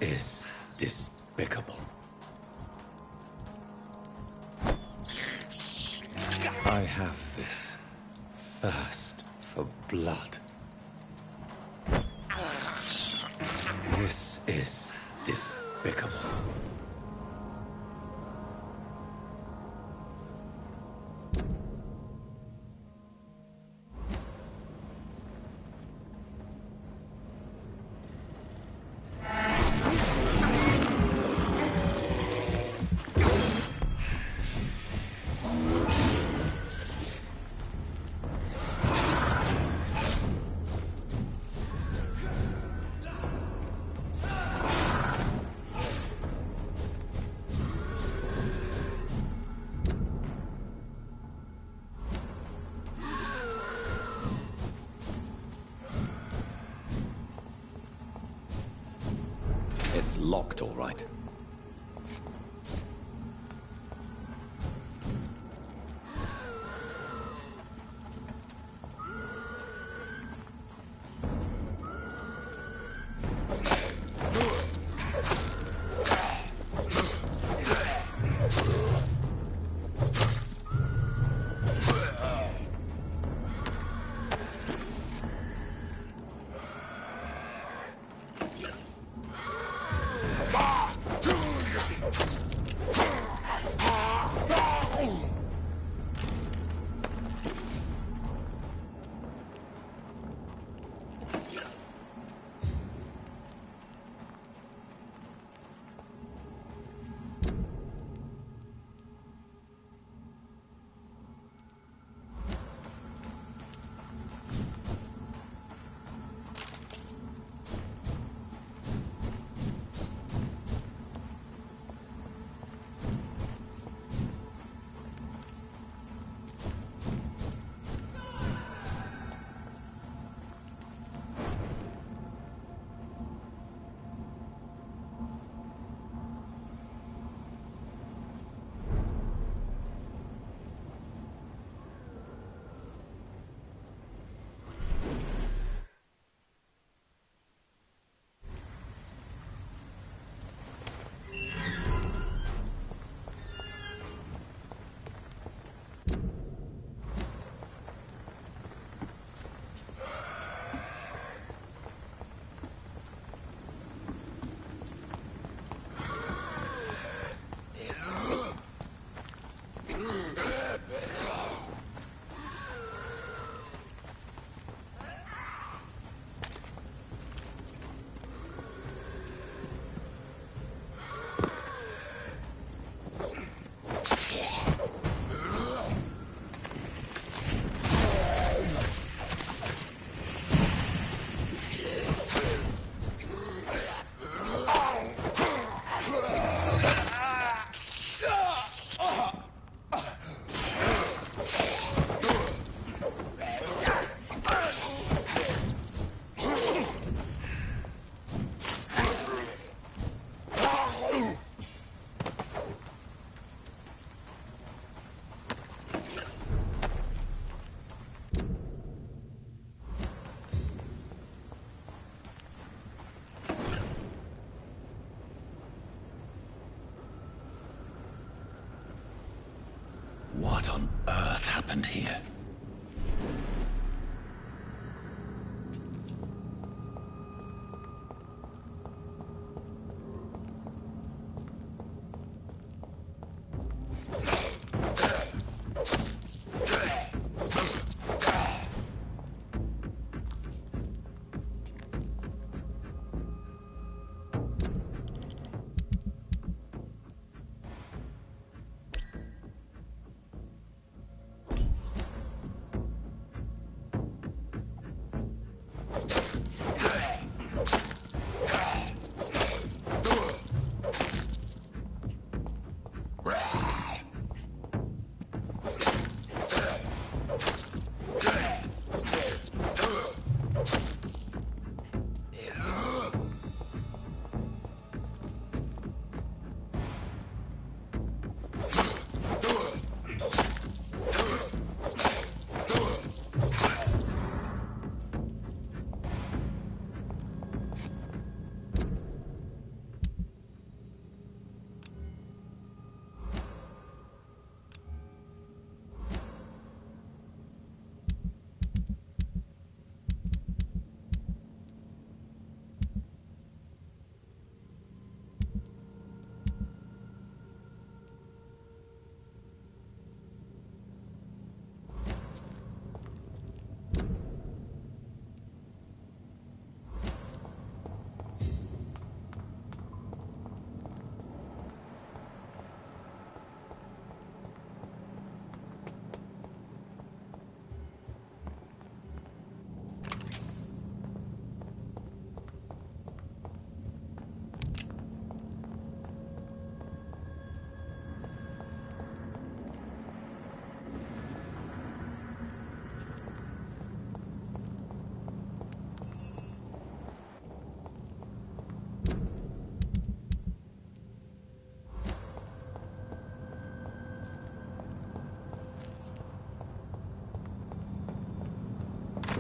is despicable. I have this thirst for blood. This is despicable. It's locked, all right.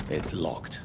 It's locked.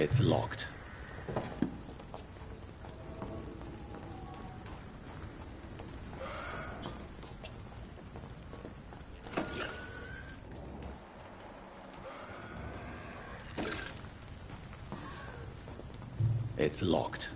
It's locked. It's locked.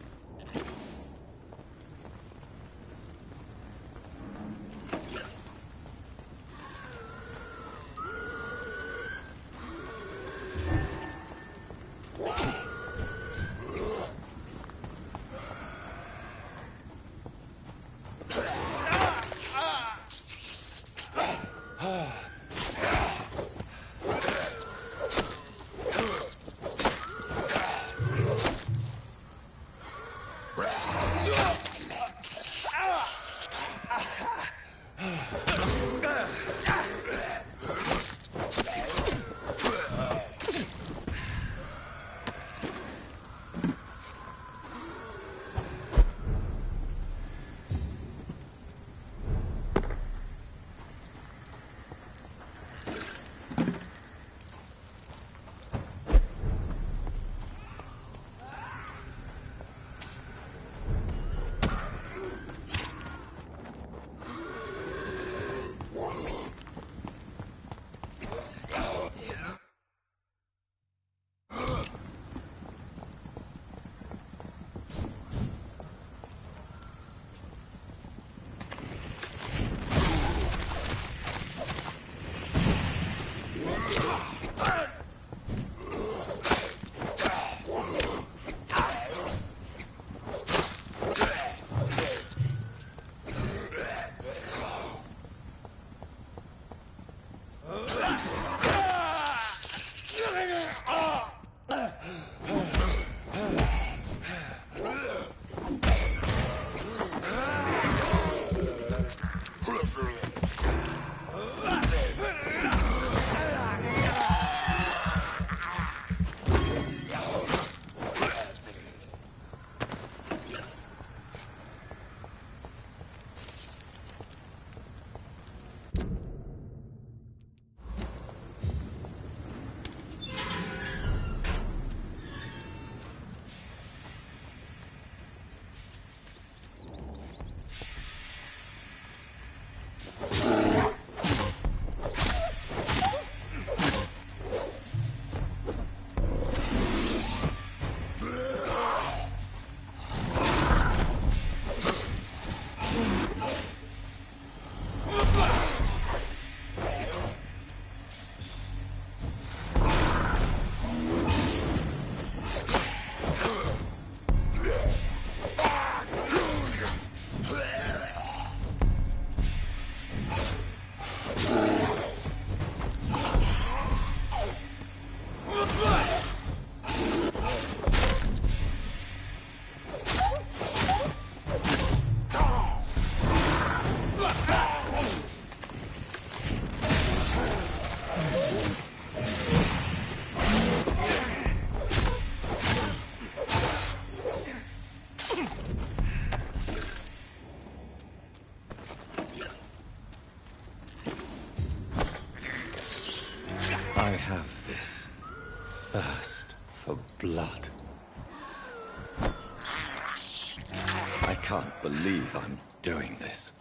can't believe I'm doing this.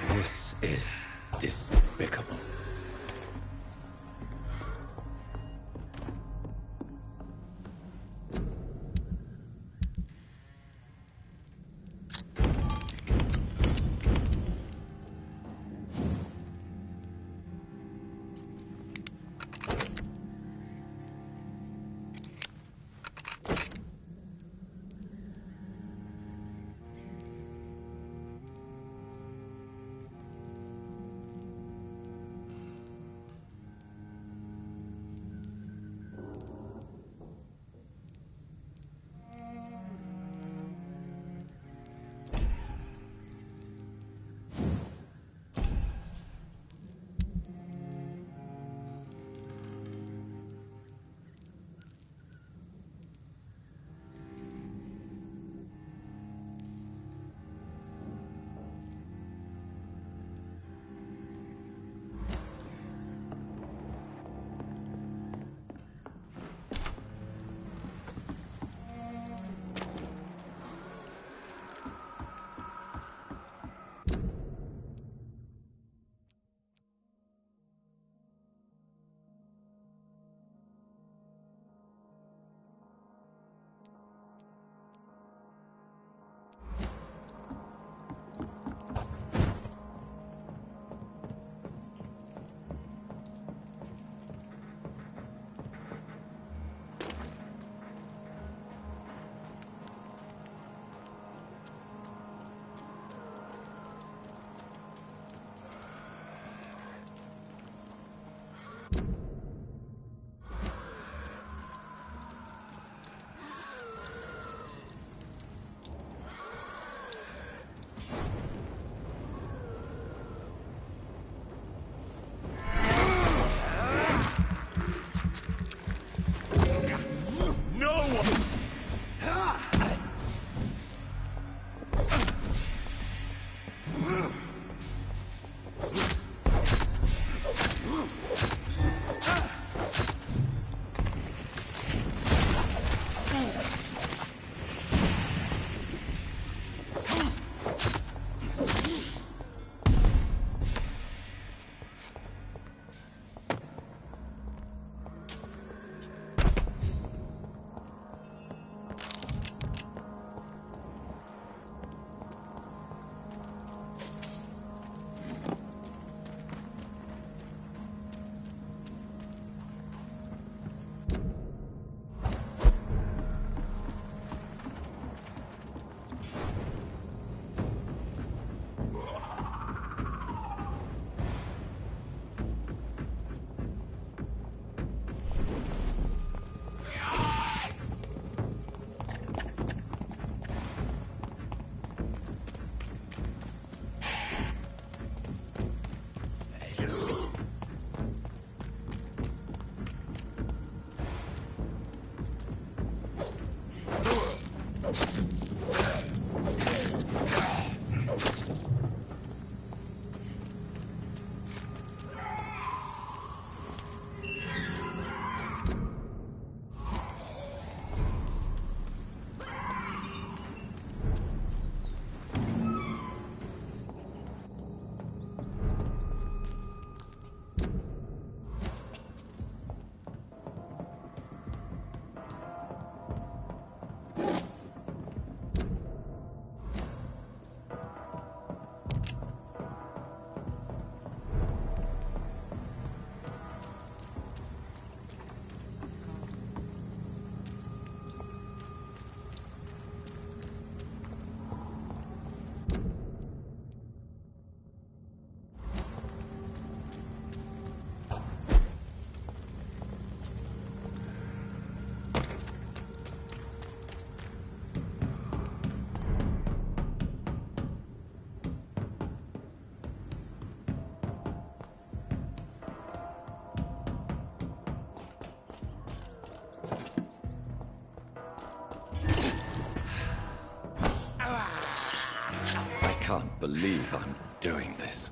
This is despicable. can't believe I'm doing this.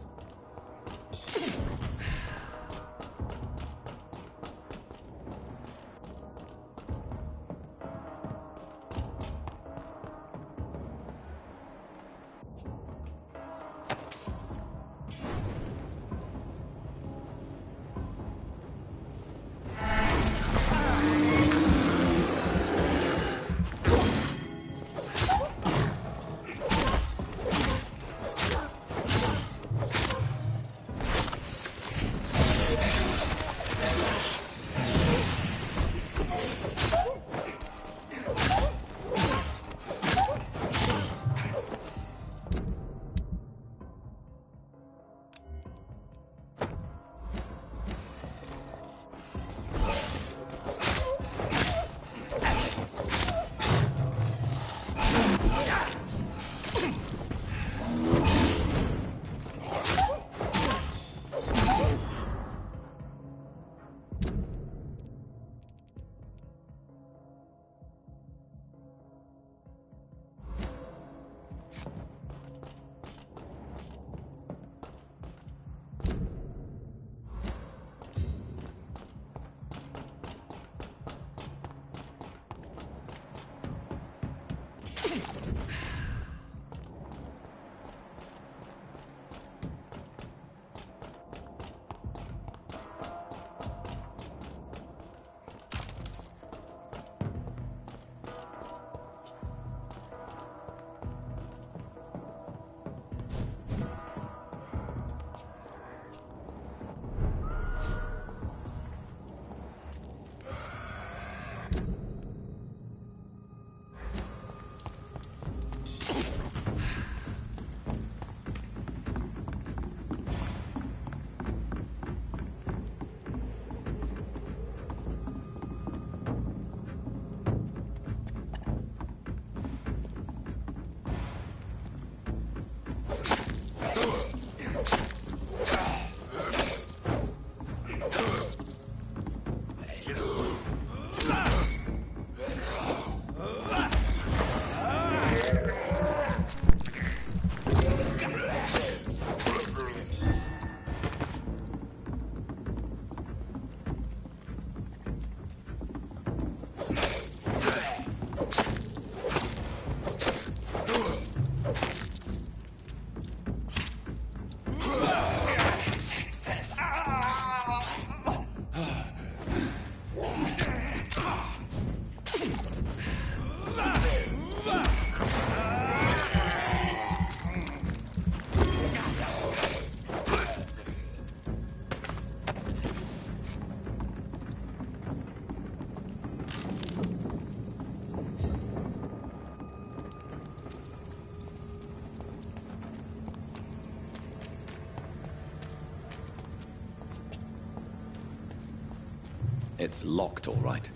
It's locked, all right.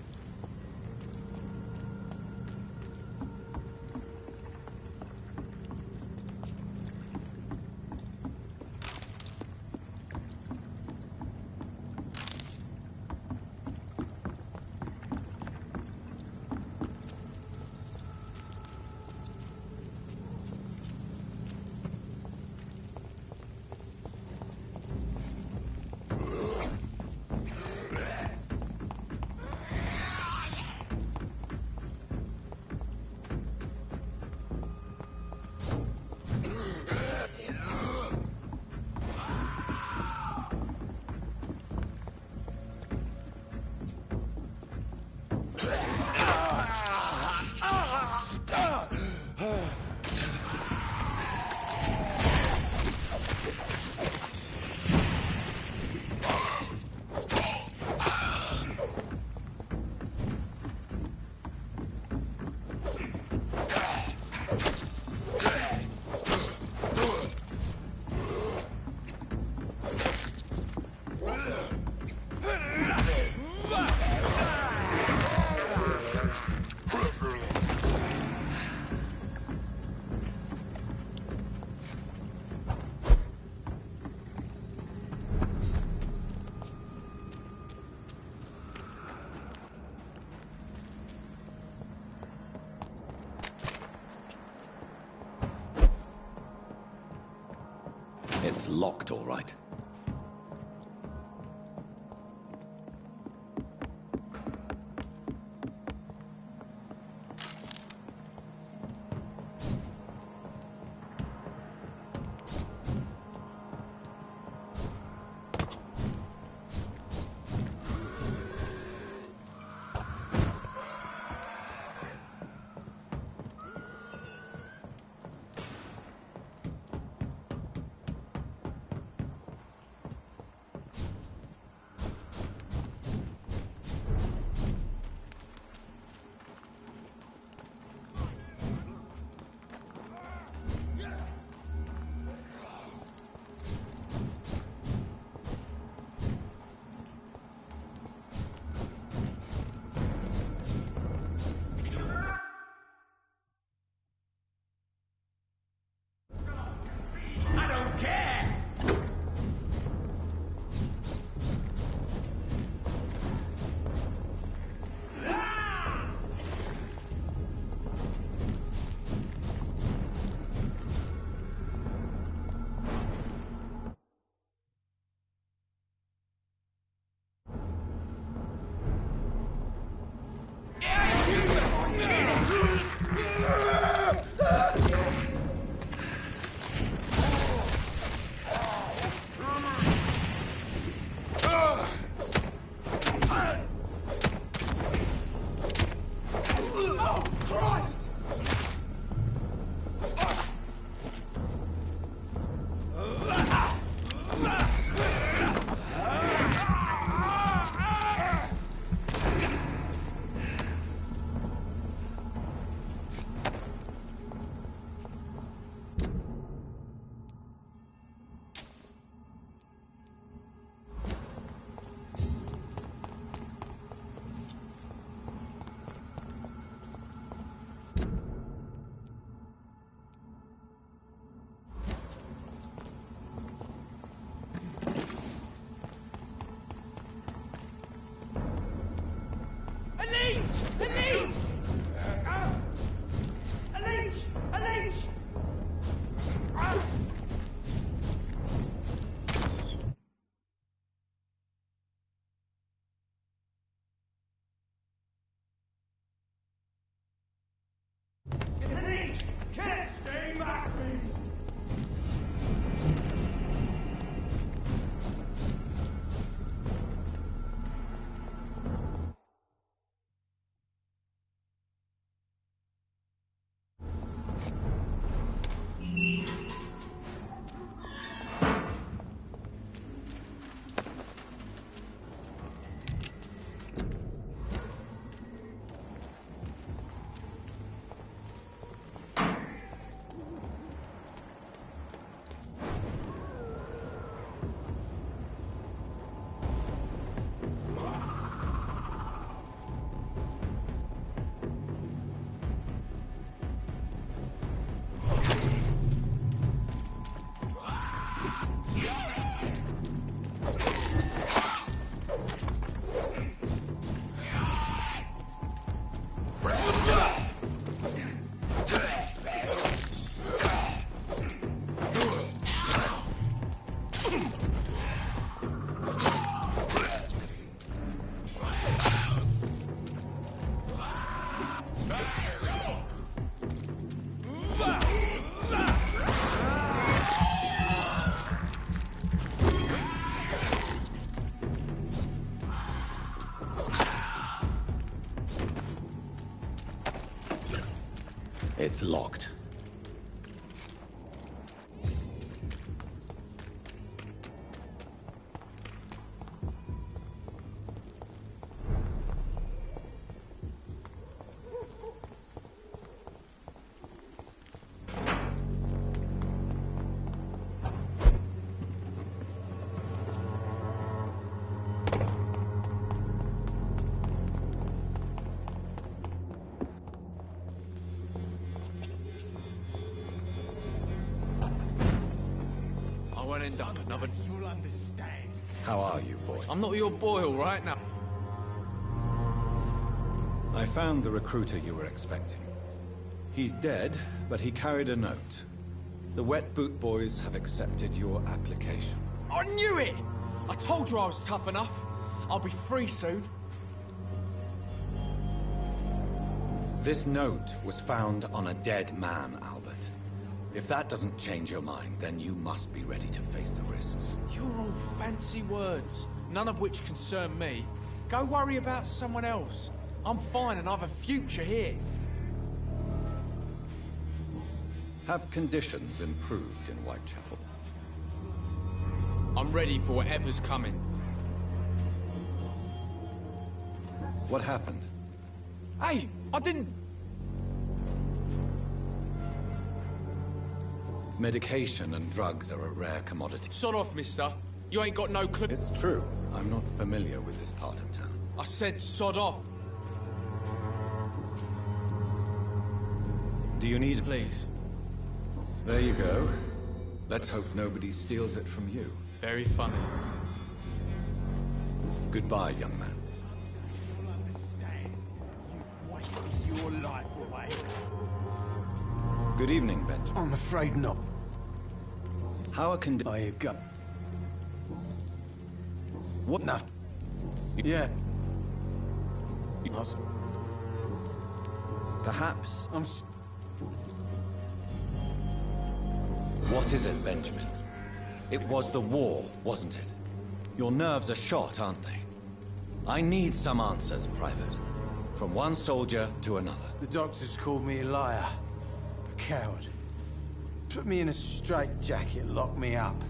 It's locked, all right. It's locked. I won't end up another... You'll understand. How are you, boy? I'm not your boy, all right? Now, I found the recruiter you were expecting. He's dead, but he carried a note. The Wet Boot Boys have accepted your application. I knew it! I told you I was tough enough. I'll be free soon. This note was found on a dead man, Albert. If that doesn't change your mind, then you must be ready to face the risks. You're all fancy words, none of which concern me. Go worry about someone else. I'm fine and I've a future here. Have conditions improved in Whitechapel? I'm ready for whatever's coming. What happened? Hey, I didn't... Medication and drugs are a rare commodity. Sod off, mister. You ain't got no clue. It's true. I'm not familiar with this part of town. I said sod off. Do you need... Please. There you go. Let's hope nobody steals it from you. Very funny. Goodbye, young man. You'll understand. You wasted your life away. Good evening, Benjamin. I'm afraid not. How are conditions? There you go. What? No. Yeah. Perhaps. I'm... What is it, Benjamin? It was the war, wasn't it? Your nerves are shot, aren't they? I need some answers, Private. From one soldier to another. The doctors called me a liar. A coward. Put me in a straitjacket and locked me up.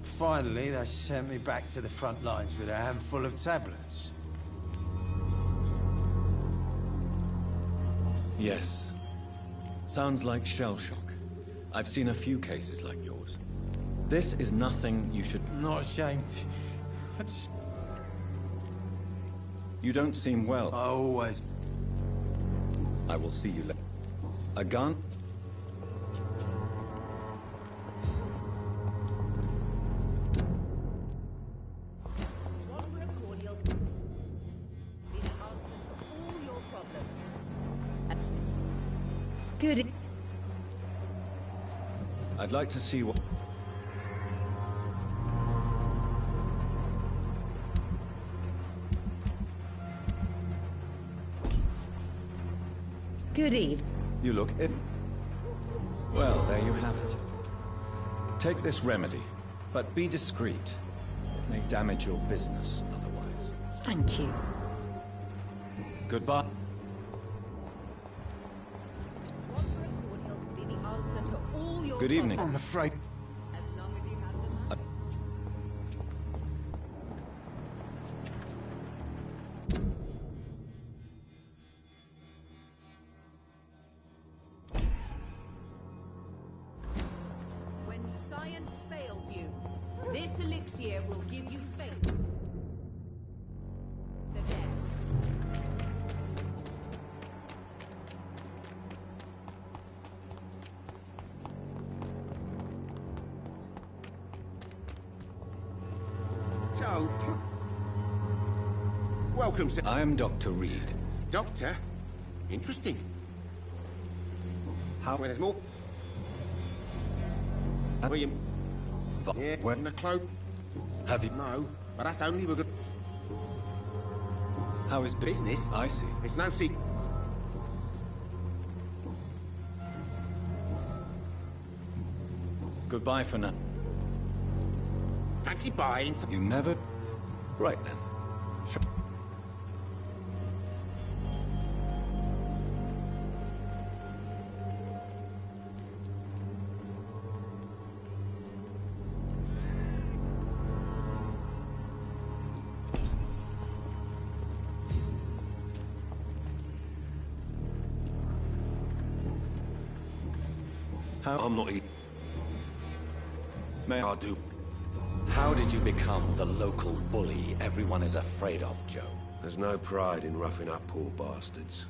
Finally, they sent me back to the front lines with a handful of tablets. Yes. Sounds like shell shock. I've seen a few cases like yours. This is nothing you should... I'm not ashamed. I just... You don't seem well. I always... I will see you later. A gun? Swallow a cordial. Be the answer to all your problems. Good. I'd like to see what... Good eve. You look ill. Well, there you have it. Take this remedy, but be discreet. It may damage your business otherwise. Thank you. Goodbye. Swallow a cordial. Be the answer to all your Good evening. I'm afraid... As long as you have the money. When science fails you, this elixir will give you faith. The dead. So, welcome, sir. I am Dr. Reed. Doctor. Interesting. How... Well, there's more. William. Yeah, Where... in the cloak. Have you... No, but that's only we're good. How is Business? I see. It's no secret. Goodbye for now. Fancy buying some. You never... Right then. Sure. I'm not May I I do. How did you become the local bully everyone is afraid of, Joe? There's no pride in roughing up poor bastards.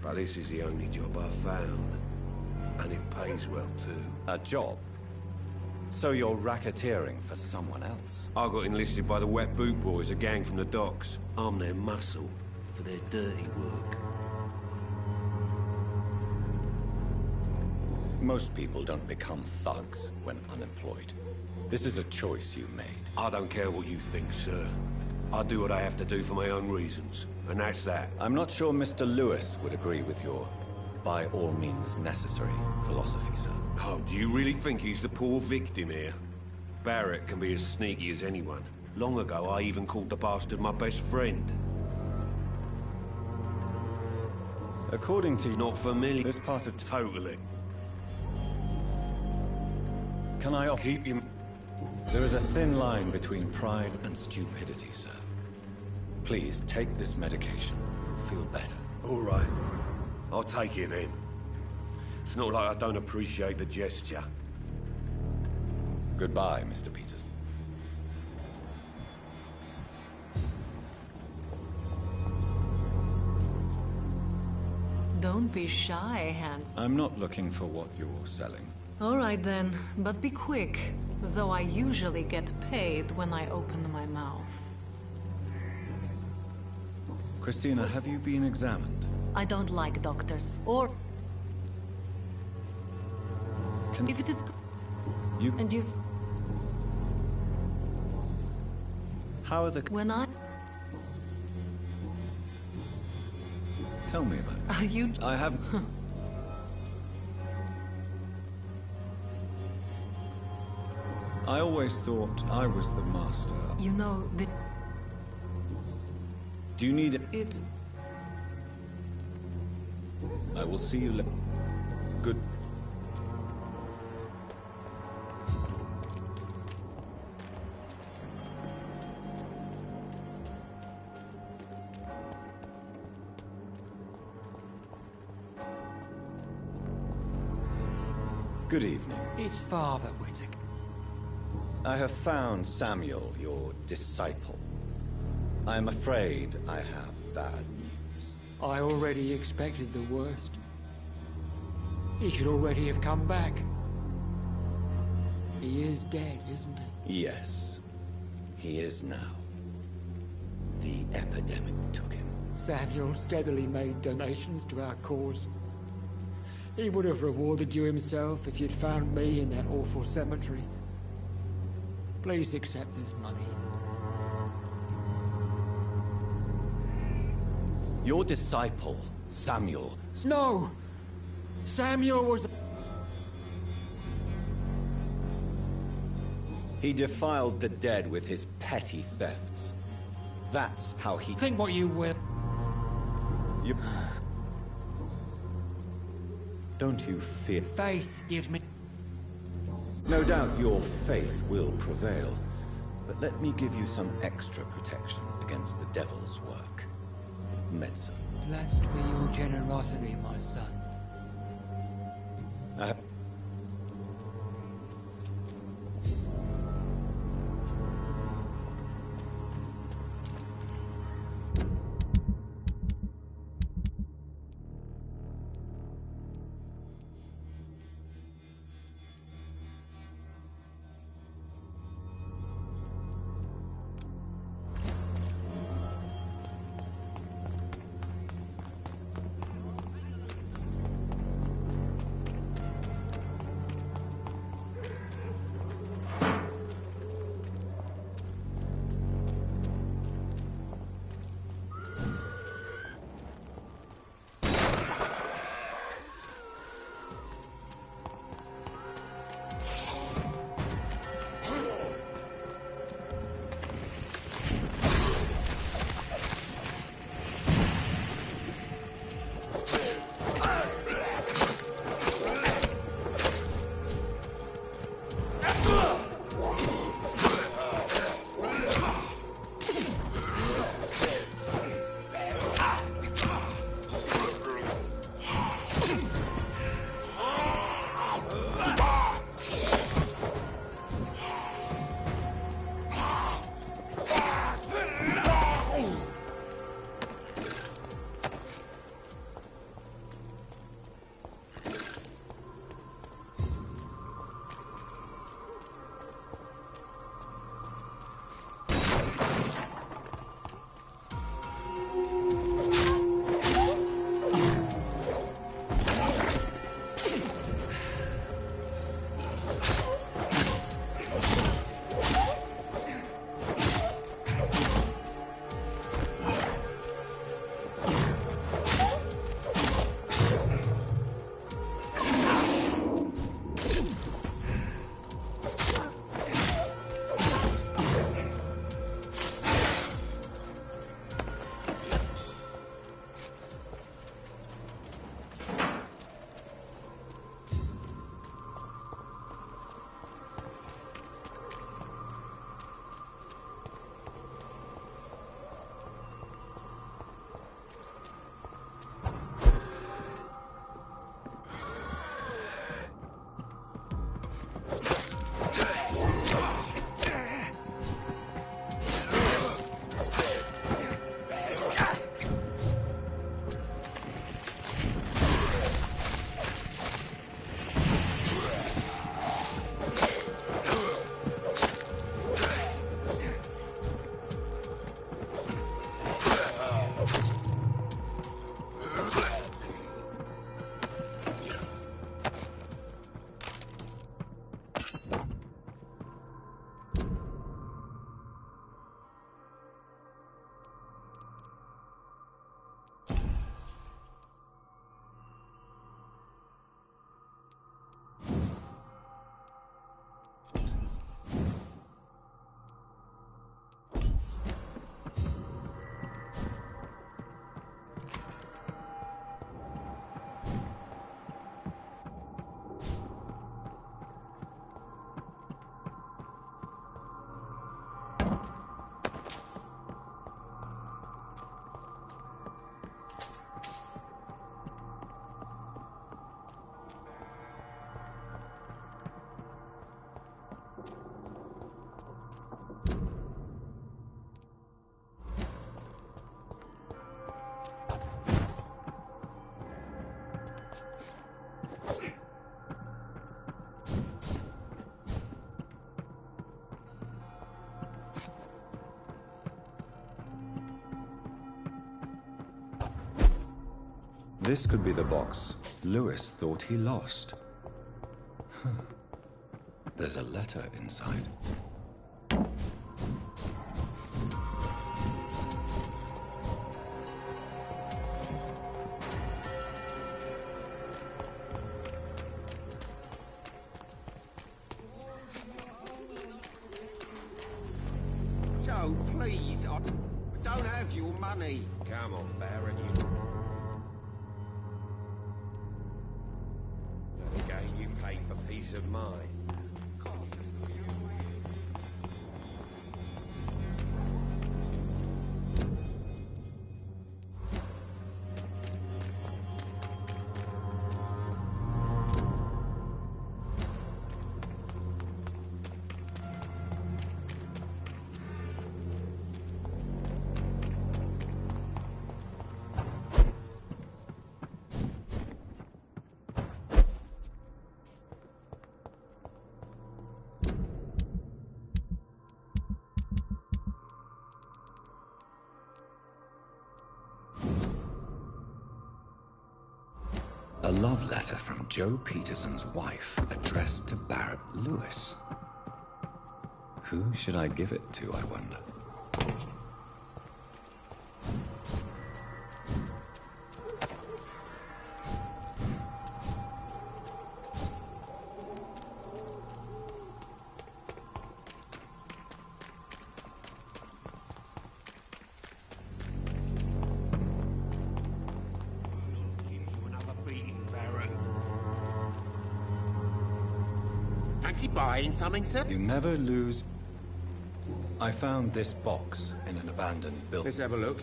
But this is the only job I've found. And it pays well, too. A job? So you're racketeering for someone else? I got enlisted by the Wet Boot Boys, a gang from the docks. I'm their muscle for their dirty work. Most people don't become thugs when unemployed. This is a choice you made. I don't care what you think, sir. I do what I have to do for my own reasons. And that's that. I'm not sure Mr. Lewis would agree with your by all means necessary philosophy, sir. Oh, do you really think he's the poor victim here? Barrett can be as sneaky as anyone. Long ago, I even called the bastard my best friend. According to Not familiar. this part of Totally. Can I offer? Keep him. There is a thin line between pride and stupidity, sir. Please take this medication. You'll feel better. All right. I'll take it then. It's not like I don't appreciate the gesture. Goodbye, Mr. Peters. Don't be shy, Hans. I'm not looking for what you're selling. All right then, but be quick, though I usually get paid when I open my mouth. Christina, have you been examined? I don't like doctors, or Can if it is... you? And you... How are the? When I... Tell me about it. Are you... I have. I always thought I was the master. You know, Do you need it? it... I will see you later. Good. Good evening. It's Father Whittaker. I have found Samuel, your disciple. I am afraid I have bad news. I already expected the worst. He should already have come back. He is dead, isn't he? Yes, he is now. The epidemic took him. Samuel steadily made donations to our cause. He would have rewarded you himself if you'd found me in that awful cemetery. Please accept this money. Your disciple, Samuel. No! Samuel was... He defiled the dead with his petty thefts. That's how he... Think what you will. You... Don't you fear... Faith gives me... No doubt your faith will prevail. But let me give you some extra protection against the devil's work. Medicine. Blessed be your generosity, my son. I have... This could be the box Lewis thought he lost. Huh. There's a letter inside. Joe, please, I don't have your money. Come on, Barrett, the game you pay for peace of mind. A love letter from Joe Peterson's wife, addressed to Barrett Lewis. Who should I give it to, I wonder? Fancy buying something, sir? You never lose... I found this box in an abandoned building. Let's have a look.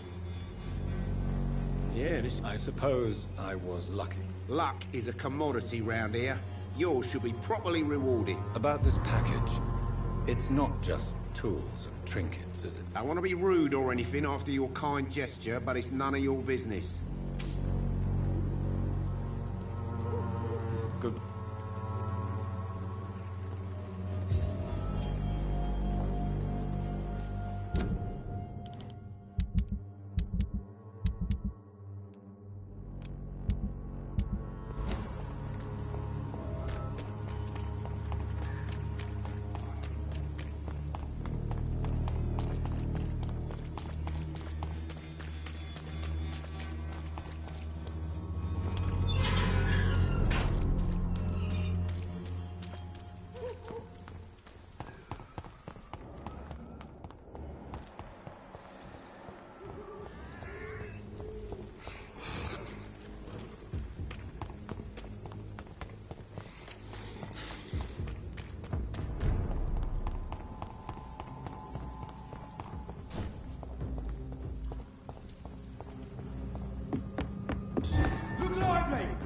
Yeah, this... I suppose I was lucky. Luck is a commodity round here. Yours should be properly rewarded. About this package, it's not just tools and trinkets, is it? I want to be rude or anything after your kind gesture, but it's none of your business. Good.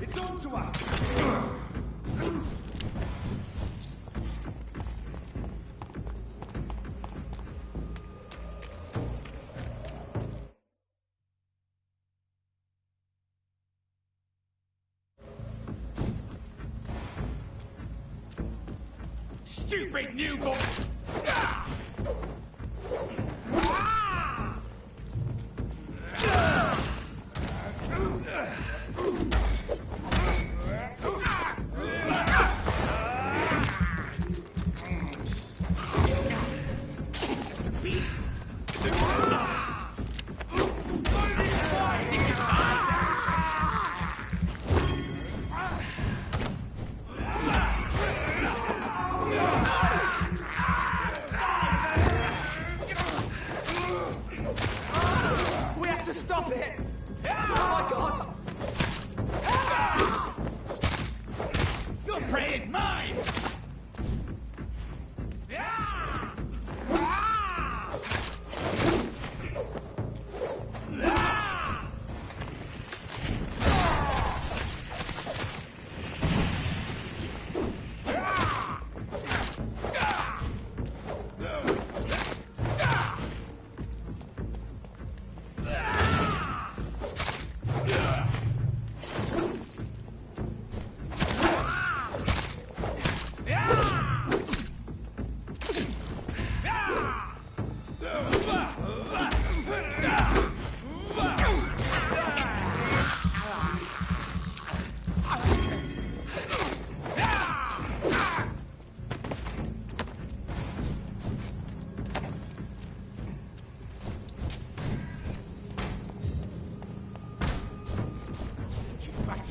It's on to us! Stupid newborn!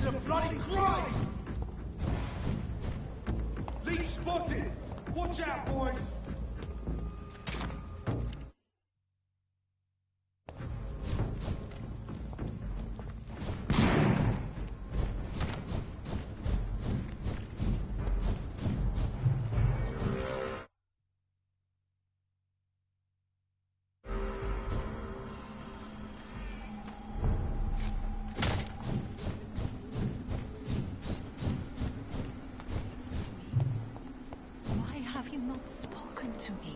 a bloody crime! Leech spotted! Watch out, boys! Why have you not spoken to me?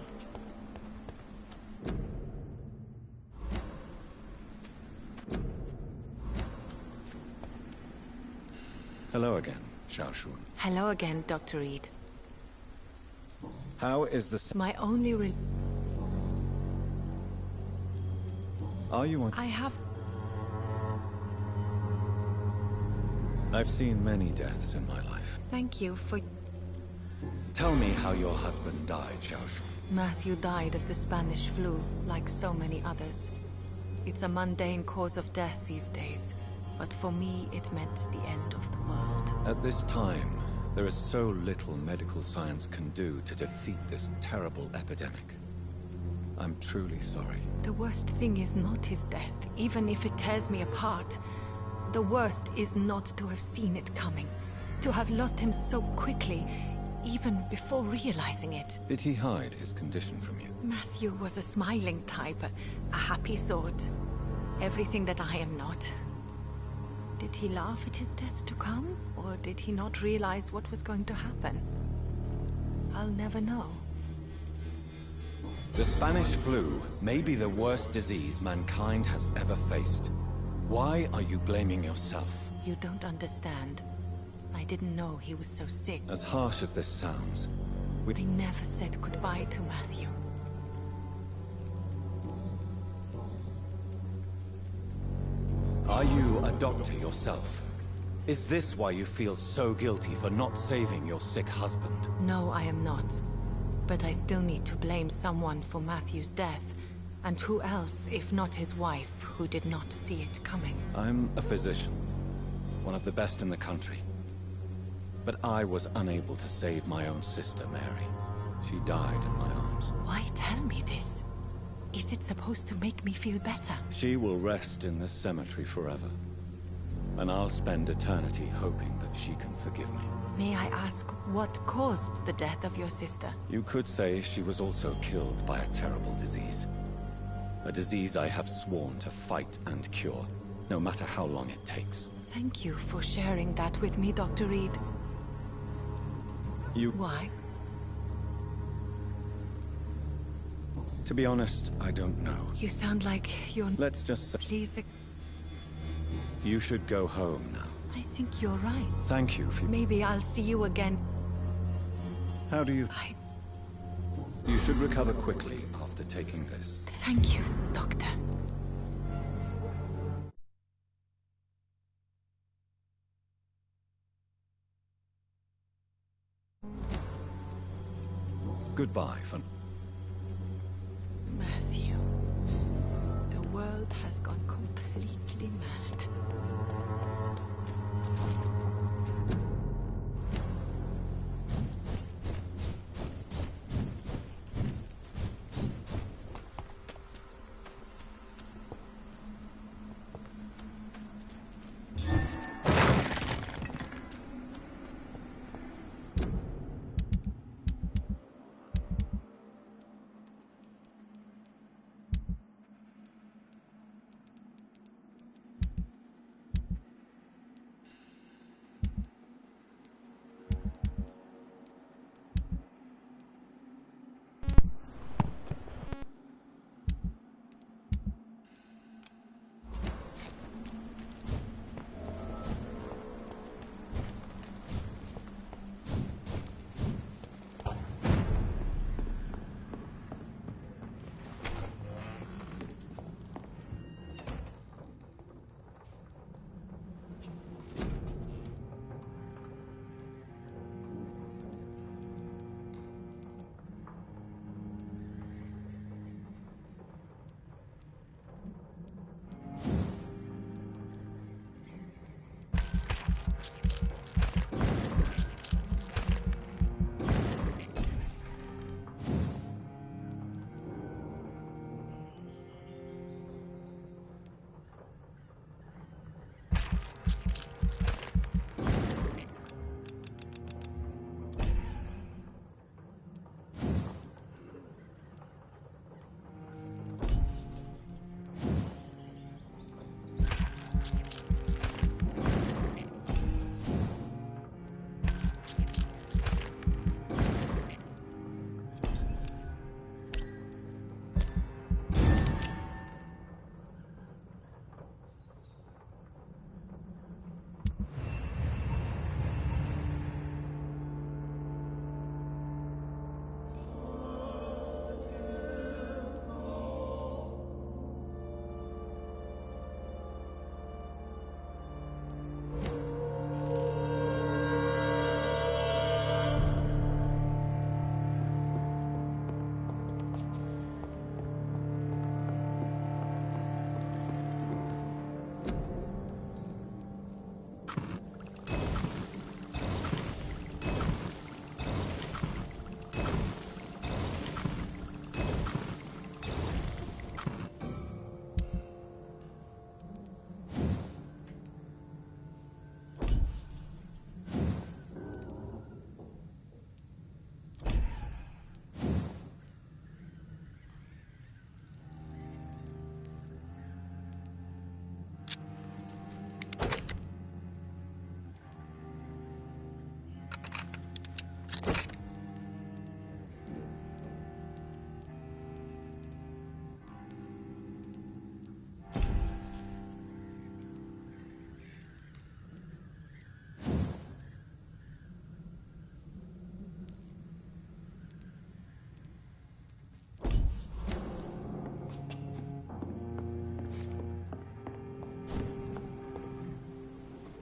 Hello again, Xiaoshun. Hello again, Dr. Reed. How is the... My only Are you on... I have... I've seen many deaths in my life. Thank you for... Tell me how your husband died, Xiaoshun. Matthew died of the Spanish flu, like so many others. It's a mundane cause of death these days, but for me it meant the end of the world. At this time, there is so little medical science can do to defeat this terrible epidemic. I'm truly sorry. The worst thing is not his death, even if it tears me apart. The worst is not to have seen it coming, to have lost him so quickly, even before realizing it. Did he hide his condition from you? Matthew was a smiling type, a happy sort. Everything that I am not. Did he laugh at his death to come, or did he not realize what was going to happen? I'll never know. The Spanish flu may be the worst disease mankind has ever faced. Why are you blaming yourself? You don't understand. I didn't know he was so sick. As harsh as this sounds, I never said goodbye to Matthew. Are you a doctor yourself? Is this why you feel so guilty for not saving your sick husband? No, I am not. But I still need to blame someone for Matthew's death. And who else, if not his wife, who did not see it coming? I'm a physician, one of the best in the country. But I was unable to save my own sister, Mary. She died in my arms. Why tell me this? Is it supposed to make me feel better? She will rest in this cemetery forever. And I'll spend eternity hoping that she can forgive me. May I ask what caused the death of your sister? You could say she was also killed by a terrible disease. A disease I have sworn to fight and cure, no matter how long it takes. Thank you for sharing that with me, Dr. Reed. Why? To be honest, I don't know. You sound like you're... Let's just say... Please... You should go home now. I think you're right. Thank you for... Maybe I'll see you again. How do you... You should recover quickly after taking this. Thank you, Doctor. Goodbye for... Matthew. The world has gone completely mad.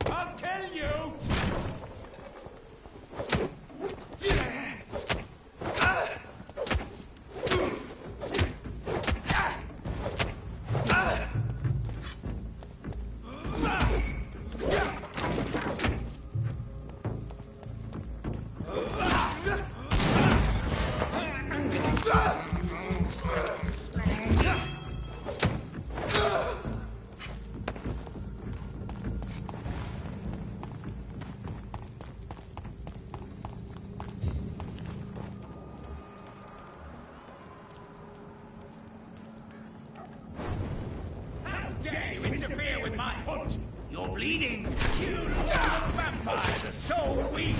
I'll kill you! Dare you interfere with my hunt? You're bleeding. You love vampires are so weak.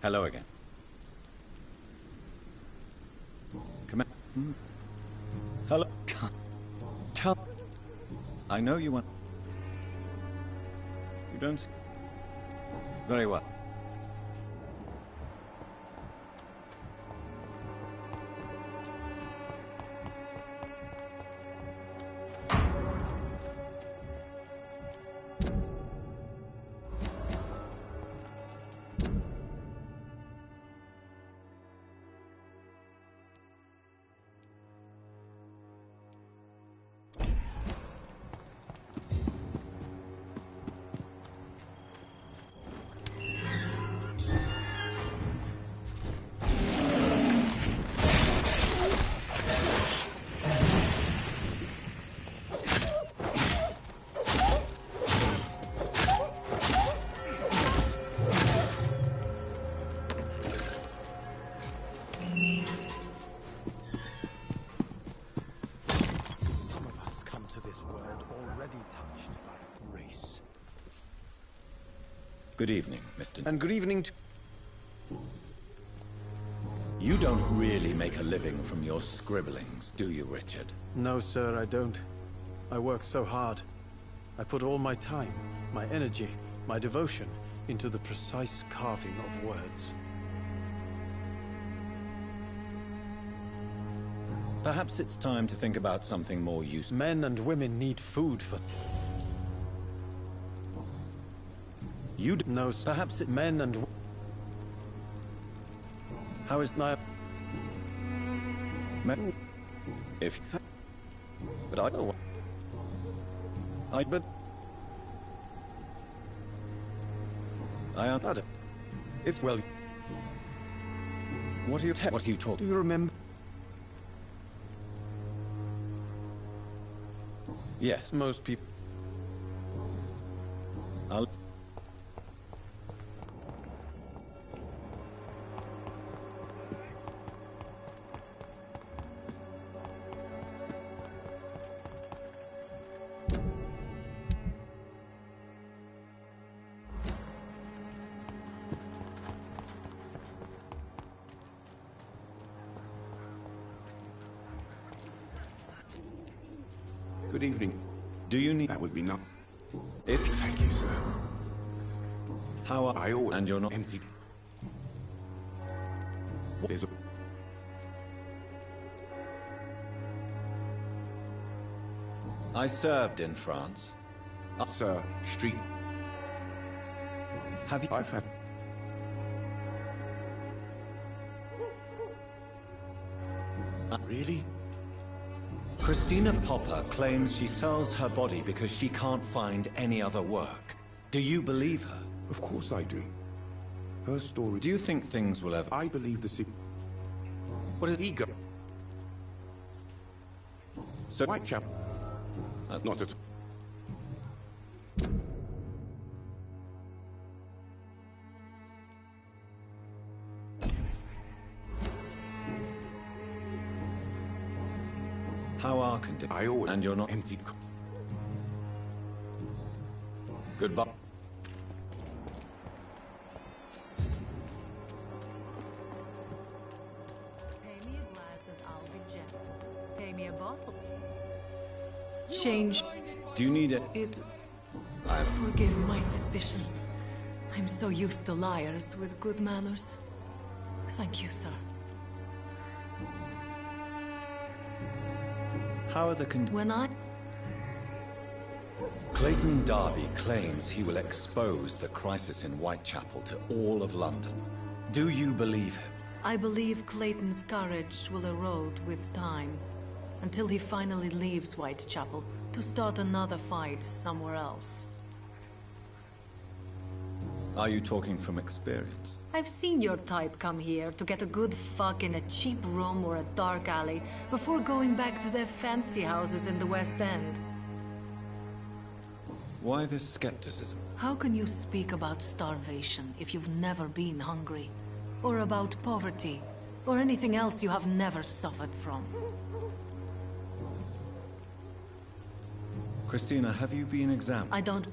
Hello again. Come in. Hello. Tell. I know you want. You don't. Very well. Good evening, Mr. And good evening to... You don't really make a living from your scribblings, do you, Richard? No, sir, I don't. I work so hard. I put all my time, my energy, my devotion into the precise carving of words. Perhaps it's time to think about something more useful. Men and women need food for... No, sir. Perhaps it... Men and... How is that? Men... If... But I know... But... I am not... If... Well... What are you told? Do you remember? Yes. Most people... I'll... Good evening. Do you need... That would be not... If... Thank you, sir. How are... I ought... And you're not... Empty... There's a... I served in France. Sir, street. Have you... I've had... Really? Christina Popper claims she sells her body because she can't find any other work. Do you believe her? Of course I do. Her story... Do you think things will ever... I believe the... What is ego? So... Whitechapel. Not at... How are conditions? I always... And you're not... Empty... Goodbye. Pay me a glass and I'll be gentle. Pay me a bottle. Change. Do you need it? Forgive my suspicion. I'm so used to liars with good manners. Thank you, sir. How are the When I... Clayton Darby claims he will expose the crisis in Whitechapel to all of London. Do you believe him? I believe Clayton's courage will erode with time, until he finally leaves Whitechapel to start another fight somewhere else. Are you talking from experience? I've seen your type come here to get a good fuck in a cheap room or a dark alley before going back to their fancy houses in the West End. Why this skepticism? How can you speak about starvation if you've never been hungry? Or about poverty? Or anything else you have never suffered from? Christina, have you been examined? I don't...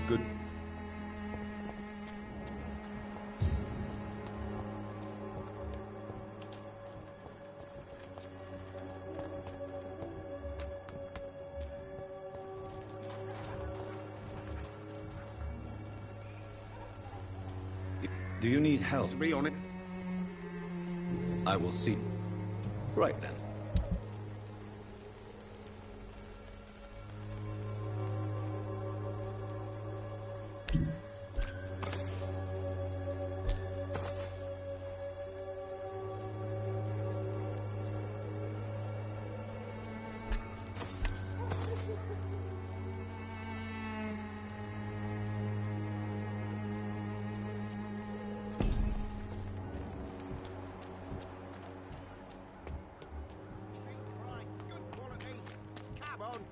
Good. Do you need help? Be on it. I will see. Right then.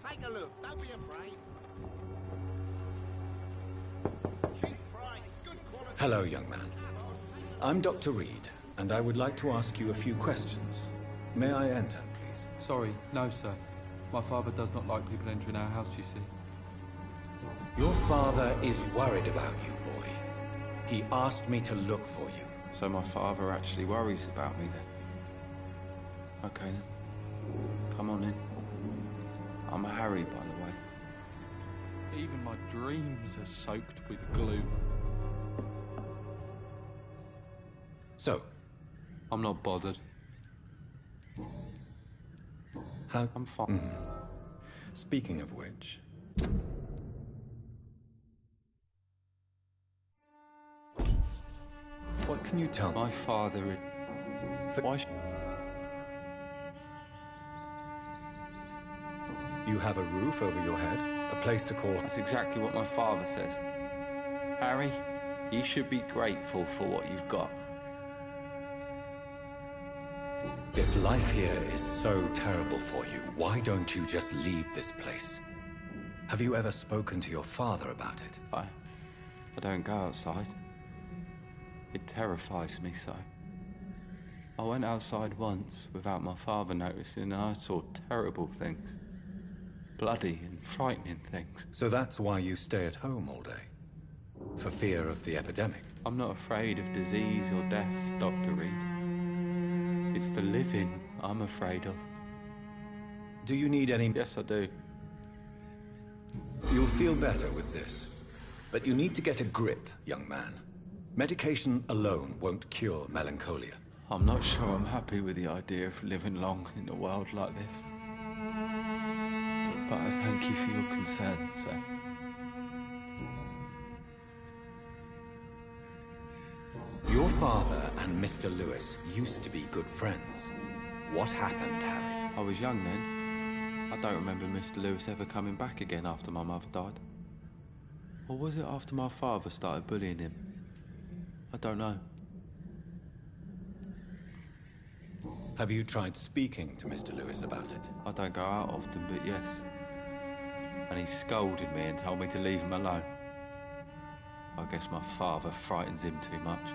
Take a look. Don't be afraid. Cheap price, good quality. Hello, young man. I'm Dr. Reed, and I would like to ask you a few questions. May I enter, please? Sorry, no, sir. My father does not like people entering our house, you see. Your father is worried about you, boy. He asked me to look for you. So my father actually worries about me then? Okay then. Come on in. I'm Harry, by the way. Even my dreams are soaked with glue. So? I'm not bothered. How? I'm fine. Speaking of which... What can you tell me? My father... Why... You have a roof over your head, a place to call... That's exactly what my father says. Harry, you should be grateful for what you've got. If life here is so terrible for you, why don't you just leave this place? Have you ever spoken to your father about it? I don't go outside. It terrifies me so. I went outside once without my father noticing and I saw terrible things. Bloody and frightening things. So that's why you stay at home all day? For fear of the epidemic? I'm not afraid of disease or death, Dr. Reed. It's the living I'm afraid of. Do you need any... Yes, I do. You'll feel better with this. But you need to get a grip, young man. Medication alone won't cure melancholia. I'm not sure I'm happy with the idea of living long in a world like this. But I thank you for your concern, sir. Your father and Mr. Lewis used to be good friends. What happened, Harry? I was young then. I don't remember Mr. Lewis ever coming back again after my mother died. Or was it after my father started bullying him? I don't know. Have you tried speaking to Mr. Lewis about it? I don't go out often, but yes. And he scolded me and told me to leave him alone. I guess my father frightens him too much.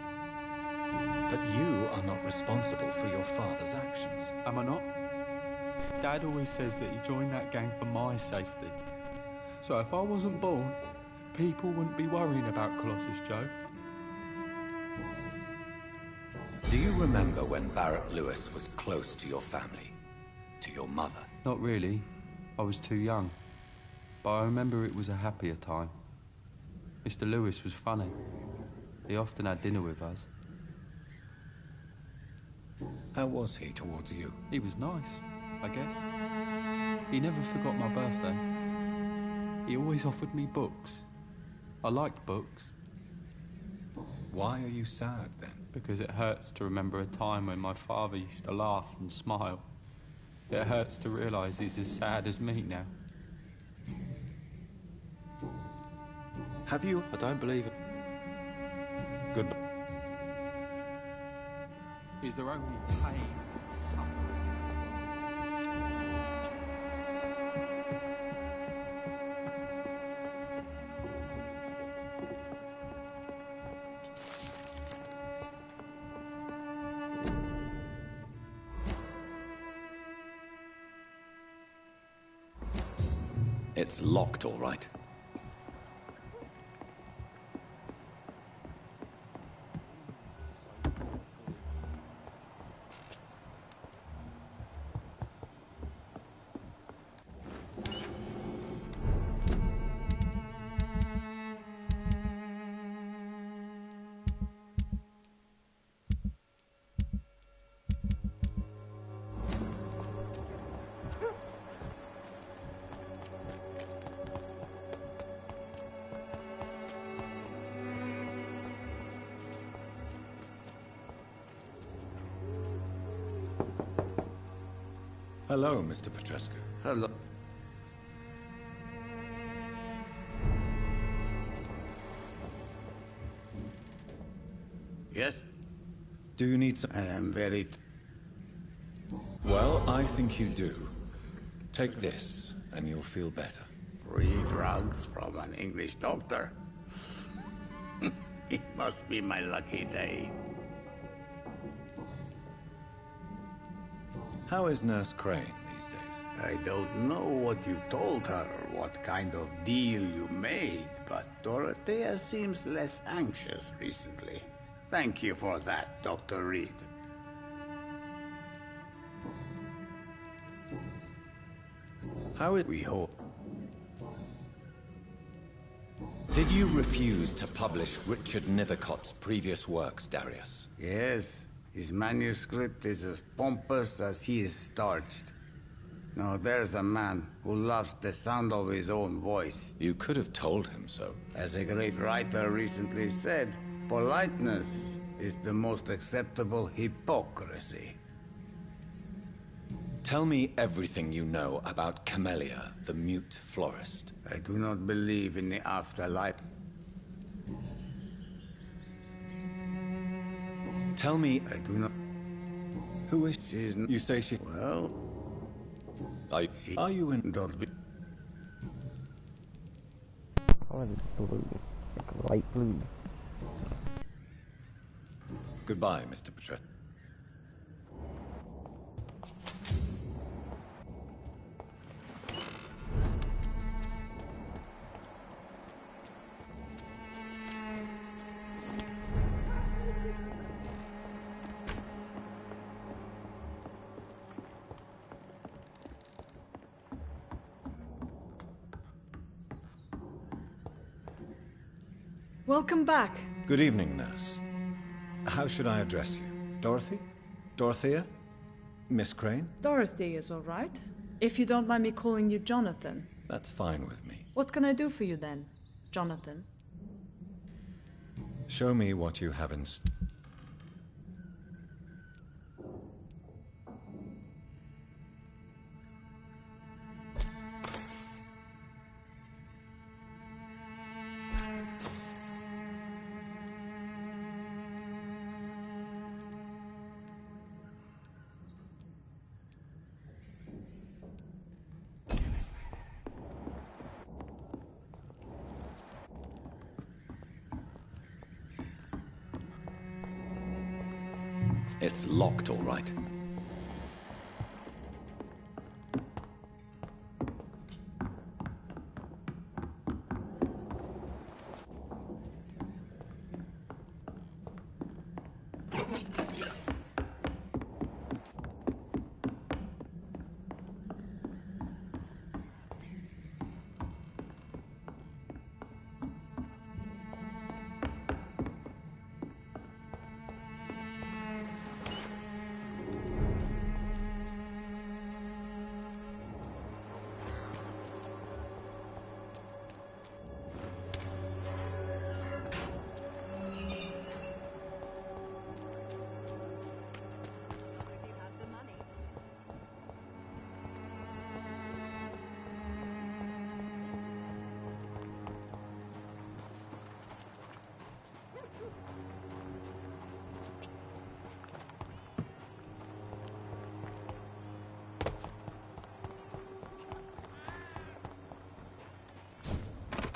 But you are not responsible for your father's actions. Am I not? Dad always says that he joined that gang for my safety. So if I wasn't born, people wouldn't be worrying about Colossus Joe. Do you remember when Barrett Lewis was close to your family? To your mother? Not really. I was too young. But I remember it was a happier time. Mr. Lewis was funny. He often had dinner with us. How was he towards you? He was nice, I guess. He never forgot my birthday. He always offered me books. I liked books. Why are you sad, then? Because it hurts to remember a time when my father used to laugh and smile. It hurts to realise he's as sad as me now. Have you? I don't believe it. Goodbye. Is there only pain and suffering? It's locked, all right. Hello, Mr. Petrescu. Hello. Yes? Do you need some... I am very... Well, I think you do. Take this, and you'll feel better. Free drugs from an English doctor. It must be my lucky day. How is Nurse Crane these days? I don't know what you told her, what kind of deal you made, but Dorothea seems less anxious recently. Thank you for that, Dr. Reed. How is... We hope... Did you refuse to publish Richard Nethercott's previous works, Darius? Yes. His manuscript is as pompous as he is starched. Now there's a man who loves the sound of his own voice. You could have told him so. As a great writer recently said, politeness is the most acceptable hypocrisy. Tell me everything you know about Camellia, the mute florist. I do not believe in the afterlife. Tell me... I do not... Who is she? You say she... Well... Are you in... Don't be... Oh, blue. Like light blue. Goodbye, Mr. Petrescu. Welcome back. Good evening, nurse. How should I address you? Dorothy? Dorothea? Miss Crane? Dorothy is all right. If you don't mind me calling you Jonathan. That's fine with me. What can I do for you then, Jonathan? Show me what you have in... It's locked, all right.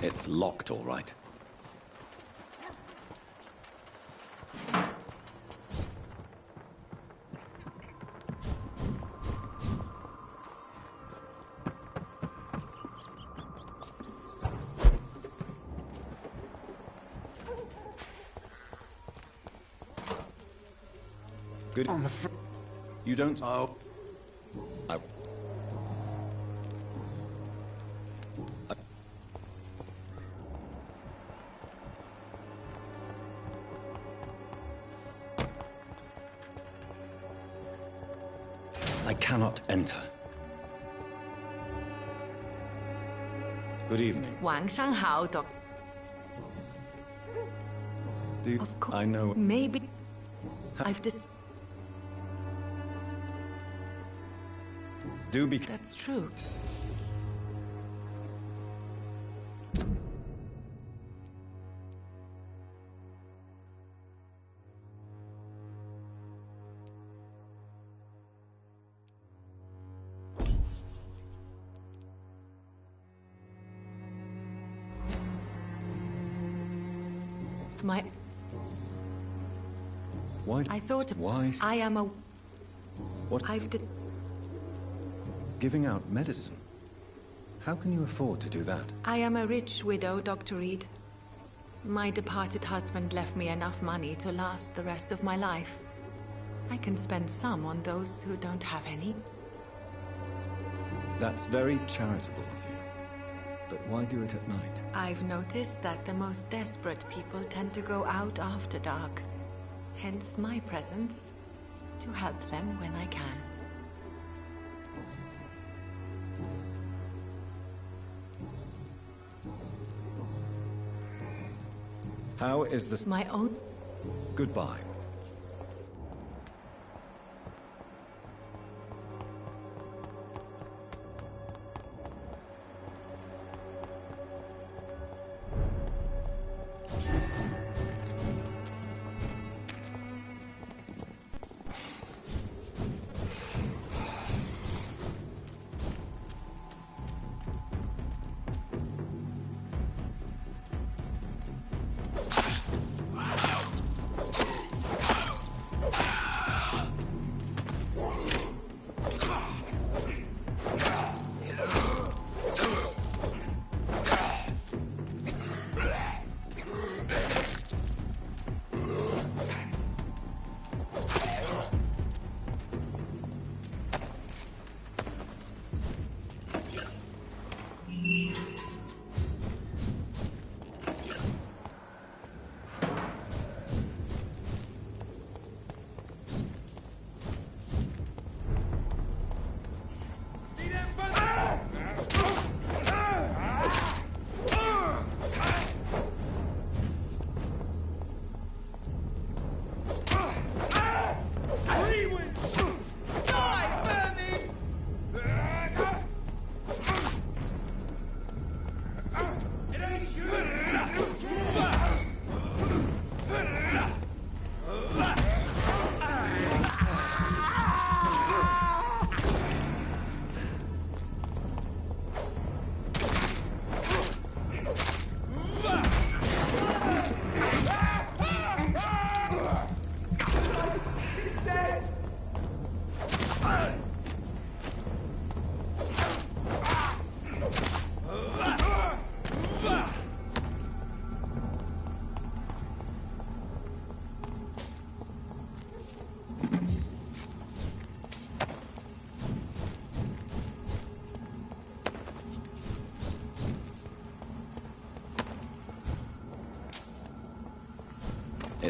It's locked, all right. Good. You don't... Oh. I cannot enter. Good evening. 晚上好, Doc. Of course. I know... Maybe... I've just... Do be... That's true. My... Why? I thought... Why? I am a... What? I've... Giving out medicine? How can you afford to do that? I am a rich widow, Dr. Reed. My departed husband left me enough money to last the rest of my life. I can spend some on those who don't have any. That's very charitable of you. But why do it at night? I've noticed that the most desperate people tend to go out after dark. Hence my presence, to help them when I can. How is this... My own... Goodbye.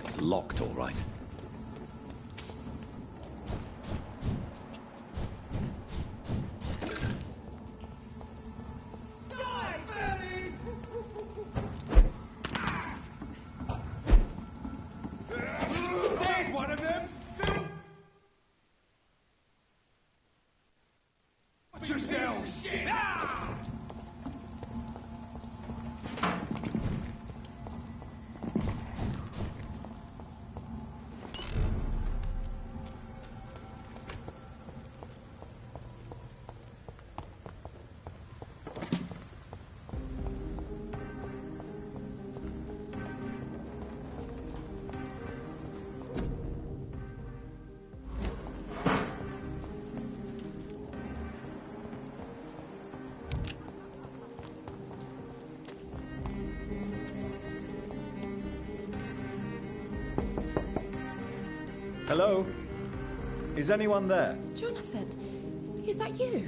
It's locked, all right. There's one of them! Watch yourselves! Hello? Is anyone there? Jonathan, is that you?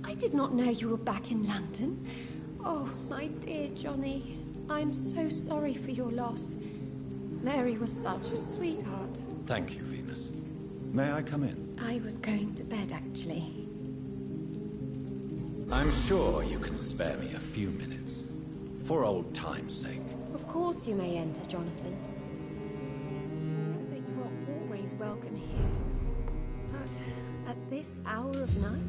I did not know you were back in London. Oh, my dear Johnny, I'm so sorry for your loss. Mary was such a sweetheart. Thank you, Venus. May I come in? I was going to bed, actually. I'm sure you can spare me a few minutes. For old time's sake. Of course you may enter, Jonathan. Know that you are always welcome here. But at this hour of night?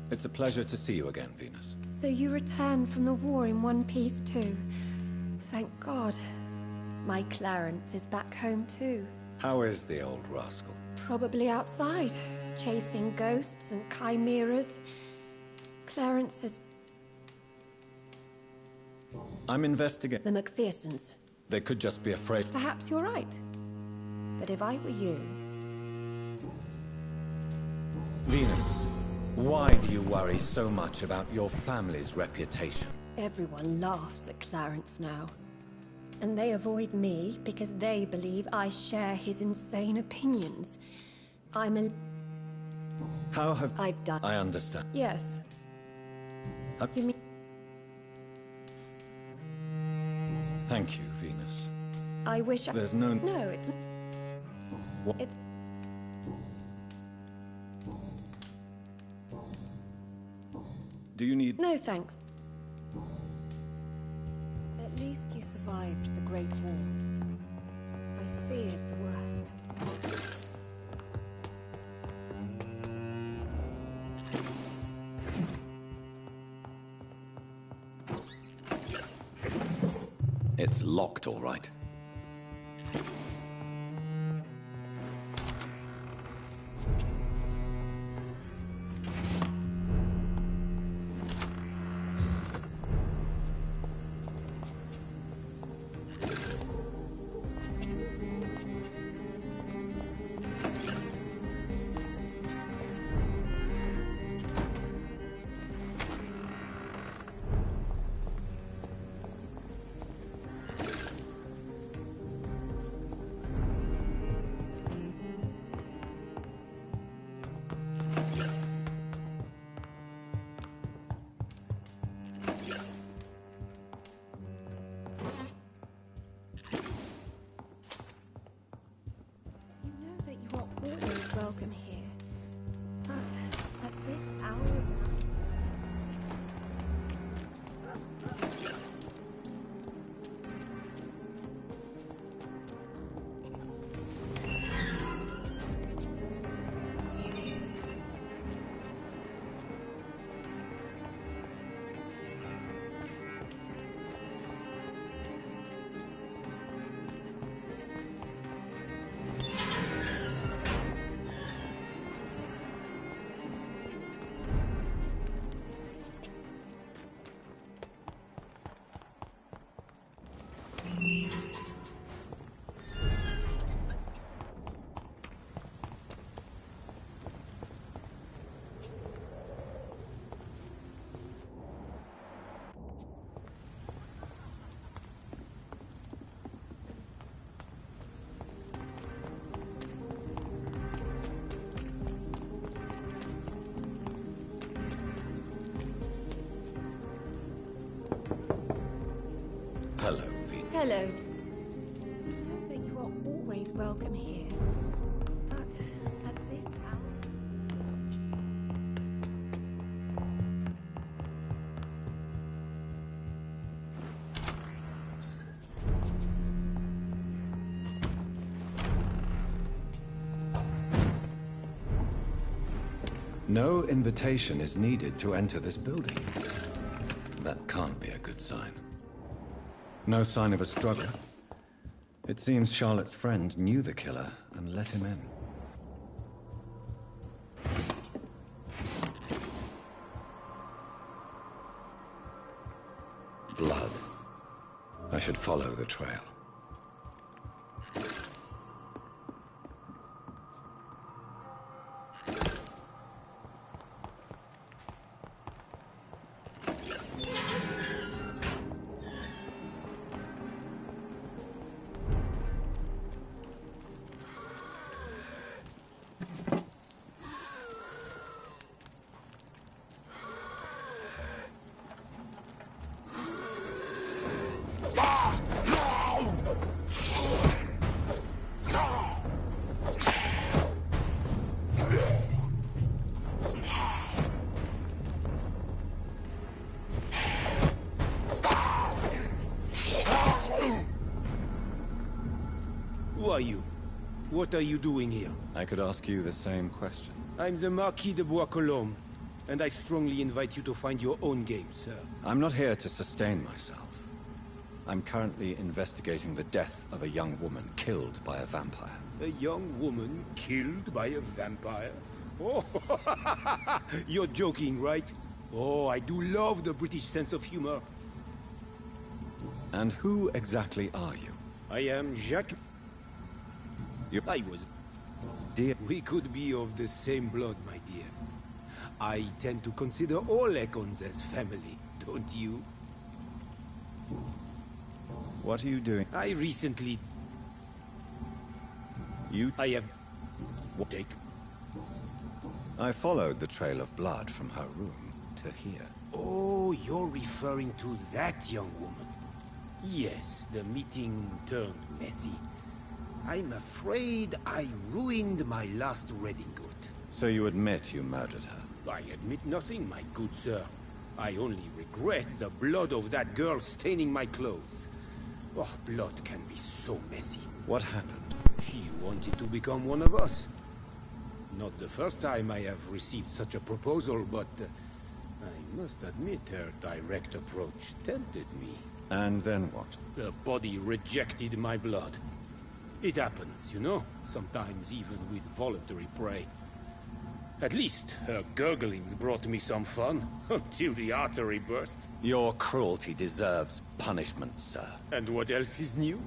It's a pleasure to see you again, Venus. So you returned from the war in one piece too. Thank God. My Clarence is back home too. How is the old rascal? Probably outside, chasing ghosts and chimeras. Clarence is... I'm investigating. The McPhersons. They could just be afraid. Perhaps you're right. But if I were you... Venus, why do you worry so much about your family's reputation? Everyone laughs at Clarence now. And they avoid me because they believe I share his insane opinions. I'm a... How have... I've done... I understand. Yes. You mean... Thank you, Venus. I wish I... There's no... No, it's... What? It's... Do you need... No, thanks. At least you survived the Great War. I feared the worst. It's locked, all right. Hello. I know that you are always welcome here, but at this hour... No invitation is needed to enter this building. That can't be a good sign. No sign of a struggle. It seems Charlotte's friend knew the killer and let him in. Blood. I should follow the trail. Who are you? What are you doing here? I could ask you the same question. I'm the Marquis de Bois-Colombes, and I strongly invite you to find your own game, sir. I'm not here to sustain myself. I'm currently investigating the death of a young woman killed by a vampire. A young woman killed by a vampire? Oh, you're joking, right? Oh, I do love the British sense of humor. And who exactly are you? I am Jacques... I was... Dear... We could be of the same blood, my dear. I tend to consider all Econs as family, don't you? What are you doing? I recently... I have... Take... I followed the trail of blood from her room to here. Oh, you're referring to that young woman. Yes, the meeting turned messy. I'm afraid I ruined my last wedding good. So you admit you murdered her? I admit nothing, my good sir. I only regret the blood of that girl staining my clothes. Oh, blood can be so messy. What happened? She wanted to become one of us. Not the first time I have received such a proposal, but I must admit her direct approach tempted me. And then what? The body rejected my blood. It happens, you know, sometimes even with voluntary prey. At least her gurglings brought me some fun, until the artery burst. Your cruelty deserves punishment, sir. And what else is new?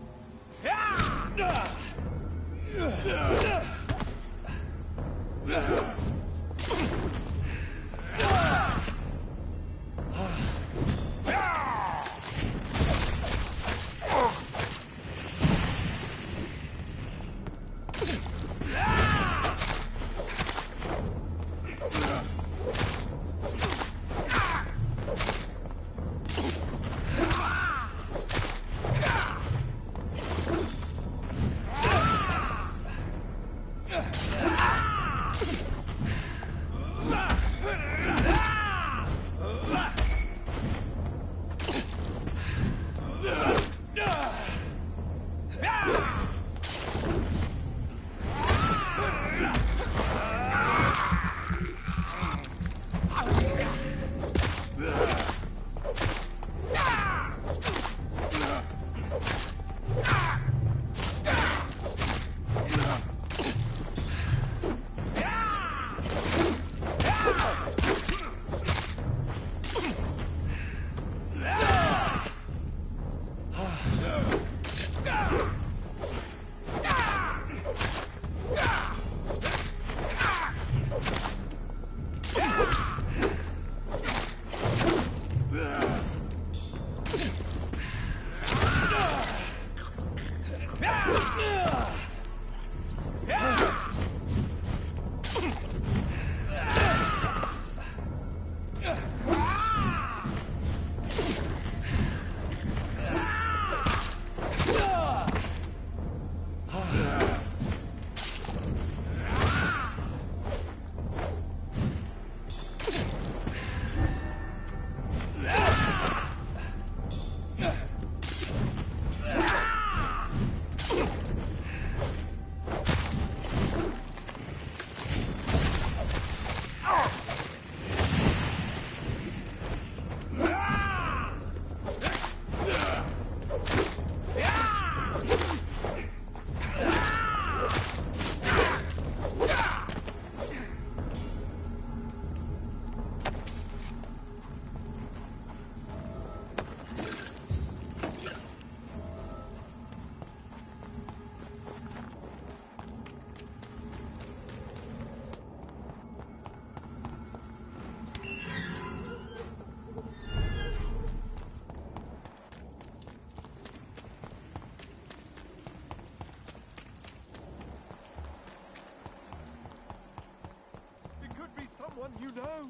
you know.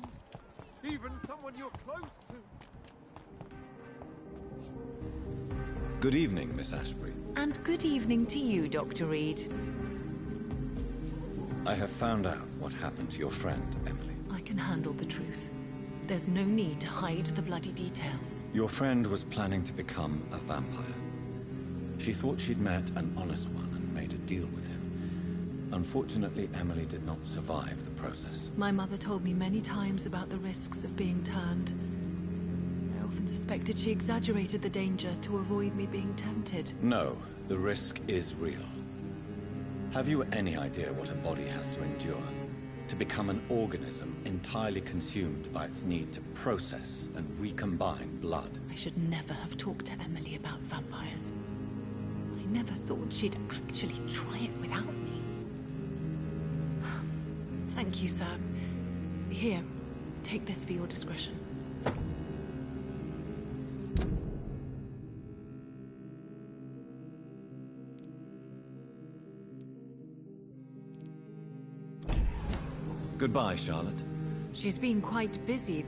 Even someone you're close to. Good evening, Miss Ashbury. And good evening to you, Dr. Reed. I have found out what happened to your friend, Emily. I can handle the truth. There's no need to hide the bloody details. Your friend was planning to become a vampire. She thought she'd met an honest one and made a deal with him. Unfortunately, Emily did not survive the process. My mother told me many times about the risks of being turned. I often suspected she exaggerated the danger to avoid me being tempted. No, the risk is real. Have you any idea what a body has to endure? To become an organism entirely consumed by its need to process and recombine blood. I should never have talked to Emily about vampires. I never thought she'd actually try it without me. Thank you, sir. Here, take this for your discretion. Goodbye, Charlotte. She's been quite busy.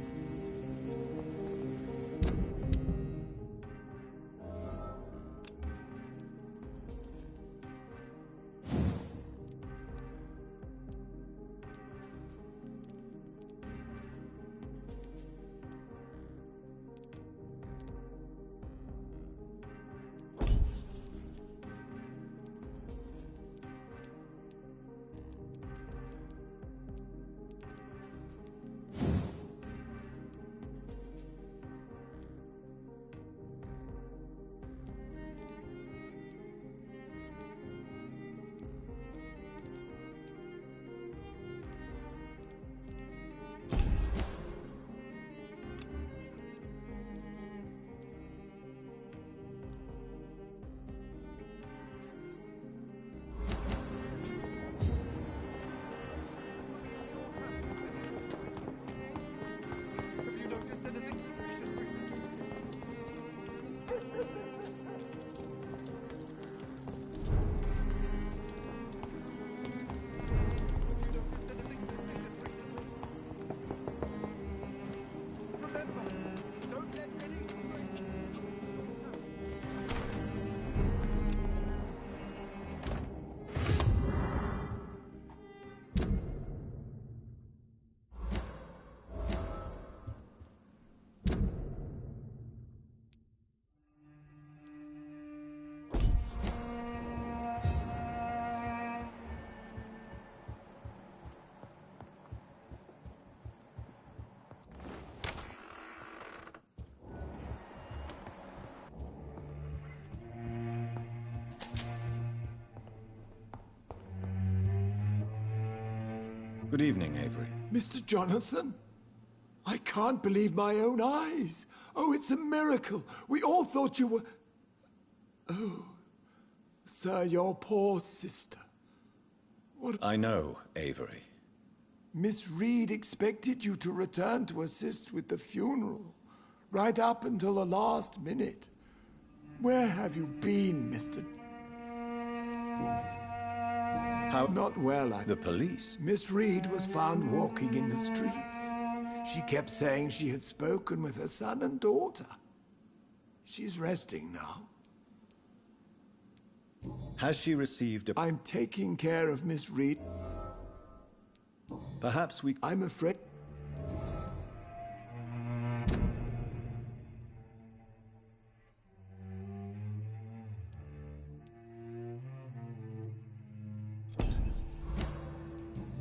Good evening, Avery. Mr. Jonathan? I can't believe my own eyes. Oh, it's a miracle. We all thought you were... Oh, sir, your poor sister. What... I know, Avery. Miss Reed expected you to return to assist with the funeral, right up until the last minute. Where have you been, Mr... How? Not well, The police? Miss Reed was found walking in the streets. She kept saying she had spoken with her son and daughter. She's resting now. Has she received a... I'm taking care of Miss Reed. Perhaps we... I'm afraid...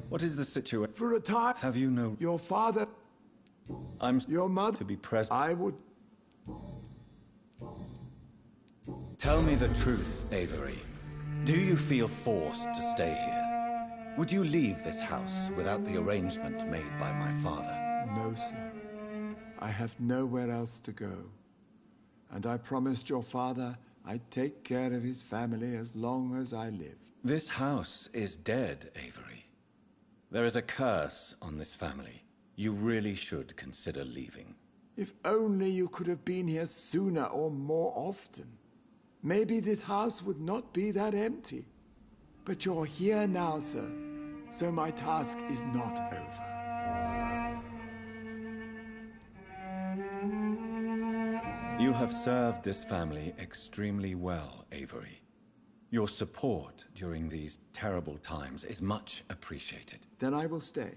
What is the situation? For a time... Have you no... Your father... Your mother... To be present. I would... Tell me the truth, Avery. Do you feel forced to stay here? Would you leave this house without the arrangement made by my father? No, sir. I have nowhere else to go. And I promised your father I'd take care of his family as long as I lived. This house is dead, Avery. There is a curse on this family. You really should consider leaving. If only you could have been here sooner or more often. Maybe this house would not be that empty. But you're here now, sir. So my task is not over. You have served this family extremely well, Avery. Your support during these terrible times is much appreciated. Then I will stay.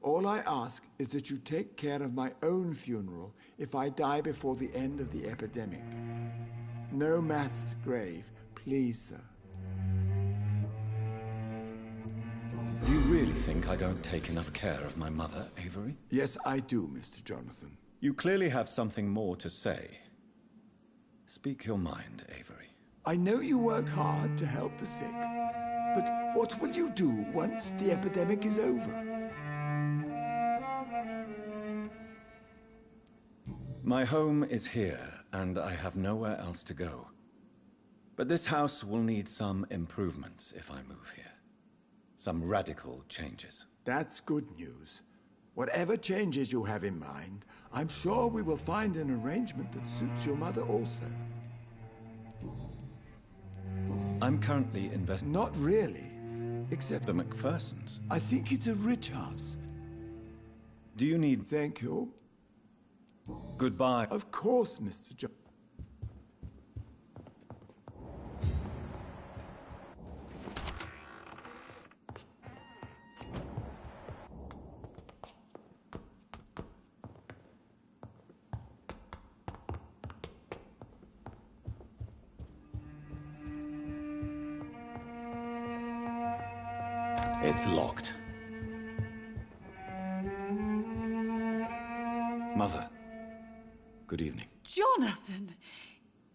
All I ask is that you take care of my own funeral if I die before the end of the epidemic. No mass grave, please, sir. Do you really think I don't take enough care of my mother, Avery? Yes, I do, Mr. Jonathan. You clearly have something more to say. Speak your mind, Avery. I know you work hard to help the sick, but what will you do once the epidemic is over? My home is here, and I have nowhere else to go. But this house will need some improvements if I move here. Some radical changes. That's good news. Whatever changes you have in mind, I'm sure we will find an arrangement that suits your mother also. I'm currently Not really, except the McPhersons. I think it's a rich house. Do you need... Thank you. Goodbye. Of course, Mr. John. It's locked. Mother, good evening. Jonathan!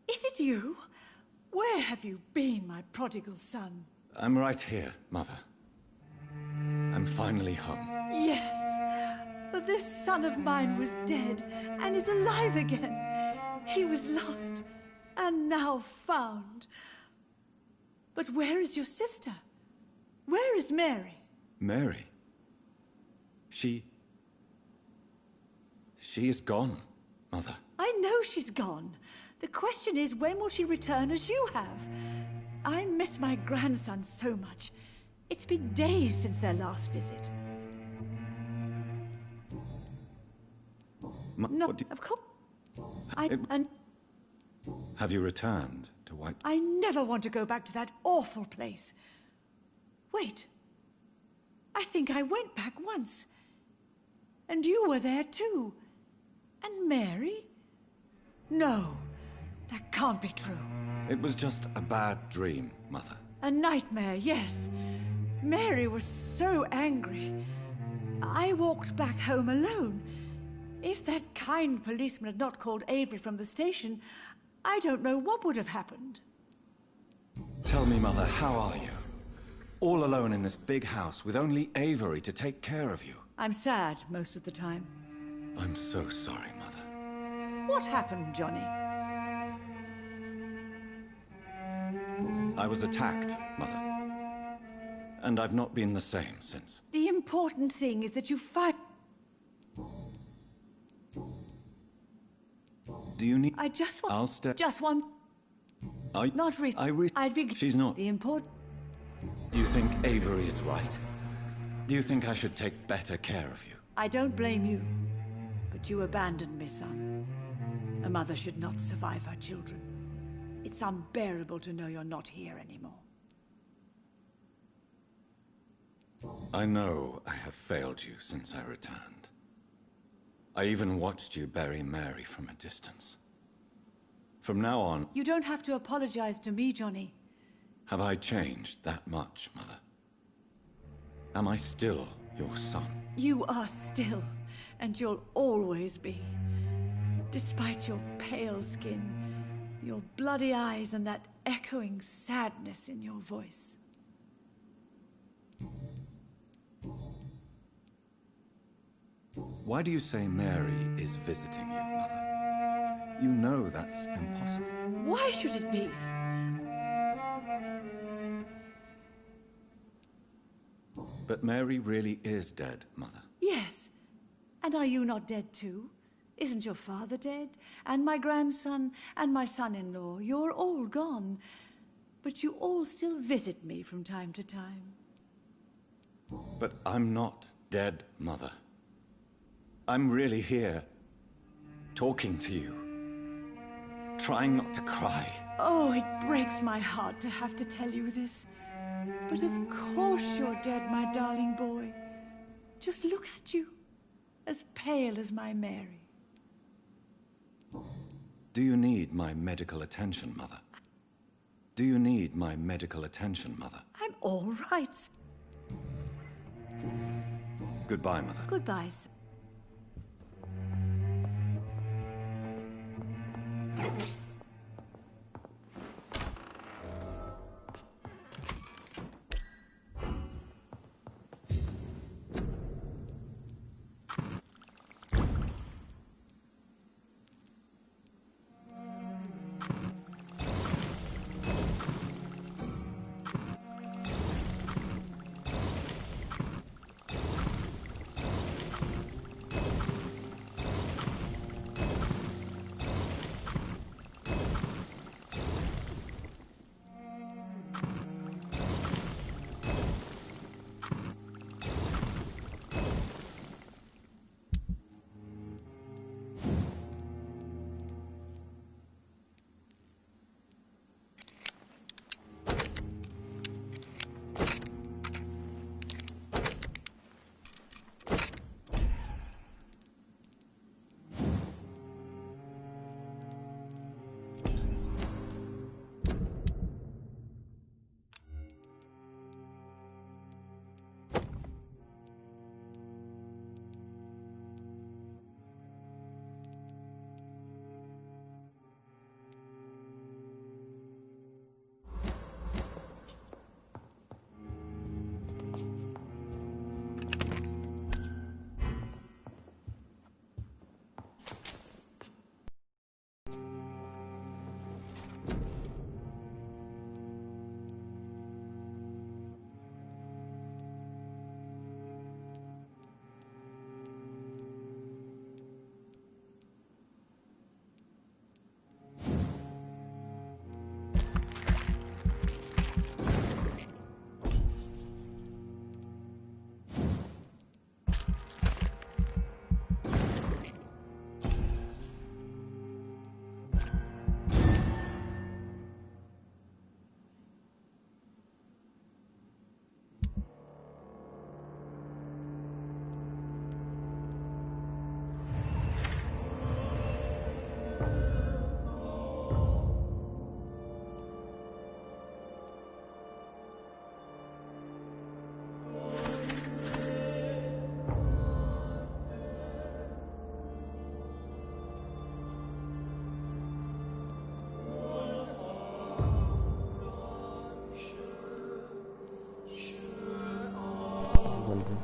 Is it you? Where have you been, my prodigal son? I'm right here, Mother. I'm finally home. Yes, for this son of mine was dead and is alive again. He was lost and now found. But where is your sister? Where is Mary? Mary? She is gone, Mother. I know she's gone. The question is, when will she return as you have? I miss my grandson so much. It's been days since their last visit. No, of course. Have you returned to White? I never want to go back to that awful place. Wait. I think I went back once. And you were there too. And Mary? No, that can't be true. It was just a bad dream, Mother. A nightmare, yes. Mary was so angry. I walked back home alone. If that kind policeman had not called Avery from the station, I don't know what would have happened. Tell me, Mother, how are you? All alone in this big house with only Avery to take care of you. I'm sad most of the time. I'm so sorry, Mother. What happened, Johnny? I was attacked, Mother. And I've not been the same since. The important thing is that you fight. Do you need... I just want... I'll step... Just want... Not really. I'd be... She's not... The important... Do you think Avery is right? Do you think I should take better care of you? I don't blame you. But you abandoned me, son. A mother should not survive her children. It's unbearable to know you're not here anymore. I know I have failed you since I returned. I even watched you bury Mary from a distance. From now on... You don't have to apologize to me, Johnny. Have I changed that much, Mother? Am I still your son? You are still, and you'll always be. Despite your pale skin, your bloody eyes, and that echoing sadness in your voice. Why do you say Mary is visiting you, Mother? You know that's impossible. Why should it be? But Mary really is dead, Mother. Yes. And are you not dead too? Isn't your father dead? And my grandson? And my son-in-law? You're all gone. But you all still visit me from time to time. But I'm not dead, Mother. I'm really here, talking to you. trying not to cry. Oh, it breaks my heart to have to tell you this. But of course you're dead, my darling boy. Just look at you. As pale as my Mary. Do you need my medical attention, Mother? Do you need my medical attention, Mother? I'm all right. Goodbye, Mother. Goodbye.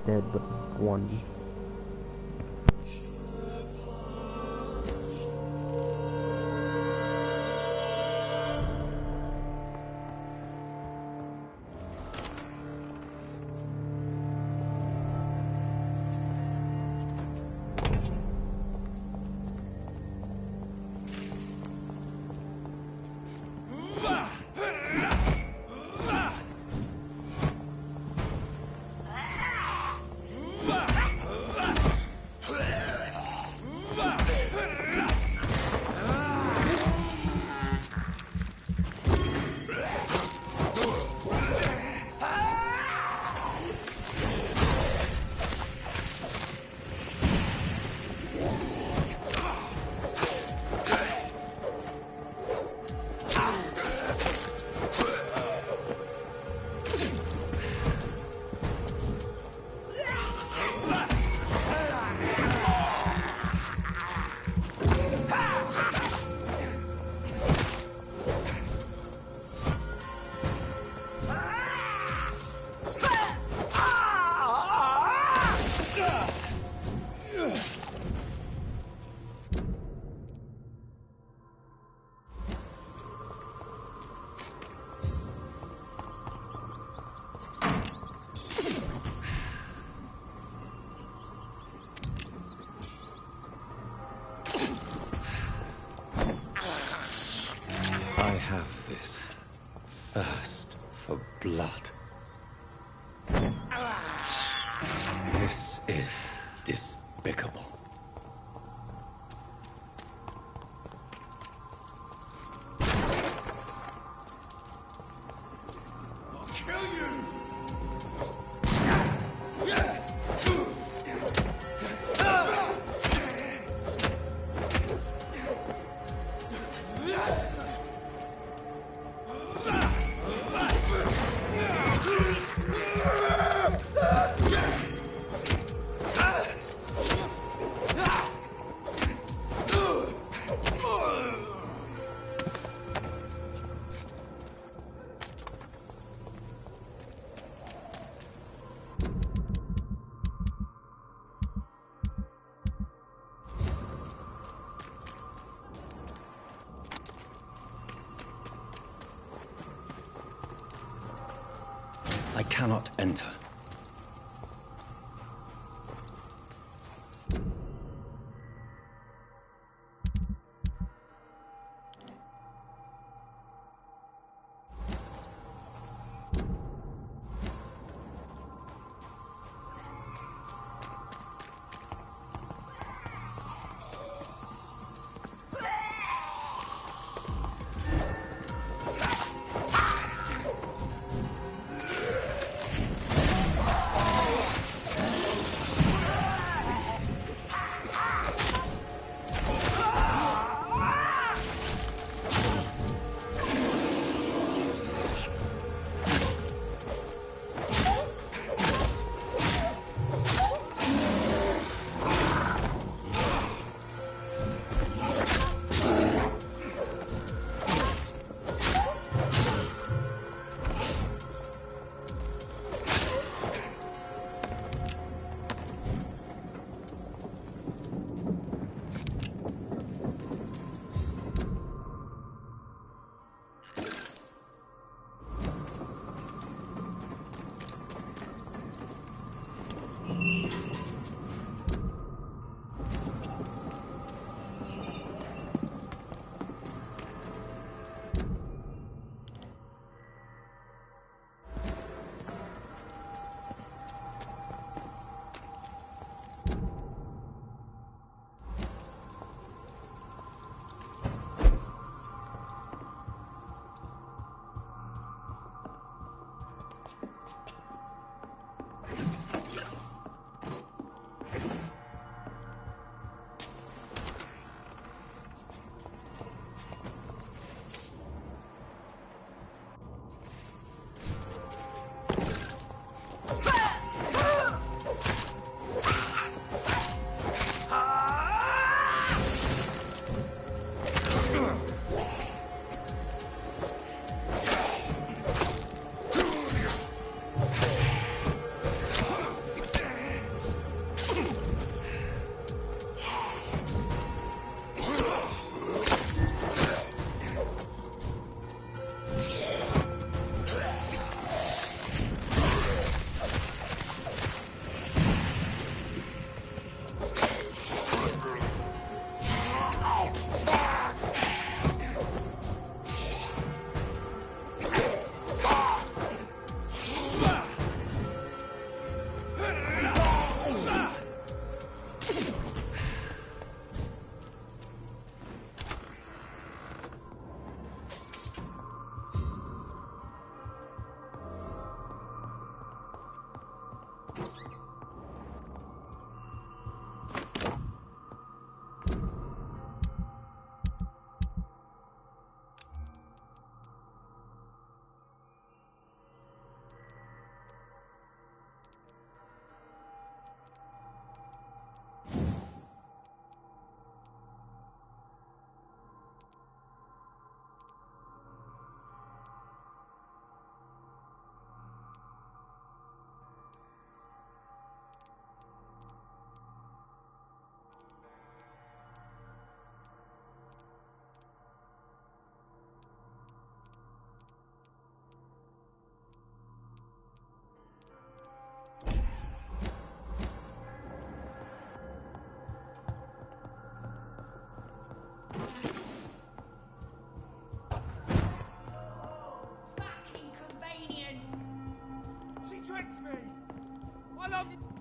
Dead, but one. Thirst for blood. This is despicable. kill you! I cannot enter. tricked me! I love you!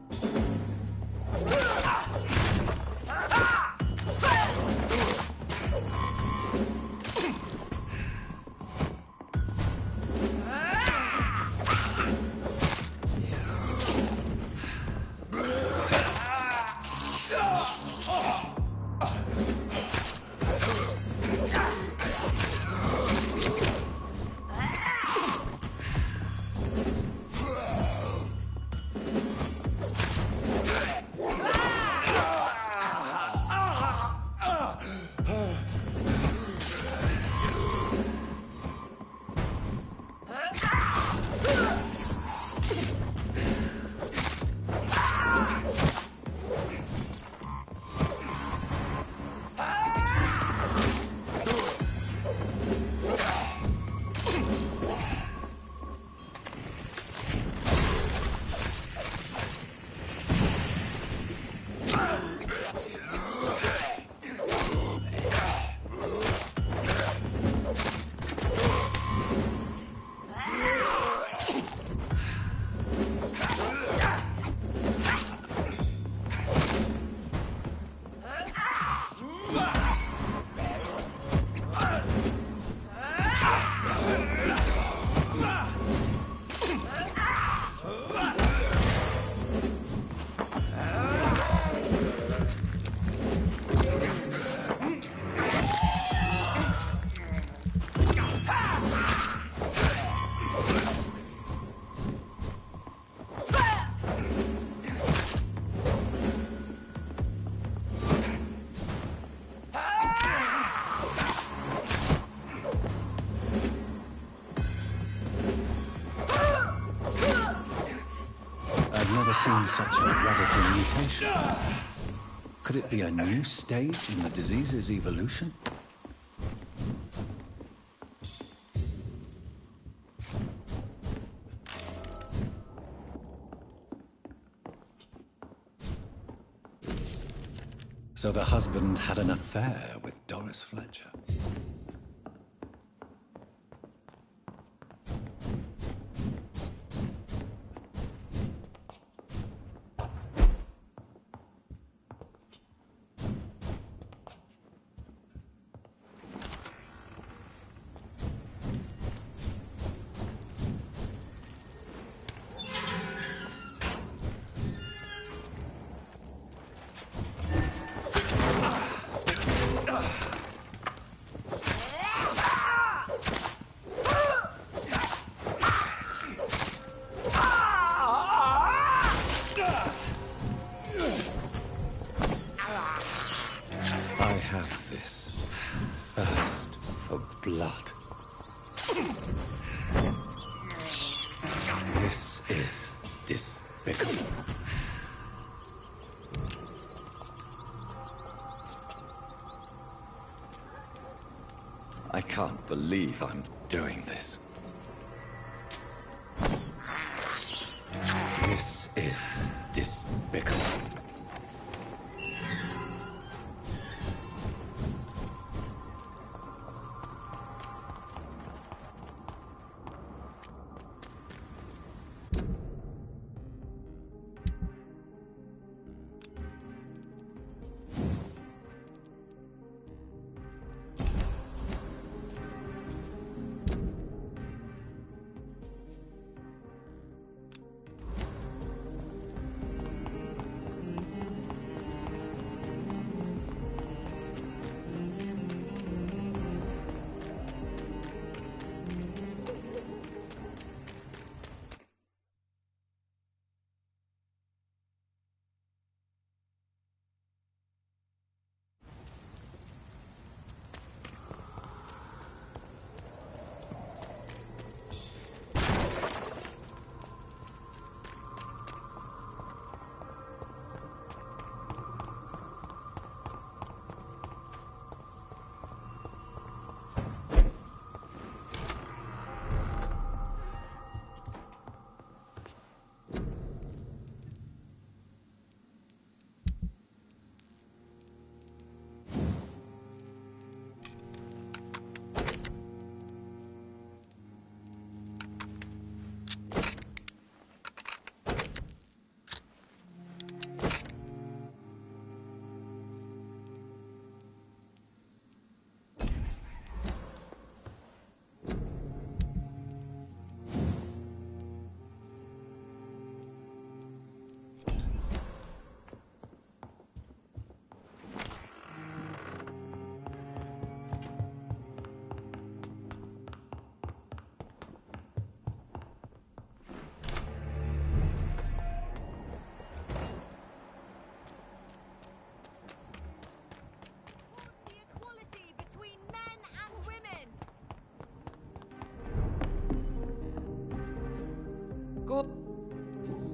never seen such a radical mutation. Could it be a new stage in the disease's evolution? So the husband had an affair with Doris Fletcher. I have this thirst for blood. This is despicable. I can't believe I'm doing this. This is despicable.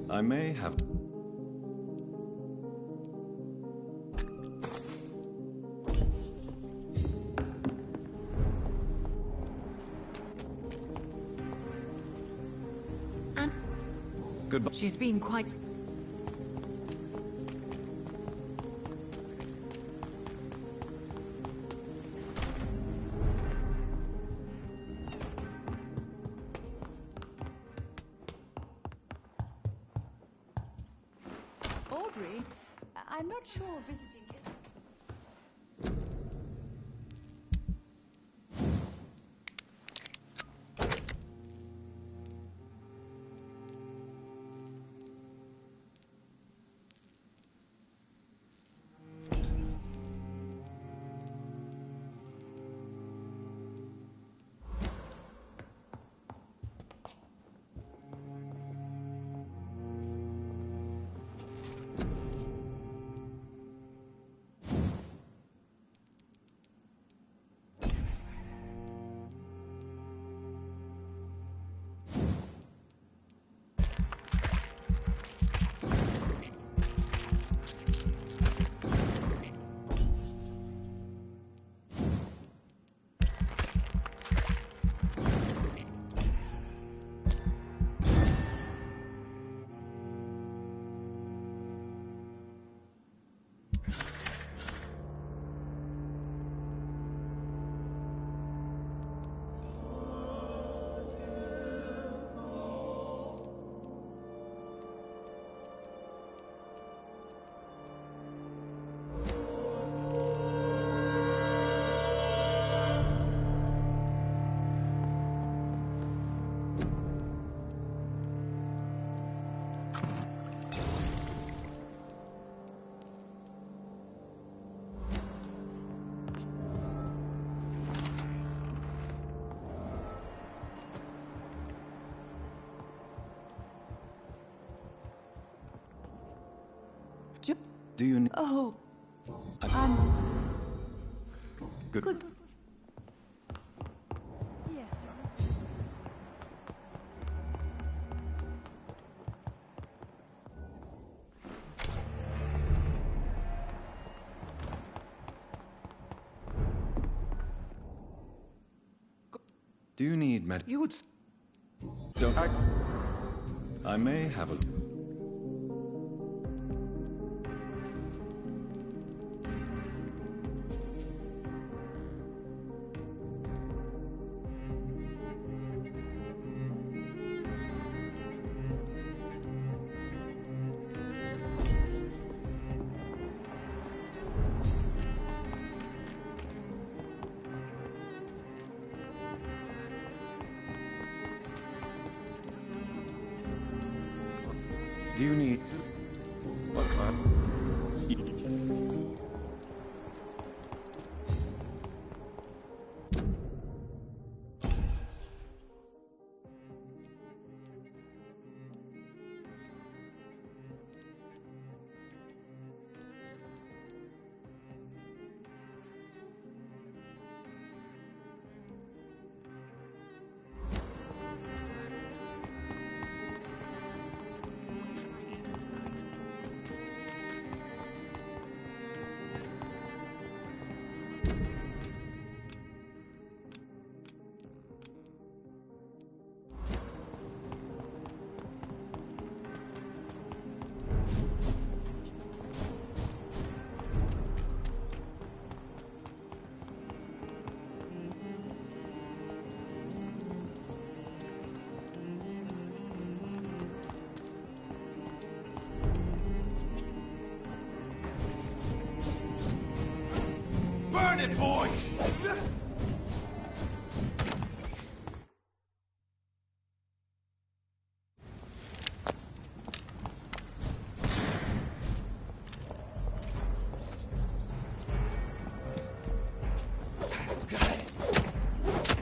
I may have... Goodbye. She's been quite... Audrey, I'm not sure visiting it. Do you need... Oh. Good. Yes, Do you need med... You would... Don't... I may have a... Do you need... What kind? Burn it, boys!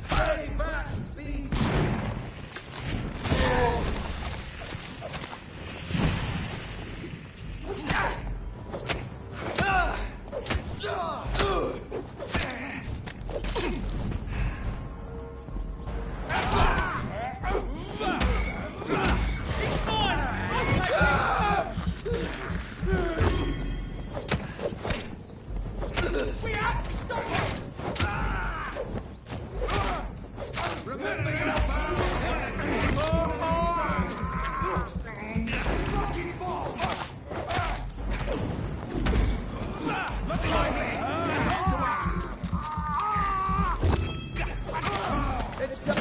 Stay back, beast! We have to stop him! Remember your Lock his balls! Look lively! Talk to us! Let's go!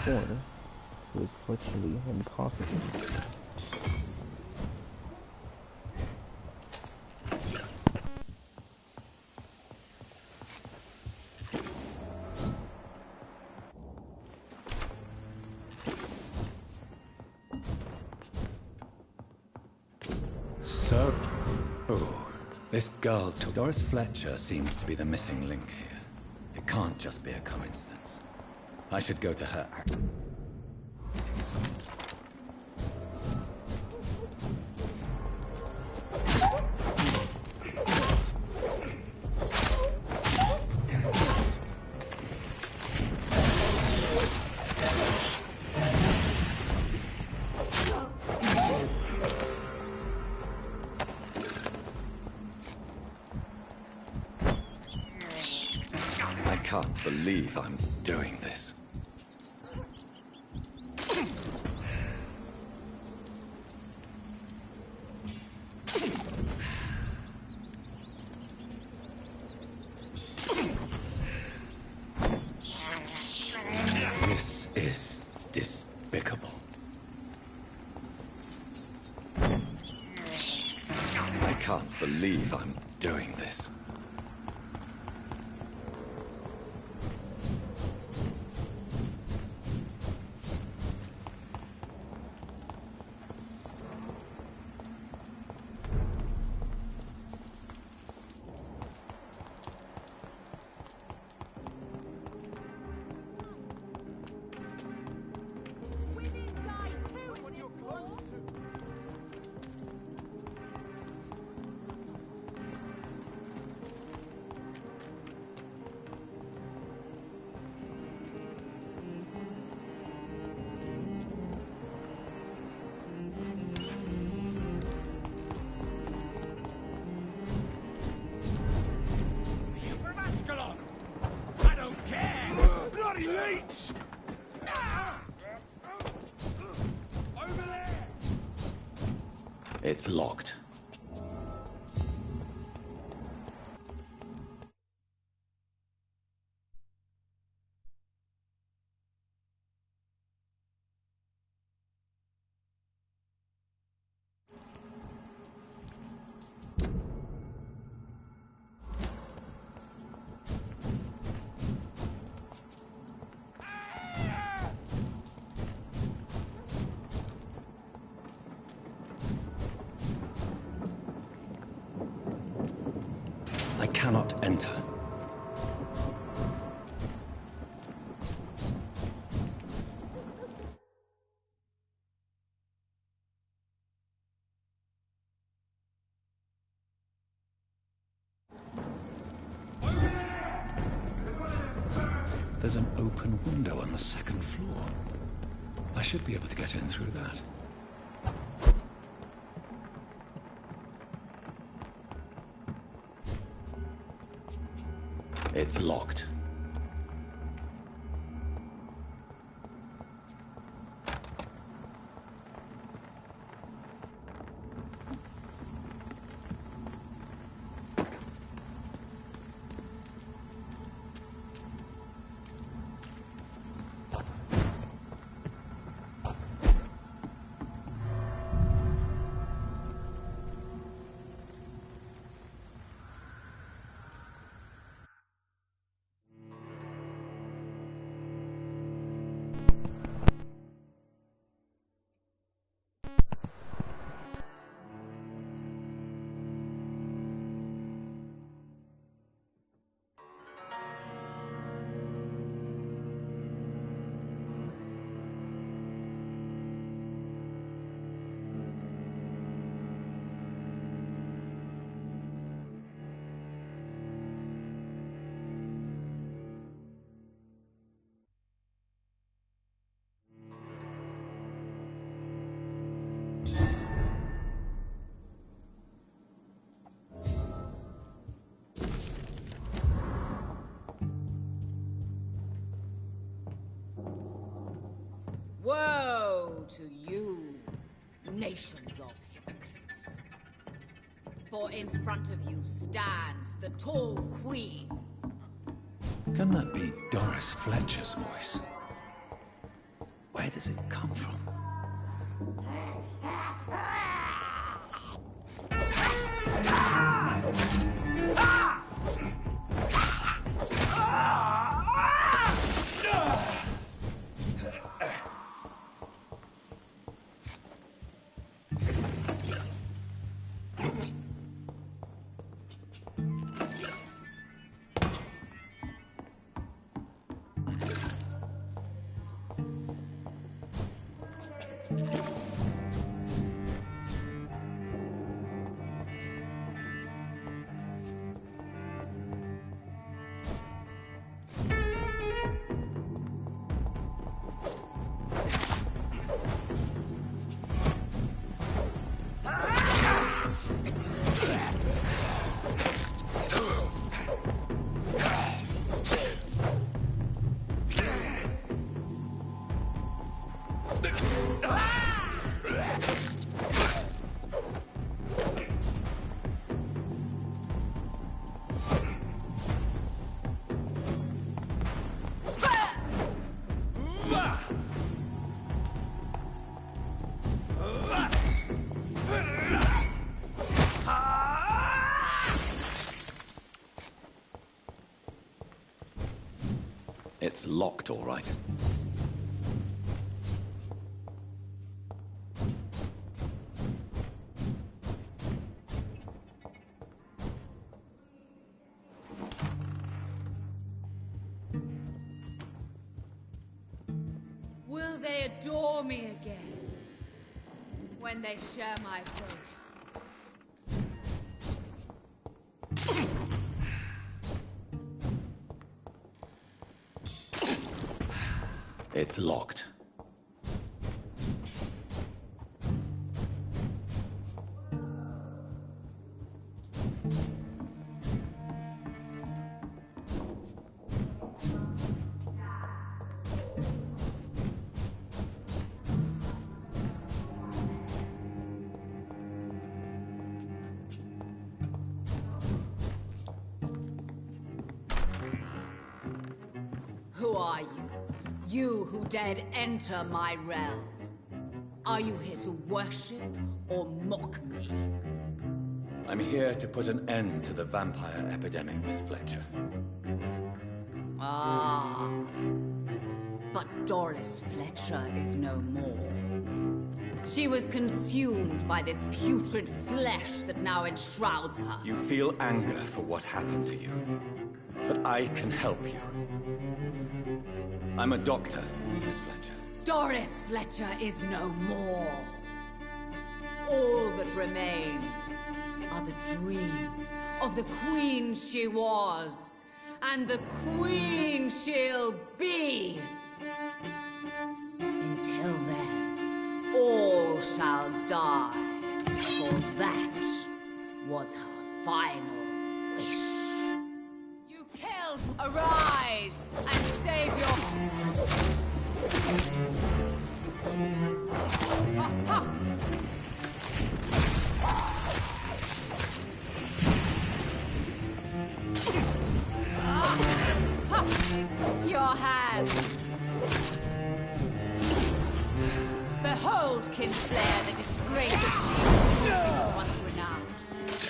Corner was virtually impossible. So... Oh, this girl took... Doris Fletcher seems to be the missing link here. It can't just be a coincidence. I should go to her act... I can't believe I'm doing this. This is despicable. I can't believe I'm doing this. I don't care! Bloody leech! Over there! It's locked. I cannot enter. There's an open window on the second floor. I should be able to get in through that. It's locked. Woe to you, nations of hypocrites. For in front of you stands the tall queen. Can that be Doris Fletcher's voice? Where does it come from? It's locked, all right. Will they adore me again when they share my fate? It's locked. Who are you? You who dared enter my realm. Are you here to worship or mock me? I'm here to put an end to the vampire epidemic, Miss Fletcher. Ah. But Doris Fletcher is no more. She was consumed by this putrid flesh that now enshrouds her. You feel anger for what happened to you. But I can help you. I'm a doctor, Miss Fletcher. Doris Fletcher is no more. All that remains are the dreams of the queen she was, and the queen she'll be. Until then, all shall die, for that was her final wish. You killed! Arise and save your... Ha, ha. Your hand. Behold, Kinslayer, the disgrace of she was once renowned.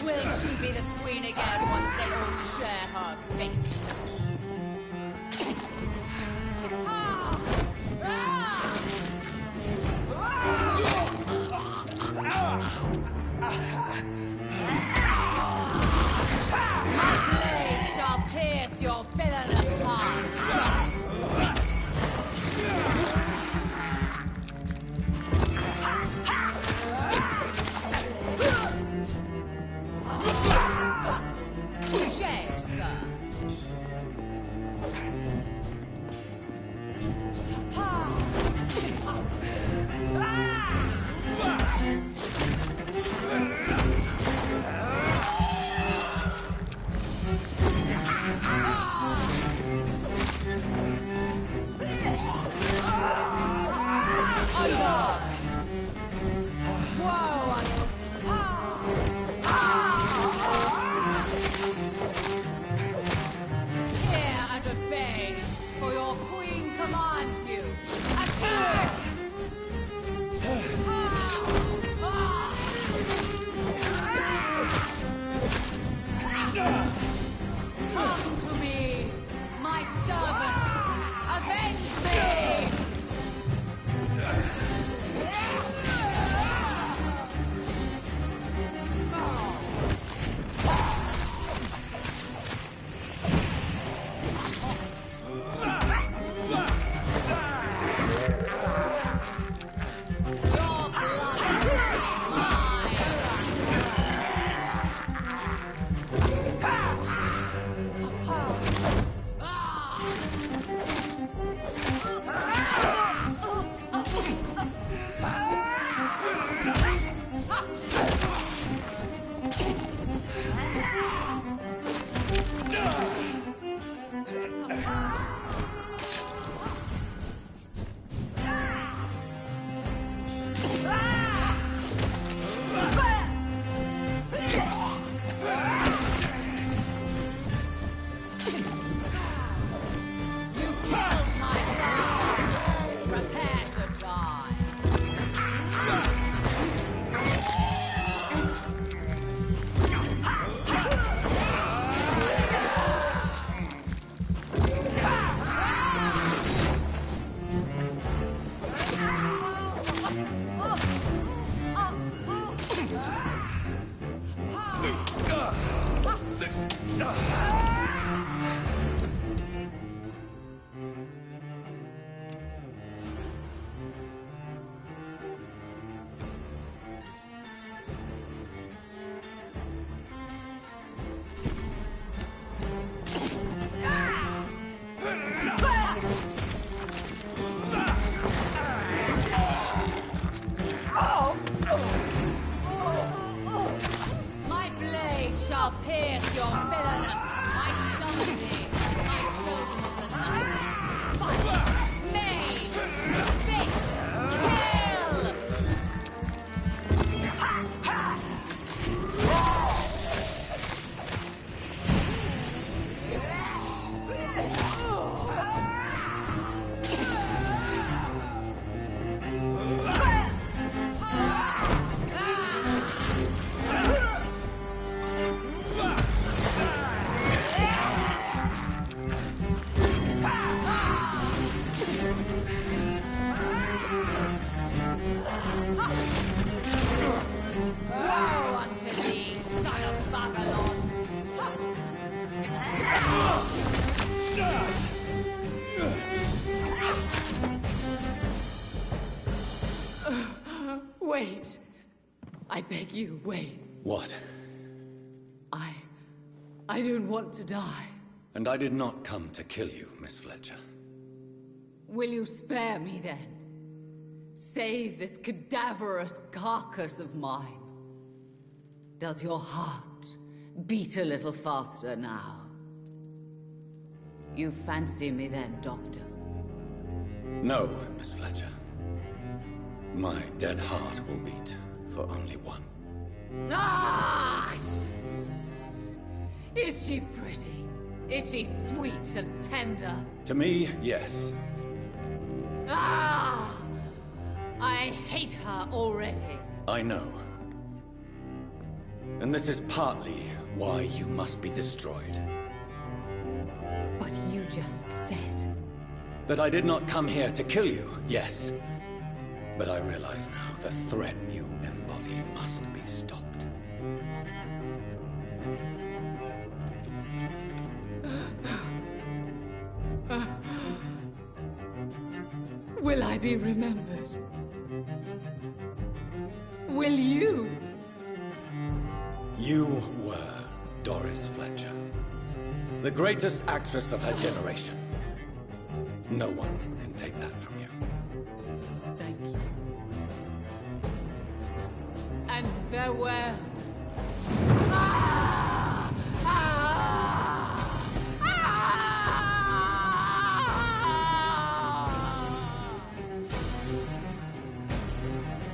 Will she be the queen again once they all share her fate? My blade shall pierce your villainous heart. Touché, sir. I beg you, wait. What? I don't want to die. And I did not come to kill you, Miss Fletcher. Will you spare me then? Save this cadaverous carcass of mine. Does your heart beat a little faster now? You fancy me then, Doctor? No, Miss Fletcher. My dead heart will beat for only one. Ah! Is she pretty? Is she sweet and tender? To me, yes. Ah! I hate her already. I know. And this is partly why you must be destroyed. But you just said... That I did not come here to kill you, yes. But I realize now the threat you embody must be stopped. Will I be remembered? Will you? You were Doris Fletcher. The greatest actress of her generation. No one can take that from you. Thank you. And farewell. Ah! Ah! Ah!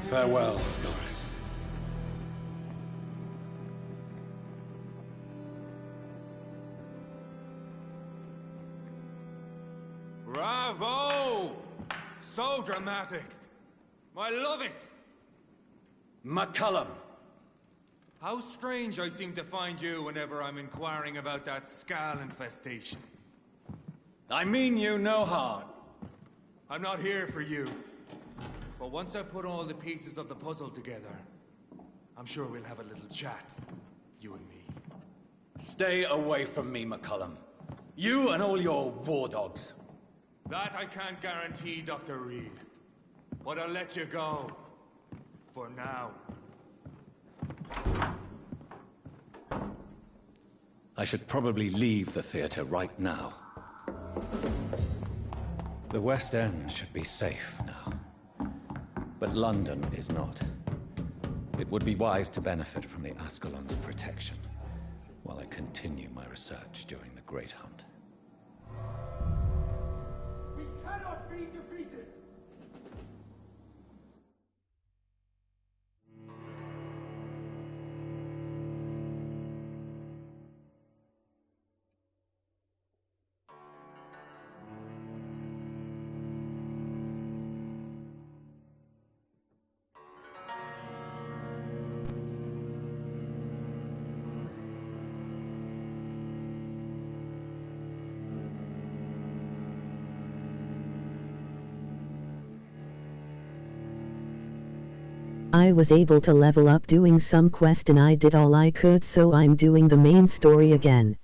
Farewell, Doris. Bravo! So dramatic. I love it. McCullum. How strange I seem to find you whenever I'm inquiring about that Skal infestation. I mean you no harm. I'm not here for you. But once I put all the pieces of the puzzle together, I'm sure we'll have a little chat. You and me. Stay away from me, McCullum. You and all your war dogs. That I can't guarantee, Dr. Reed. But I'll let you go. For now. I should probably leave the theater right now. The West End should be safe now. But London is not. It would be wise to benefit from the Ascalon's protection, while I continue my research during the Great Hunt. We cannot be defeated! I was able to level up doing some quest and I did all I could, so I'm doing the main story again.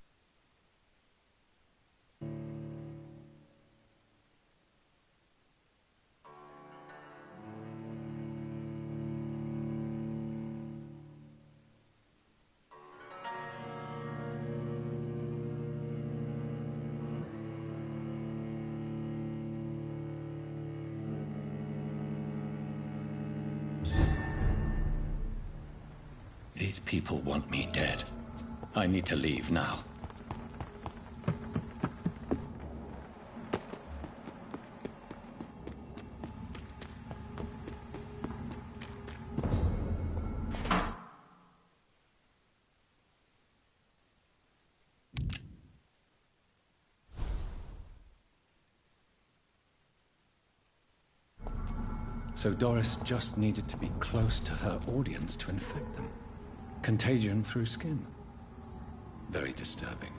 These people want me dead. I need to leave now. So Doris just needed to be close to her audience to infect them. Contagion through skin. Very disturbing.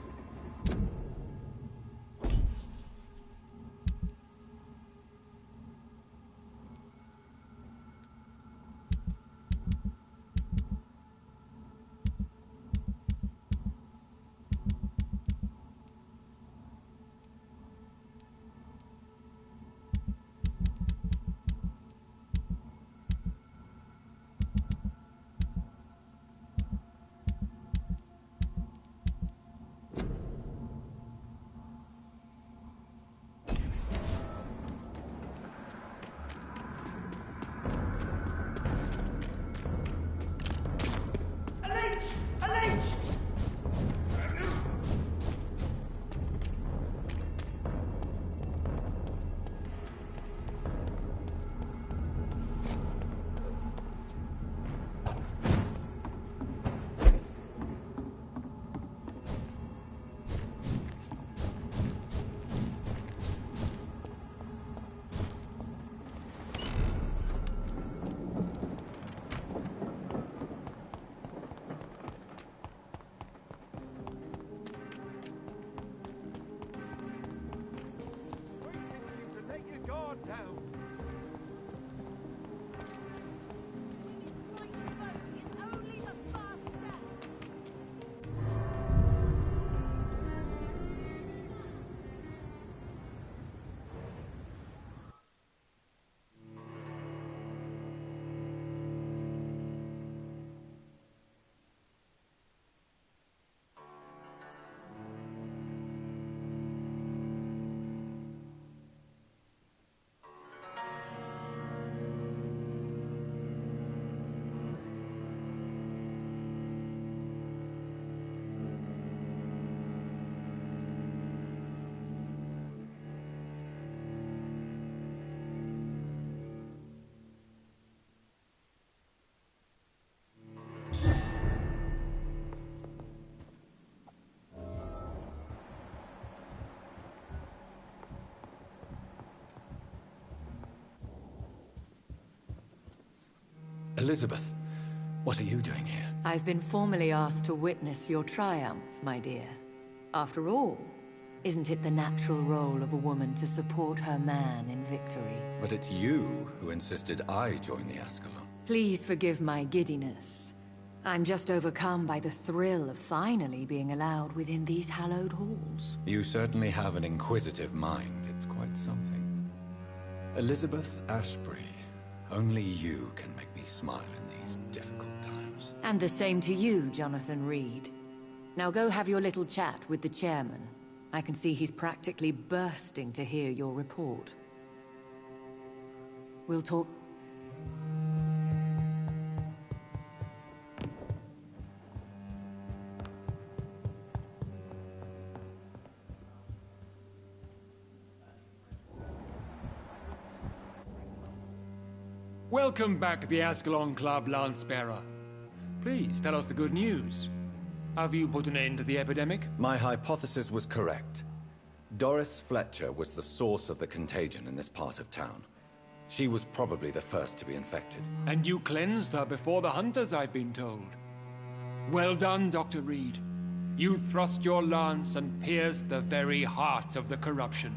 shot down. Elizabeth, what are you doing here? I've been formally asked to witness your triumph, my dear. After all, isn't it the natural role of a woman to support her man in victory? But it's you who insisted I join the Ascalon. Please forgive my giddiness. I'm just overcome by the thrill of finally being allowed within these hallowed halls. You certainly have an inquisitive mind. It's quite something. Elizabeth Ashbury, only you can make me smile in these difficult times. And the same to you, Jonathan Reed. Now go have your little chat with the chairman. I can see he's practically bursting to hear your report. We'll talk... Welcome back to the Ascalon Club, Lancebearer. Please tell us the good news. Have you put an end to the epidemic? My hypothesis was correct. Doris Fletcher was the source of the contagion in this part of town. She was probably the first to be infected. And you cleansed her before the hunters, I've been told. Well done, Dr. Reed. You thrust your lance and pierced the very heart of the corruption.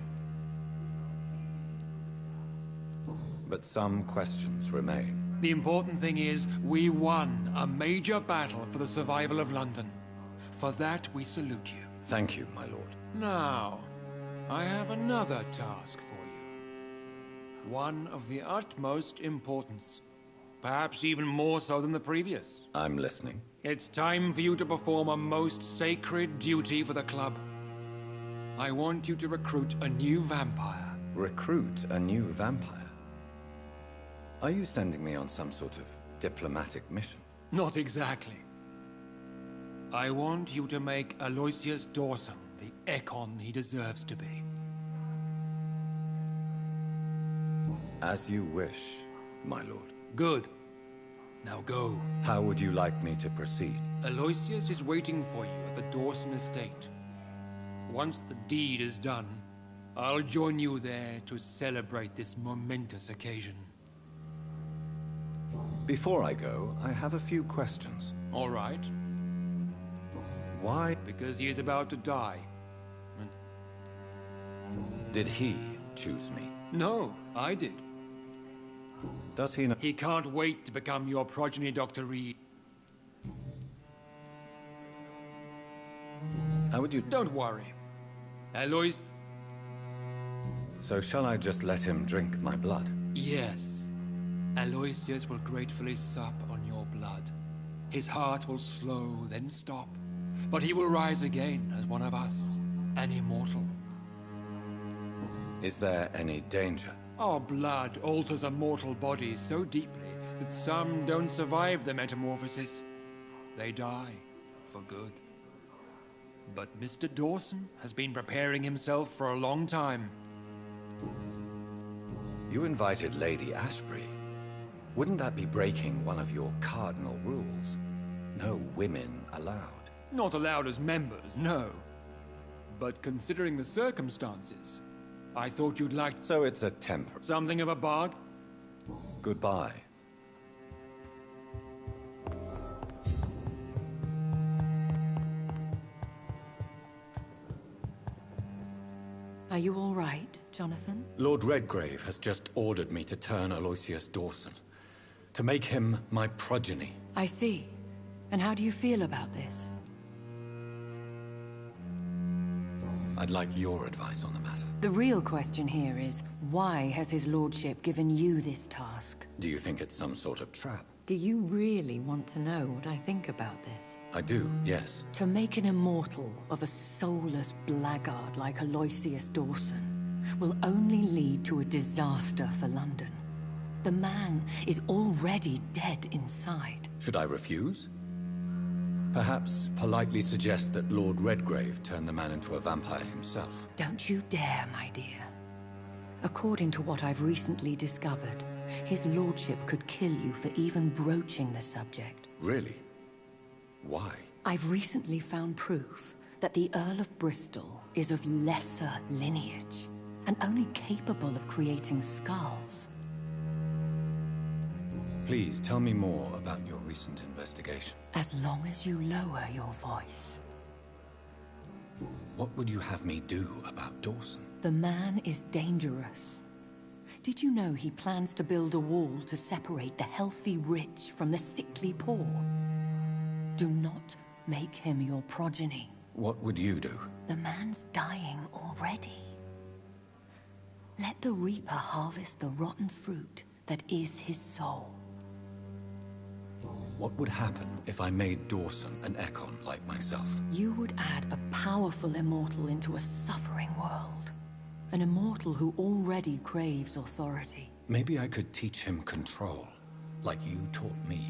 But some questions remain. The important thing is, we won a major battle for the survival of London. For that, we salute you. Thank you, my lord. Now, I have another task for you. One of the utmost importance. Perhaps even more so than the previous. I'm listening. It's time for you to perform a most sacred duty for the club. I want you to recruit a new vampire. Recruit a new vampire? Are you sending me on some sort of diplomatic mission? Not exactly. I want you to make Aloysius Dawson the Ekon he deserves to be. As you wish, my lord. Good. Now go. How would you like me to proceed? Aloysius is waiting for you at the Dawson estate. Once the deed is done, I'll join you there to celebrate this momentous occasion. Before I go, I have a few questions. All right. Why? Because he is about to die. Did he choose me? No, I did. Does he know? He can't wait to become your progeny, Dr. Reed. How would you... Don't worry. Aloys... So shall I just let him drink my blood? Yes. Aloysius will gratefully sup on your blood. His heart will slow, then stop. But he will rise again as one of us, an immortal. Is there any danger? Our blood alters a mortal body so deeply that some don't survive the metamorphosis. They die for good. But Mr. Dawson has been preparing himself for a long time. You invited Lady Ashbury. Wouldn't that be breaking one of your cardinal rules? No women allowed. Not allowed as members, no. But considering the circumstances, I thought you'd like... So it's a temper. Something of a bargain? Goodbye. Are you all right, Jonathan? Lord Redgrave has just ordered me to turn Aloysius Dawson. To make him my progeny. I see. And how do you feel about this? I'd like your advice on the matter. The real question here is, why has his lordship given you this task? Do you think it's some sort of trap? Do you really want to know what I think about this? I do, yes. To make an immortal of a soulless blackguard like Aloysius Dawson will only lead to a disaster for London. The man is already dead inside. Should I refuse? Perhaps politely suggest that Lord Redgrave turn the man into a vampire himself. Don't you dare, my dear. According to what I've recently discovered, his lordship could kill you for even broaching the subject. Really? Why? I've recently found proof that the Earl of Bristol is of lesser lineage, and only capable of creating skulls. Please tell me more about your recent investigation. As long as you lower your voice. What would you have me do about Dawson? The man is dangerous. Did you know he plans to build a wall to separate the healthy rich from the sickly poor? Do not make him your progeny. What would you do? The man's dying already. Let the Reaper harvest the rotten fruit that is his soul. What would happen if I made Dawson an Ekon like myself? You would add a powerful immortal into a suffering world. An immortal who already craves authority. Maybe I could teach him control, like you taught me.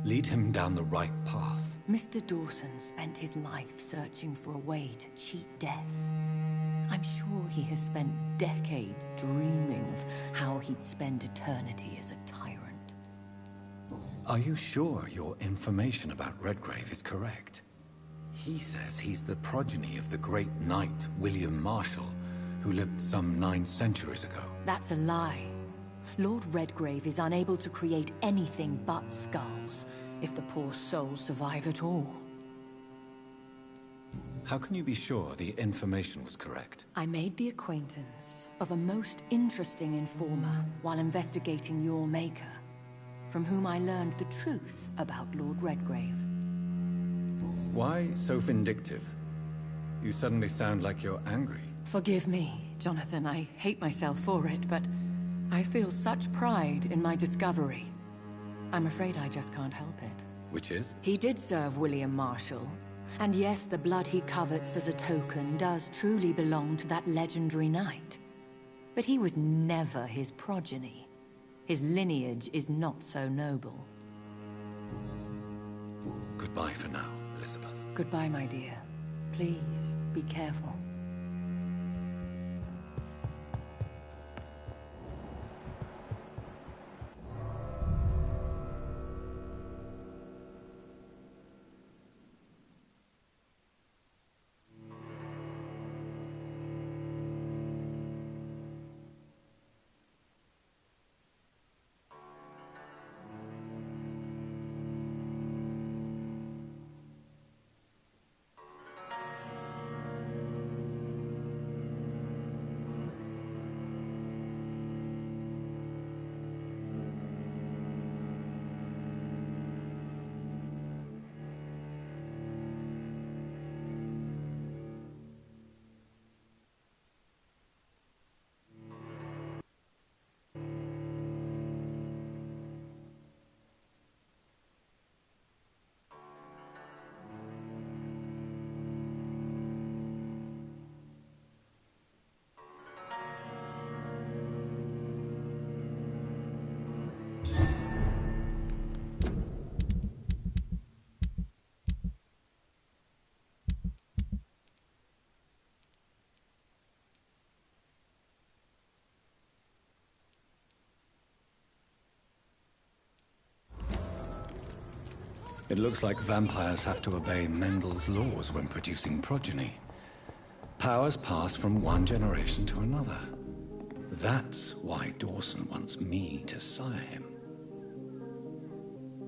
Lead him down the right path. Mr. Dawson spent his life searching for a way to cheat death. I'm sure he has spent decades dreaming of how he'd spend eternity as a tyrant. Are you sure your information about Redgrave is correct? He says he's the progeny of the great knight William Marshall, who lived some 9 centuries ago. That's a lie. Lord Redgrave is unable to create anything but skulls, if the poor souls survive at all. How can you be sure the information was correct? I made the acquaintance of a most interesting informer while investigating your maker, from whom I learned the truth about Lord Redgrave. Why so vindictive? You suddenly sound like you're angry. Forgive me, Jonathan. I hate myself for it, but I feel such pride in my discovery. I'm afraid I just can't help it. Which is? He did serve William Marshall. And yes, the blood he covets as a token does truly belong to that legendary knight. But he was never his progeny. His lineage is not so noble. Goodbye for now, Elizabeth. Goodbye, my dear. Please, be careful. It looks like vampires have to obey Mendel's laws when producing progeny. Powers pass from one generation to another. That's why Dawson wants me to sire him.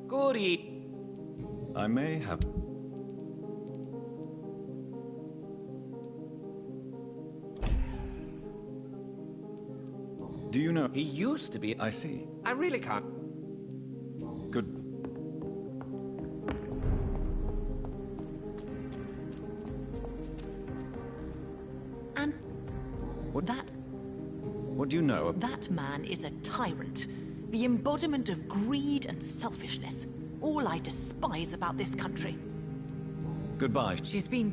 Goody. I may have... Do you know... He used to be... I see. I really can't... Good. And... That... What do you know of... That man is a tyrant. The embodiment of greed and selfishness. All I despise about this country. Goodbye. She's been...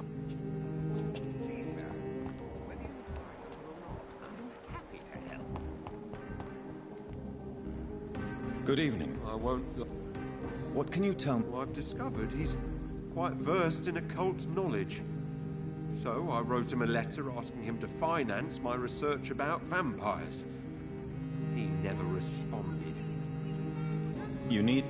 Good evening. I won't... What can you tell me? Well, I've discovered he's quite versed in occult knowledge. So I wrote him a letter asking him to finance my research about vampires. He never responded. You need...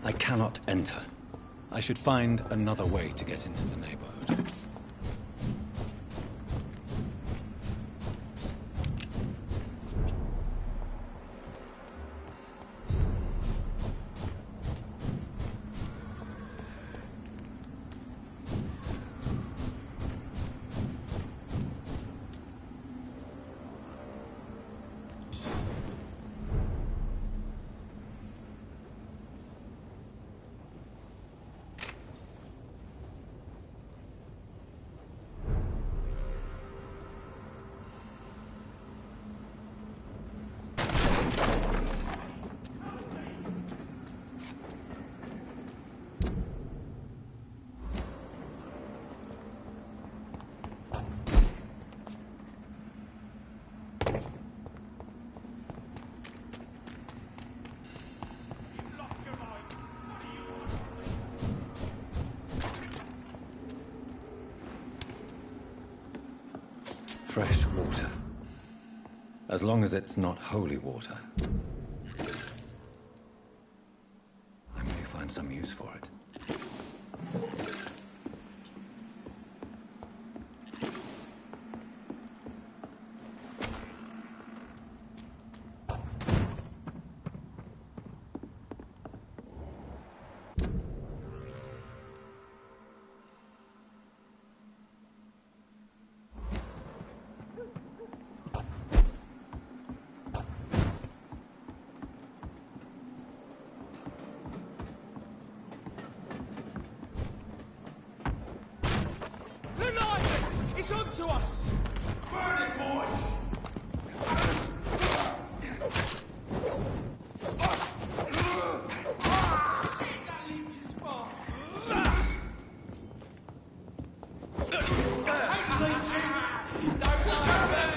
I cannot enter. I should find another way to get into the neighborhood. Fresh water. As long as it's not holy water. I may find some use for it. It's on to us! Burn it, boys! That leech is fast! Hate leeches! Don't turn them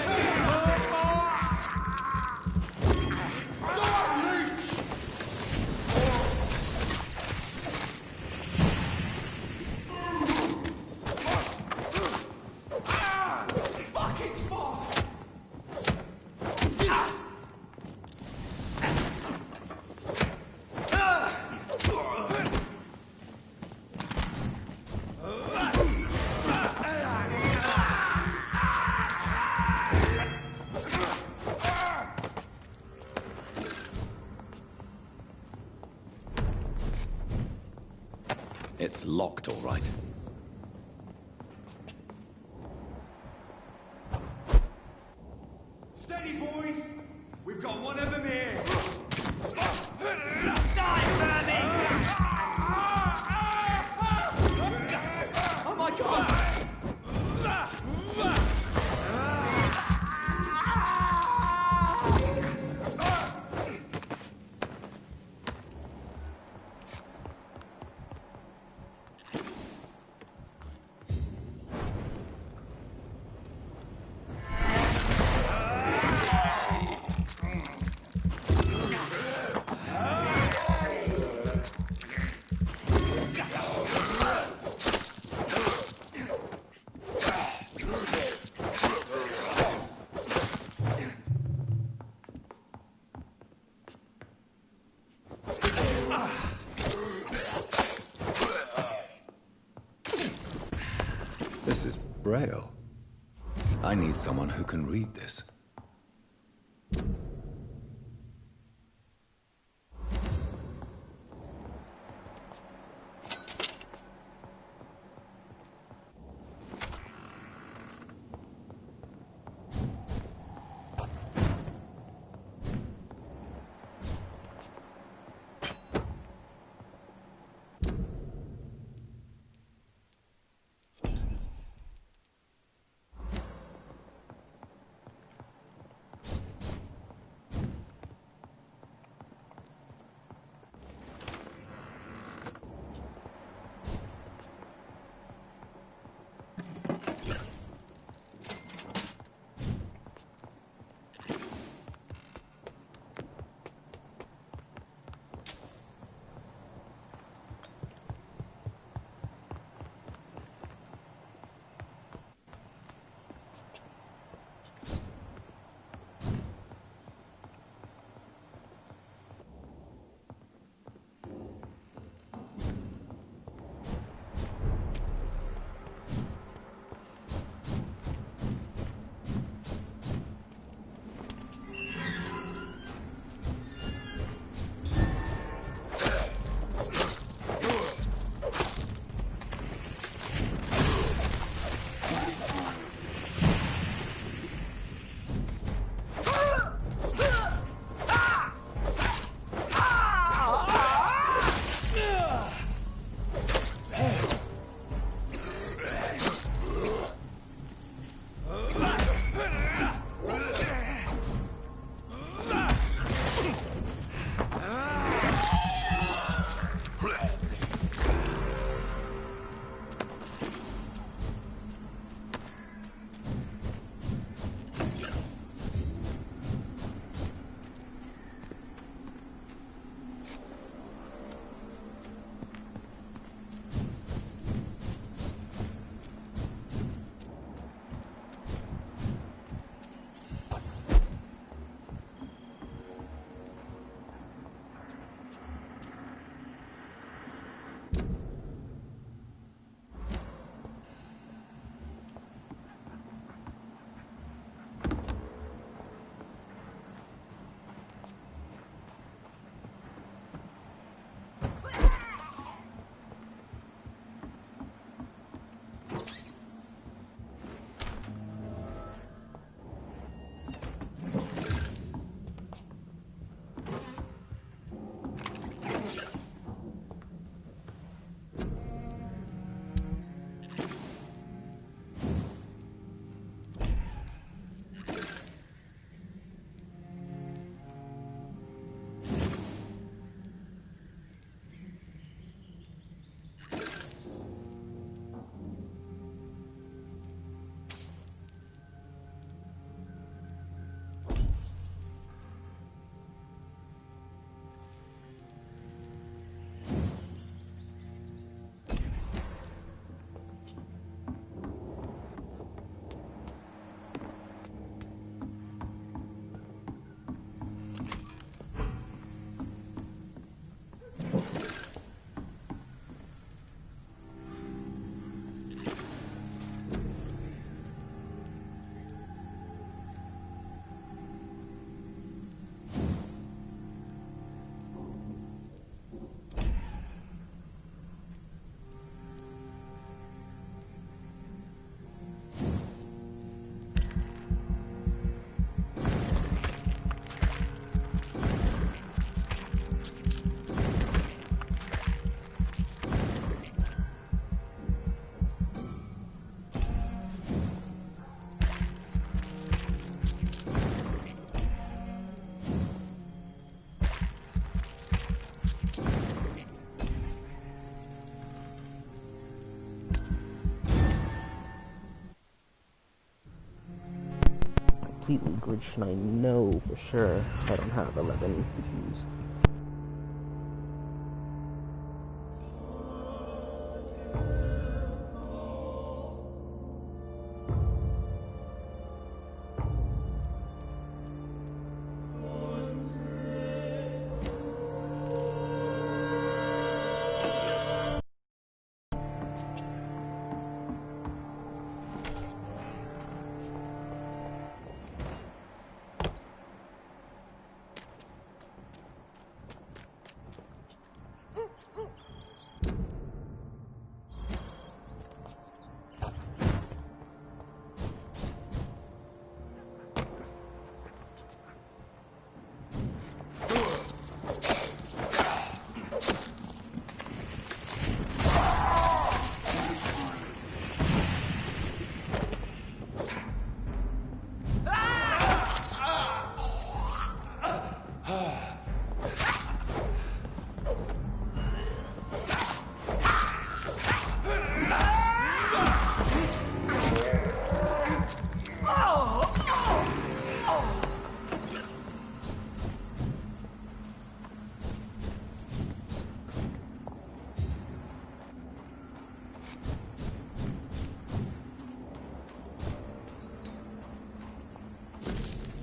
It's locked, all right. Steady, boys! We've got one of them here! Die, Bernie! Oh my god! This is Braille. I need someone who can read this. completely glitched, and I know for sure I don't have 11 views.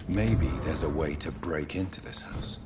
Maybe there's a way to break into this house.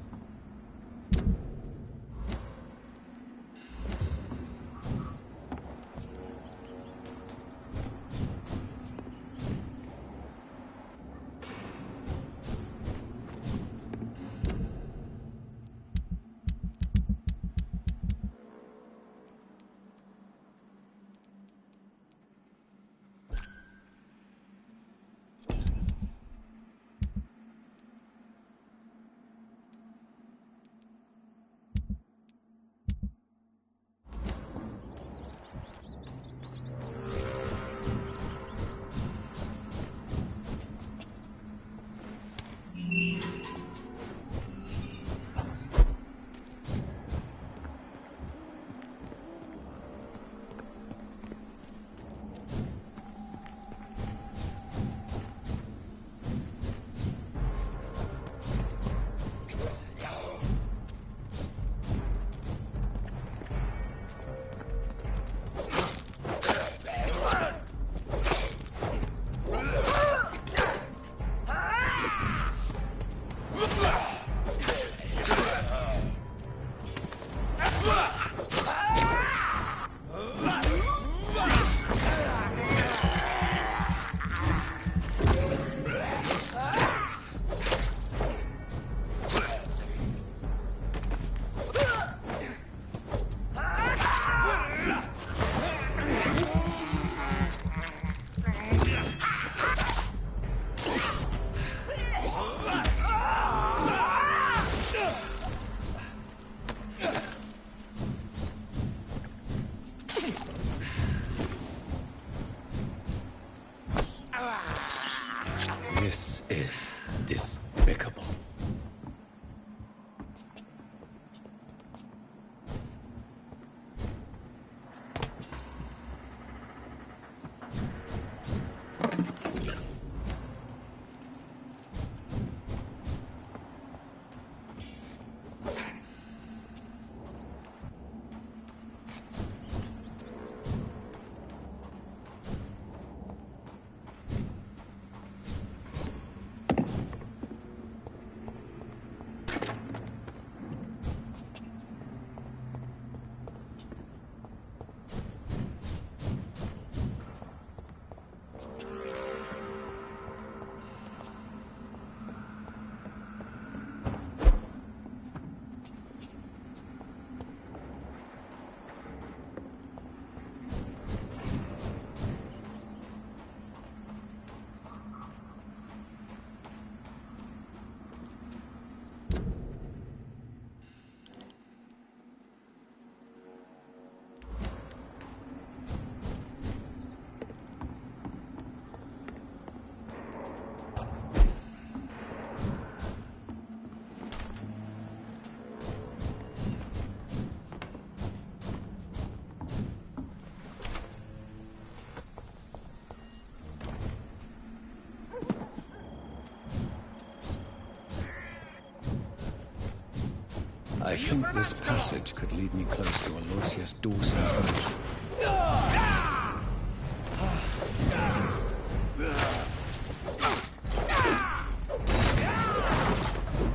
I think this passage could lead me close to Aloysius Dawson's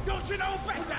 Don't you know better?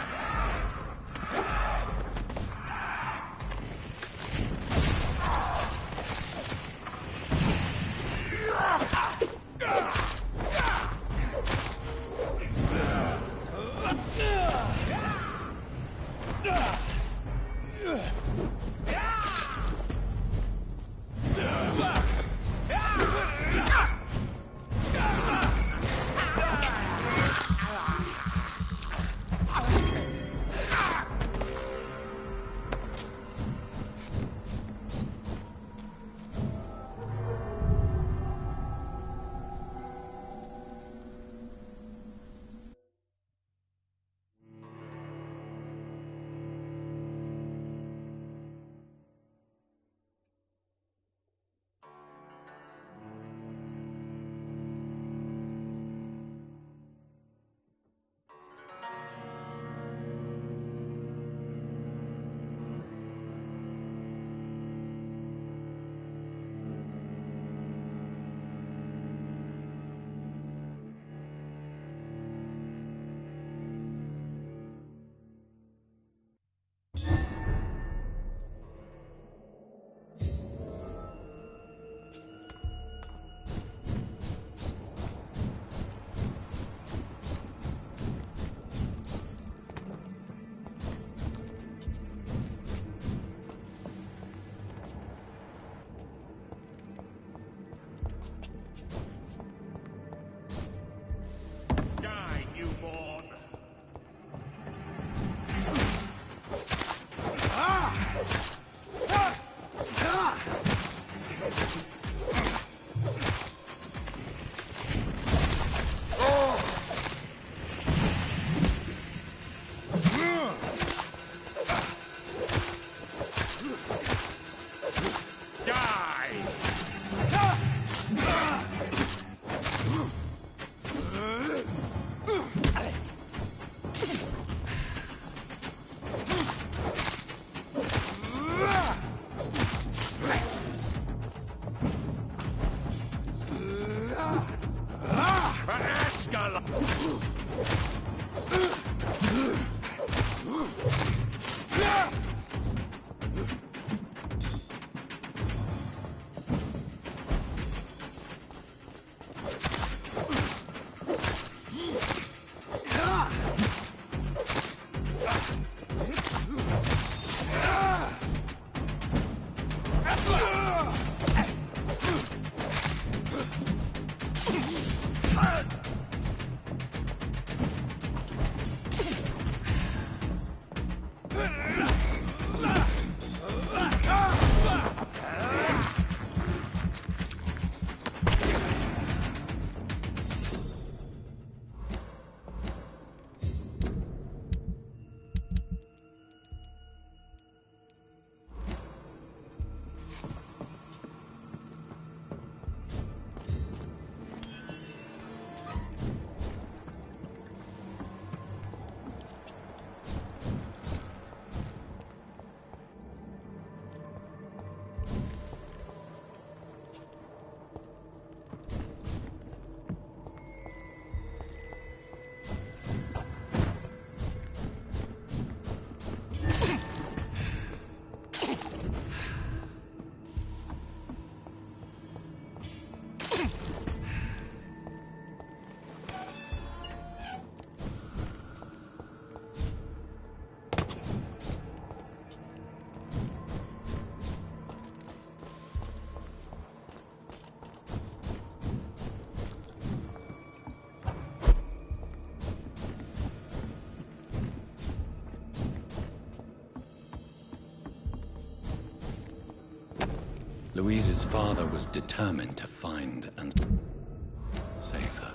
Louise's father was determined to find and save her.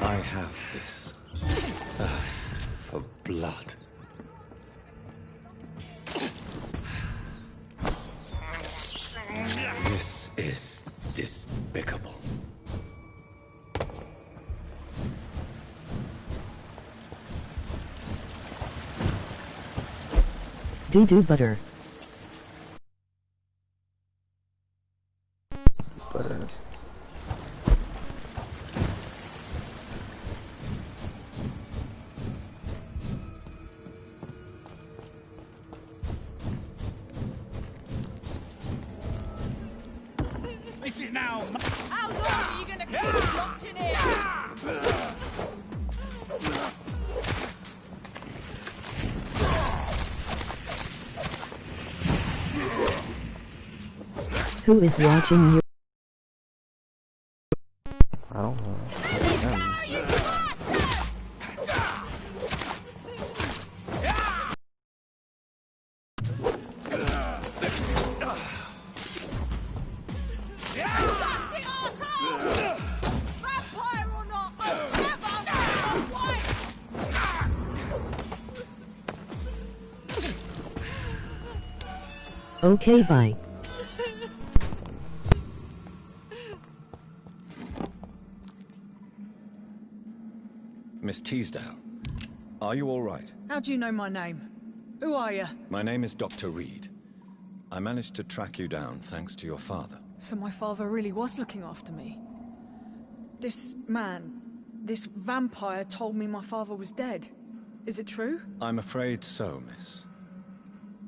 I have this thirst for blood. This is despicable. Do butter. Butter. This is now. How long are you gonna keep us locked in here? Who is watching you? I don't know. Disgusting arsehole! Vampire or not, I'll never fight! Okay, bye. Miss Teasdale, are you all right? How do you know my name? Who are you? My name is Dr. Reed. I managed to track you down thanks to your father. So my father really was looking after me. This man, this vampire told me my father was dead. Is it true? I'm afraid so, miss.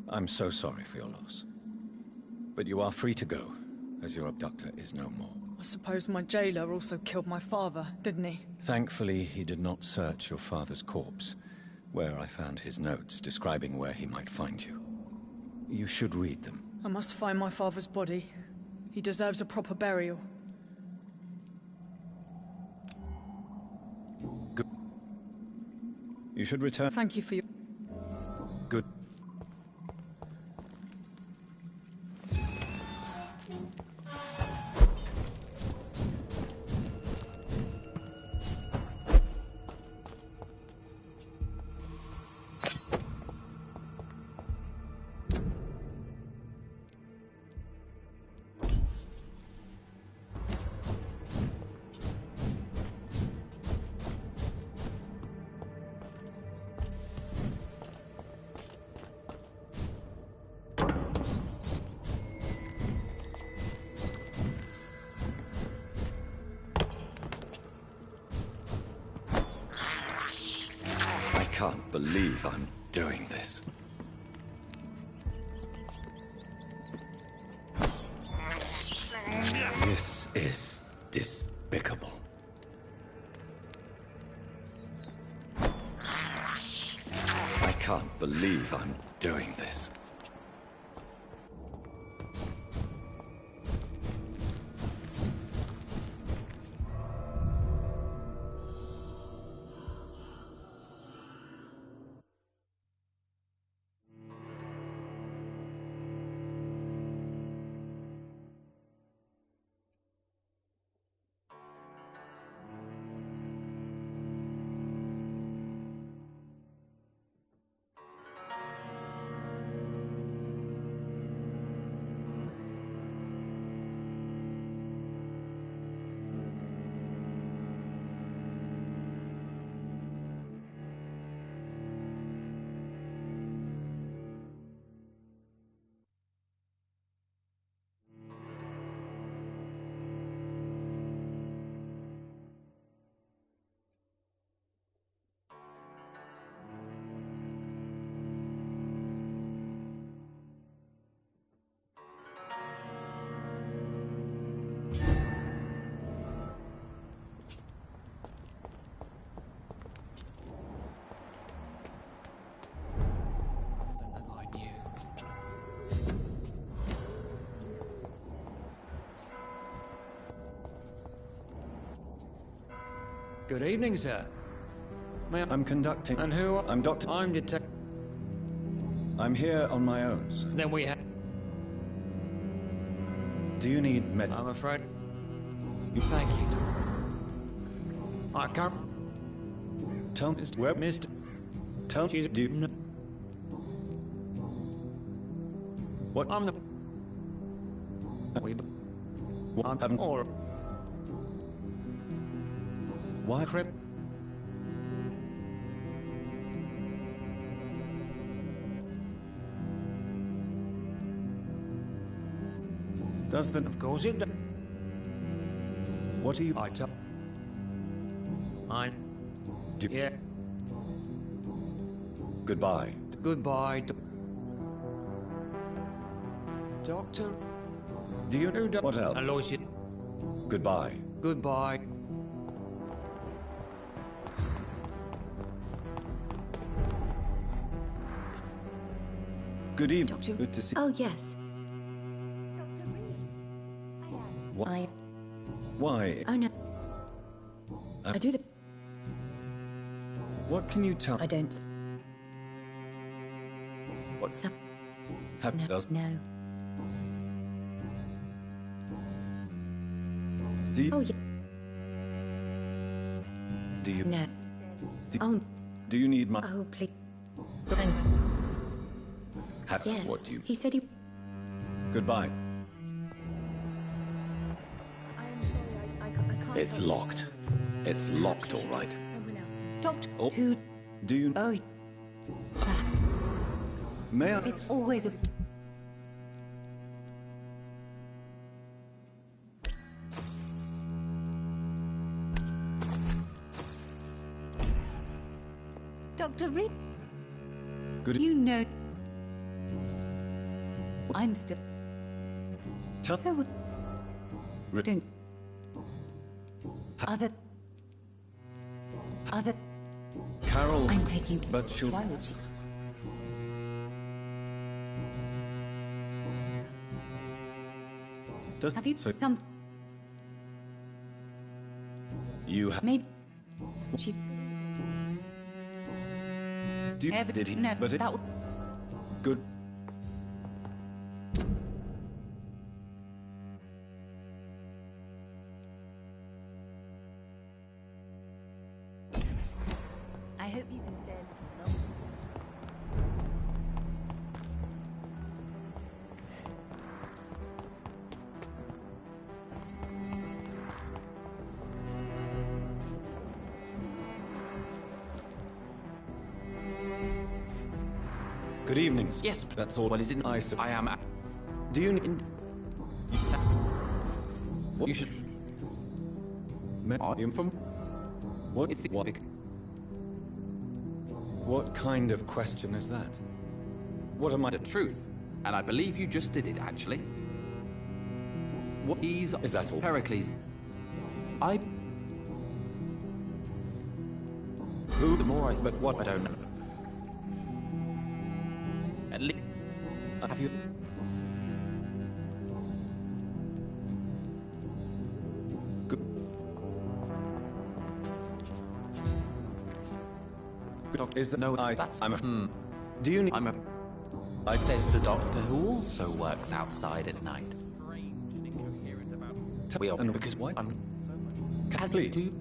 I'm so sorry for your loss. But you are free to go, as your abductor is no more. I suppose my jailer also killed my father, didn't he? Thankfully, he did not search your father's corpse, where I found his notes describing where he might find you. You should read them. I must find my father's body. He deserves a proper burial. Good. You should return. Thank you for your... Good. can't believe I'm doing this. This is despicable. I can't believe I'm doing this. Good evening, sir. I'm conducting... And who... I'm Dr... I'm detective... I'm here on my own, sir. Then we have... Do you need med... I'm afraid... Thank you. I can't... Tell Mr. Webb... Mr... Tell... She's... Do you... know... What? I'm the... We... What? Haven't... Or... Why? Crip... Does the... Of course it does. What are you... I tell... I'm... Do... Yeah. Goodbye. Goodbye, Doctor... Do you... What else? Aloysius... Goodbye. Goodbye. Good evening. Doctor... Good to see... Oh, yes. Why? Why? Oh, no. I do the... What can you tell... I don't... What? No. Does... No. Do you... Oh, yeah. Do you... No. Do, Oh. Do you need my... Oh, please. Yeah. What do you... He said he... Goodbye. I can't... It's locked. It's locked, all right. Someone else. Doctor... Oh. Do you... Oh... May I... It's always a... Dr. Reed... Good... You know... I'm still... Tell... Who would... Don't... Other... Carol... I'm taking... But she'll... Why would she... Have you some... You have... Maybe... She... Do you... Did he... No, but it... that... Good... I hope you can stay a little longer. Good evenings. Yes, That's all. Well, is it nice? I am... Do you need... What? You should... I am from... What? It's... What? What kind of question is that? What am I— The truth. And I believe you just did it, actually. What is that all? Pericles. I... Who? The more I... But what? I don't know. At least... Have you... Is that no? I'm a. Do you need? I'm a. Says the doctor, who also works outside at night. We are because what? I'm. Please.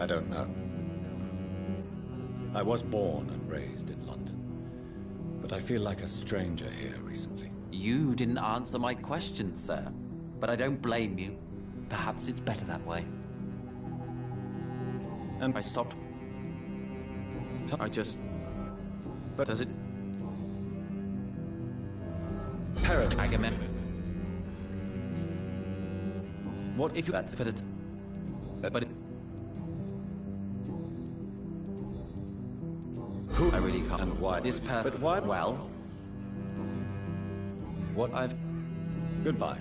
I don't know. I was born and raised in London, but I feel like a stranger here recently. You didn't answer my question, sir, but I don't blame you. Perhaps it's better that way. And I stopped. I just... But does it... Agamemnon. What if that's for the... But... Who? I really can't. And why? This pair... But why? Well... What? I've... Goodbye.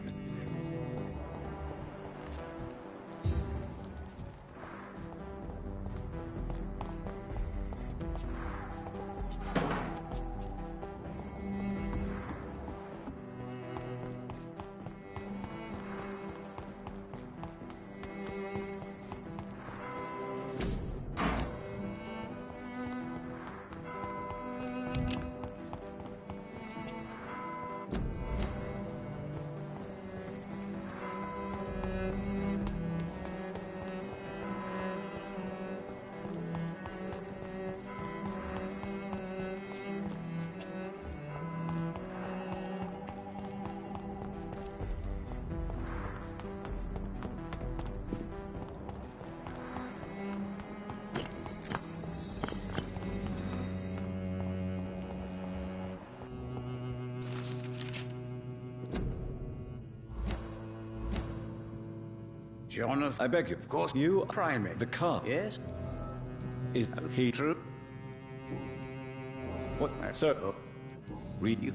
Jonathan, I beg you. Of course, you primate. The car. Yes. Is he true? What? So, read you.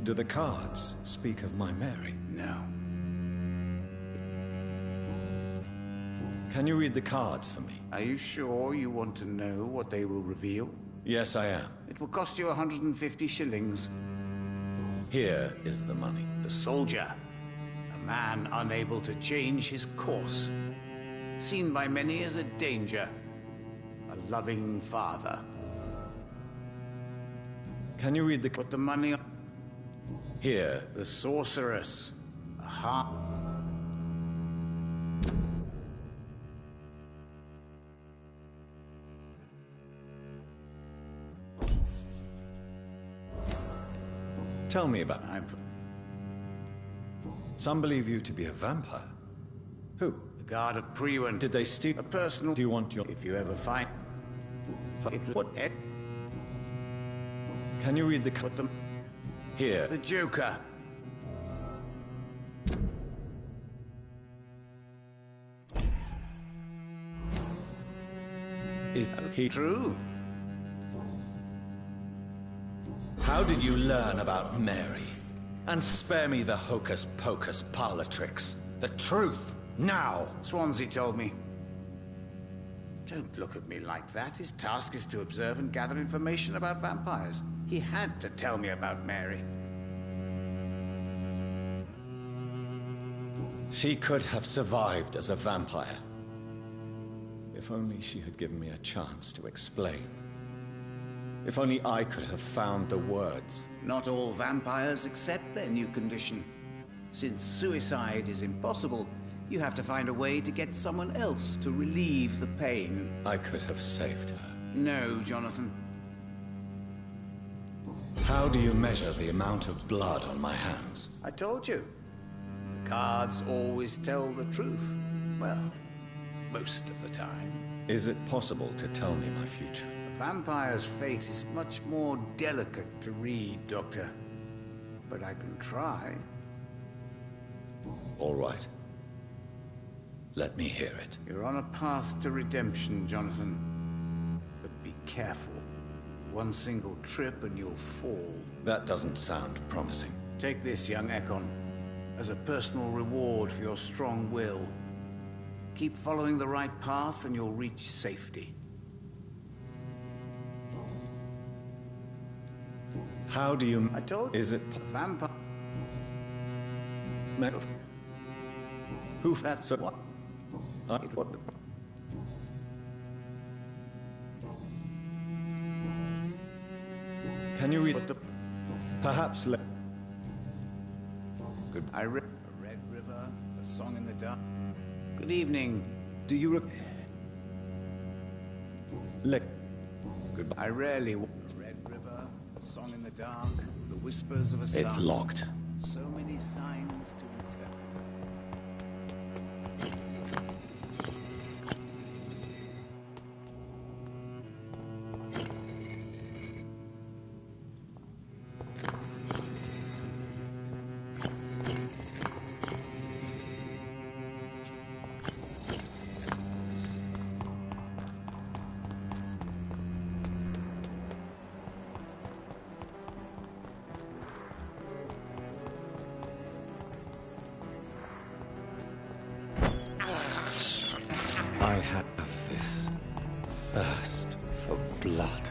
Do the cards speak of my Mary? No. Can you read the cards for me? Are you sure you want to know what they will reveal? Yes, I am. It will cost you 150 shillings. Here is the money. The soldier. A man unable to change his course. Seen by many as a danger. A loving father. Can you read the... Put the money on... Here. The sorceress. A heart... Tell me about... Some believe you to be a vampire. Who? The guard of Priwen. Did they steal... A personal... Do you want your... If you ever find... What? Can you read the... Put them... Here. The Joker. Is he... True. How did you learn about Mary? And spare me the hocus-pocus parlor tricks. The truth, now! Swansea told me. Don't look at me like that. His task is to observe and gather information about vampires. He had to tell me about Mary. She could have survived as a vampire. If only she had given me a chance to explain. If only I could have found the words. Not all vampires accept their new condition. Since suicide is impossible, you have to find a way to get someone else to relieve the pain. I could have saved her. No, Jonathan. How do you measure the amount of blood on my hands? I told you. The cards always tell the truth. Well, most of the time. Is it possible to tell me my future? A vampire's fate is much more delicate to read, Doctor. But I can try. All right. Let me hear it. You're on a path to redemption, Jonathan. careful. One single trip and you'll fall. That doesn't sound promising. Take this, young Ekon, as a personal reward for your strong will. Keep following the right path and you'll reach safety. How do you... I told Is it... Vampire... Who... That's so, what... what the... Can you read... Perhaps let... Good. A Red River, a song in the dark. Good evening. Do you... Goodbye. I rarely... Red River, a song in the dark, the whispers of a sun. It's locked. So many signs to return. I have this thirst for blood.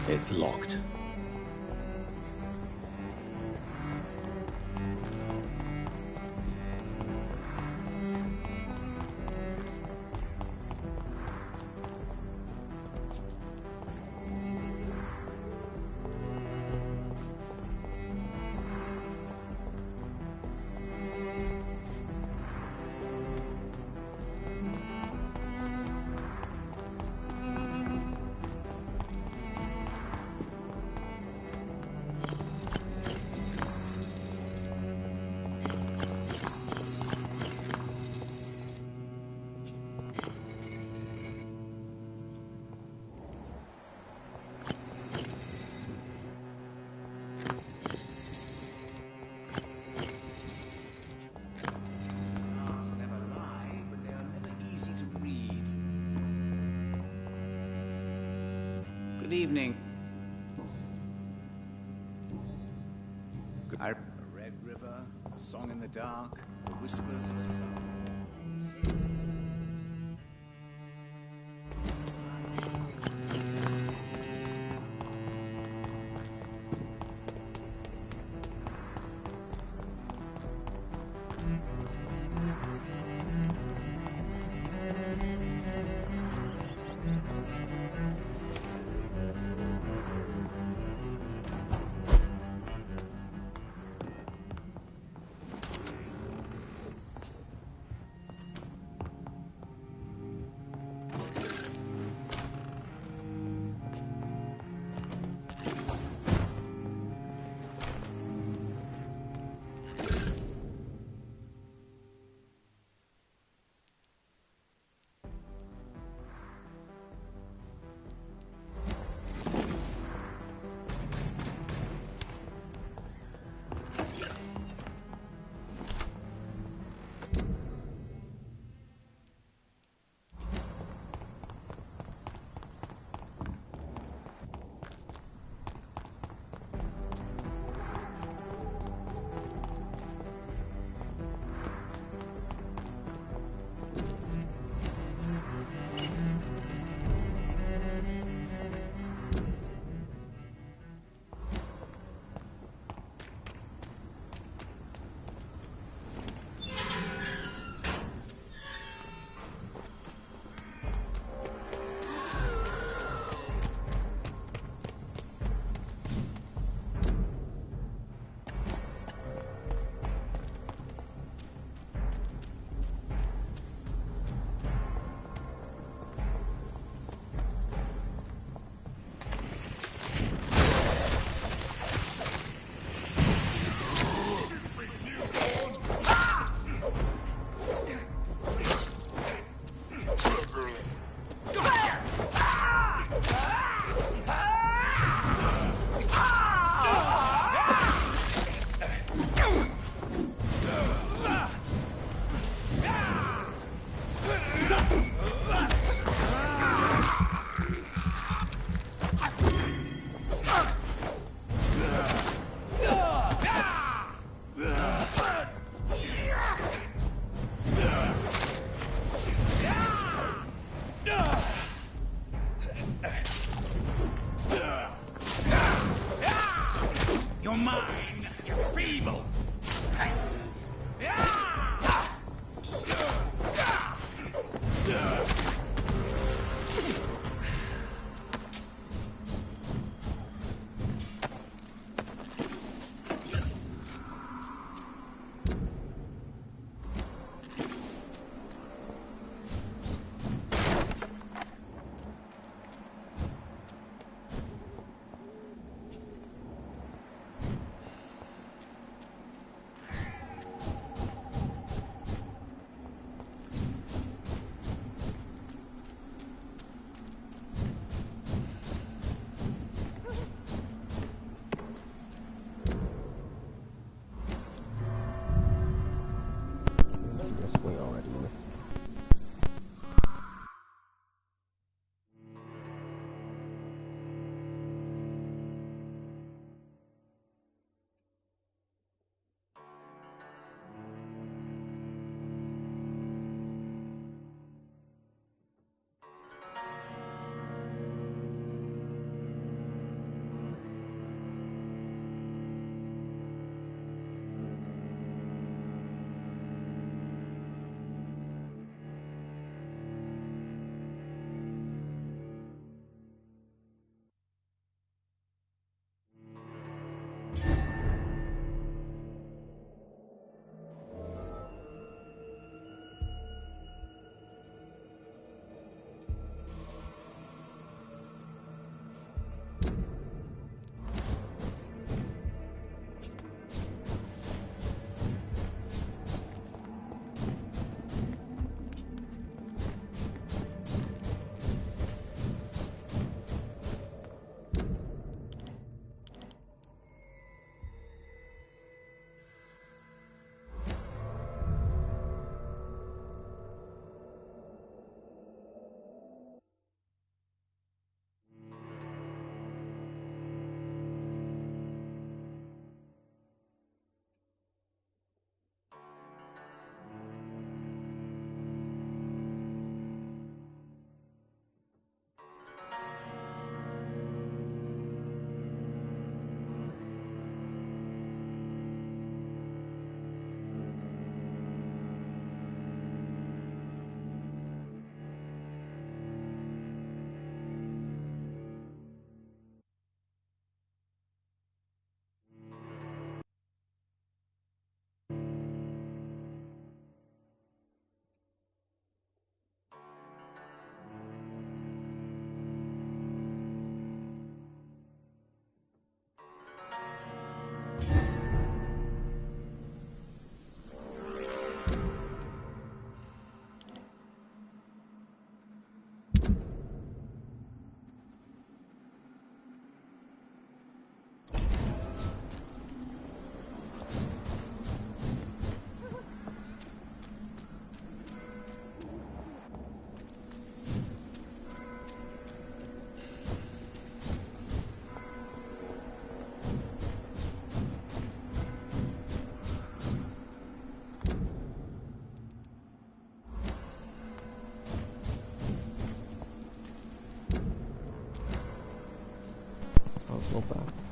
It's locked. Good evening. A red river, a song in the dark, the whispers of a sound.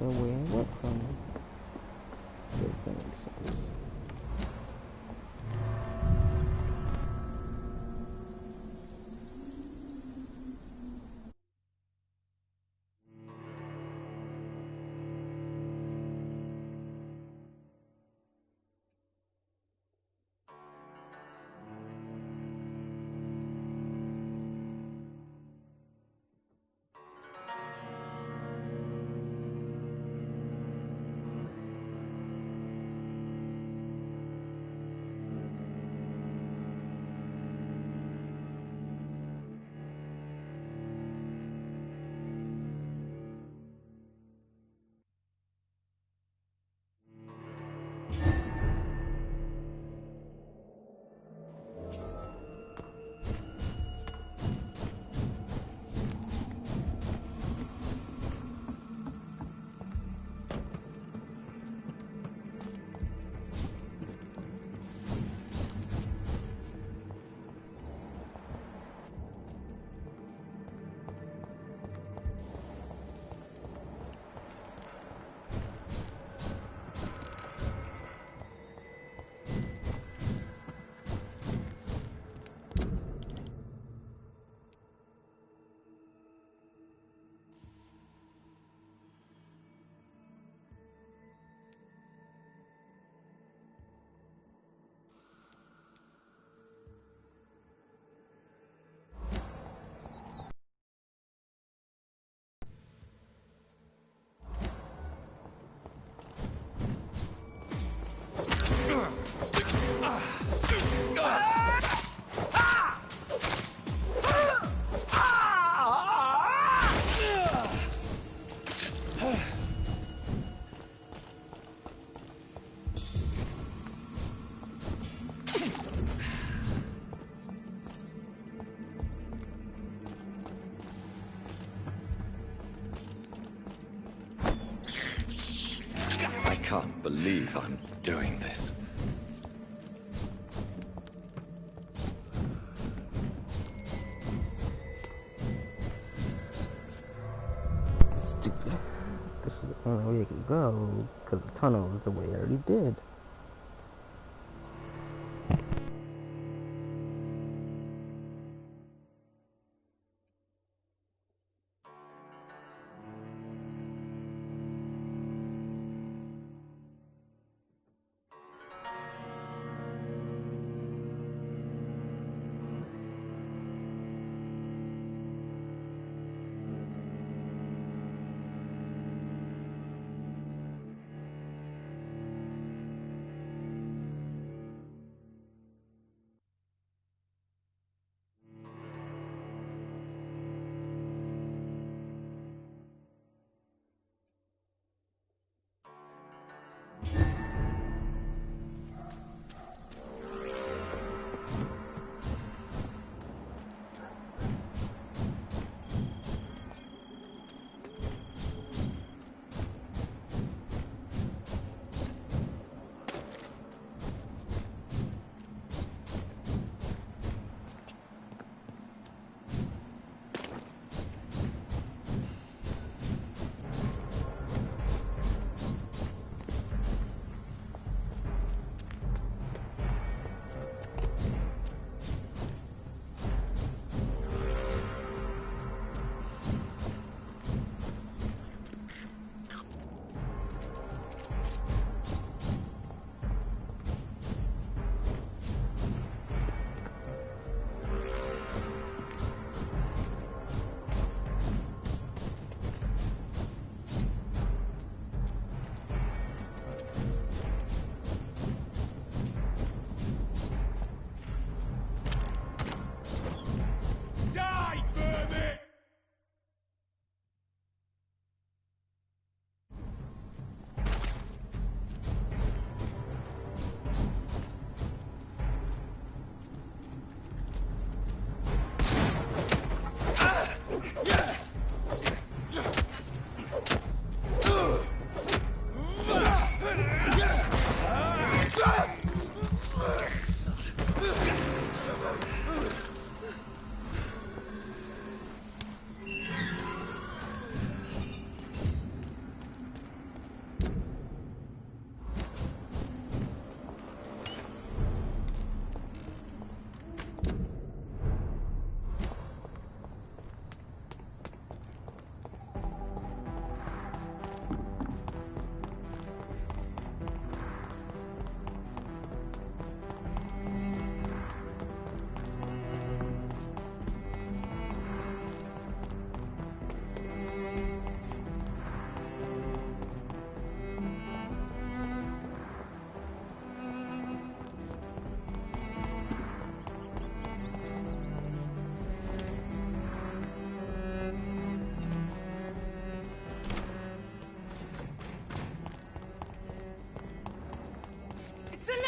and where I went from. If that makes sense. I can't believe I'm doing this. Stupid. This is the only way I could go, because the tunnel is the way I already did.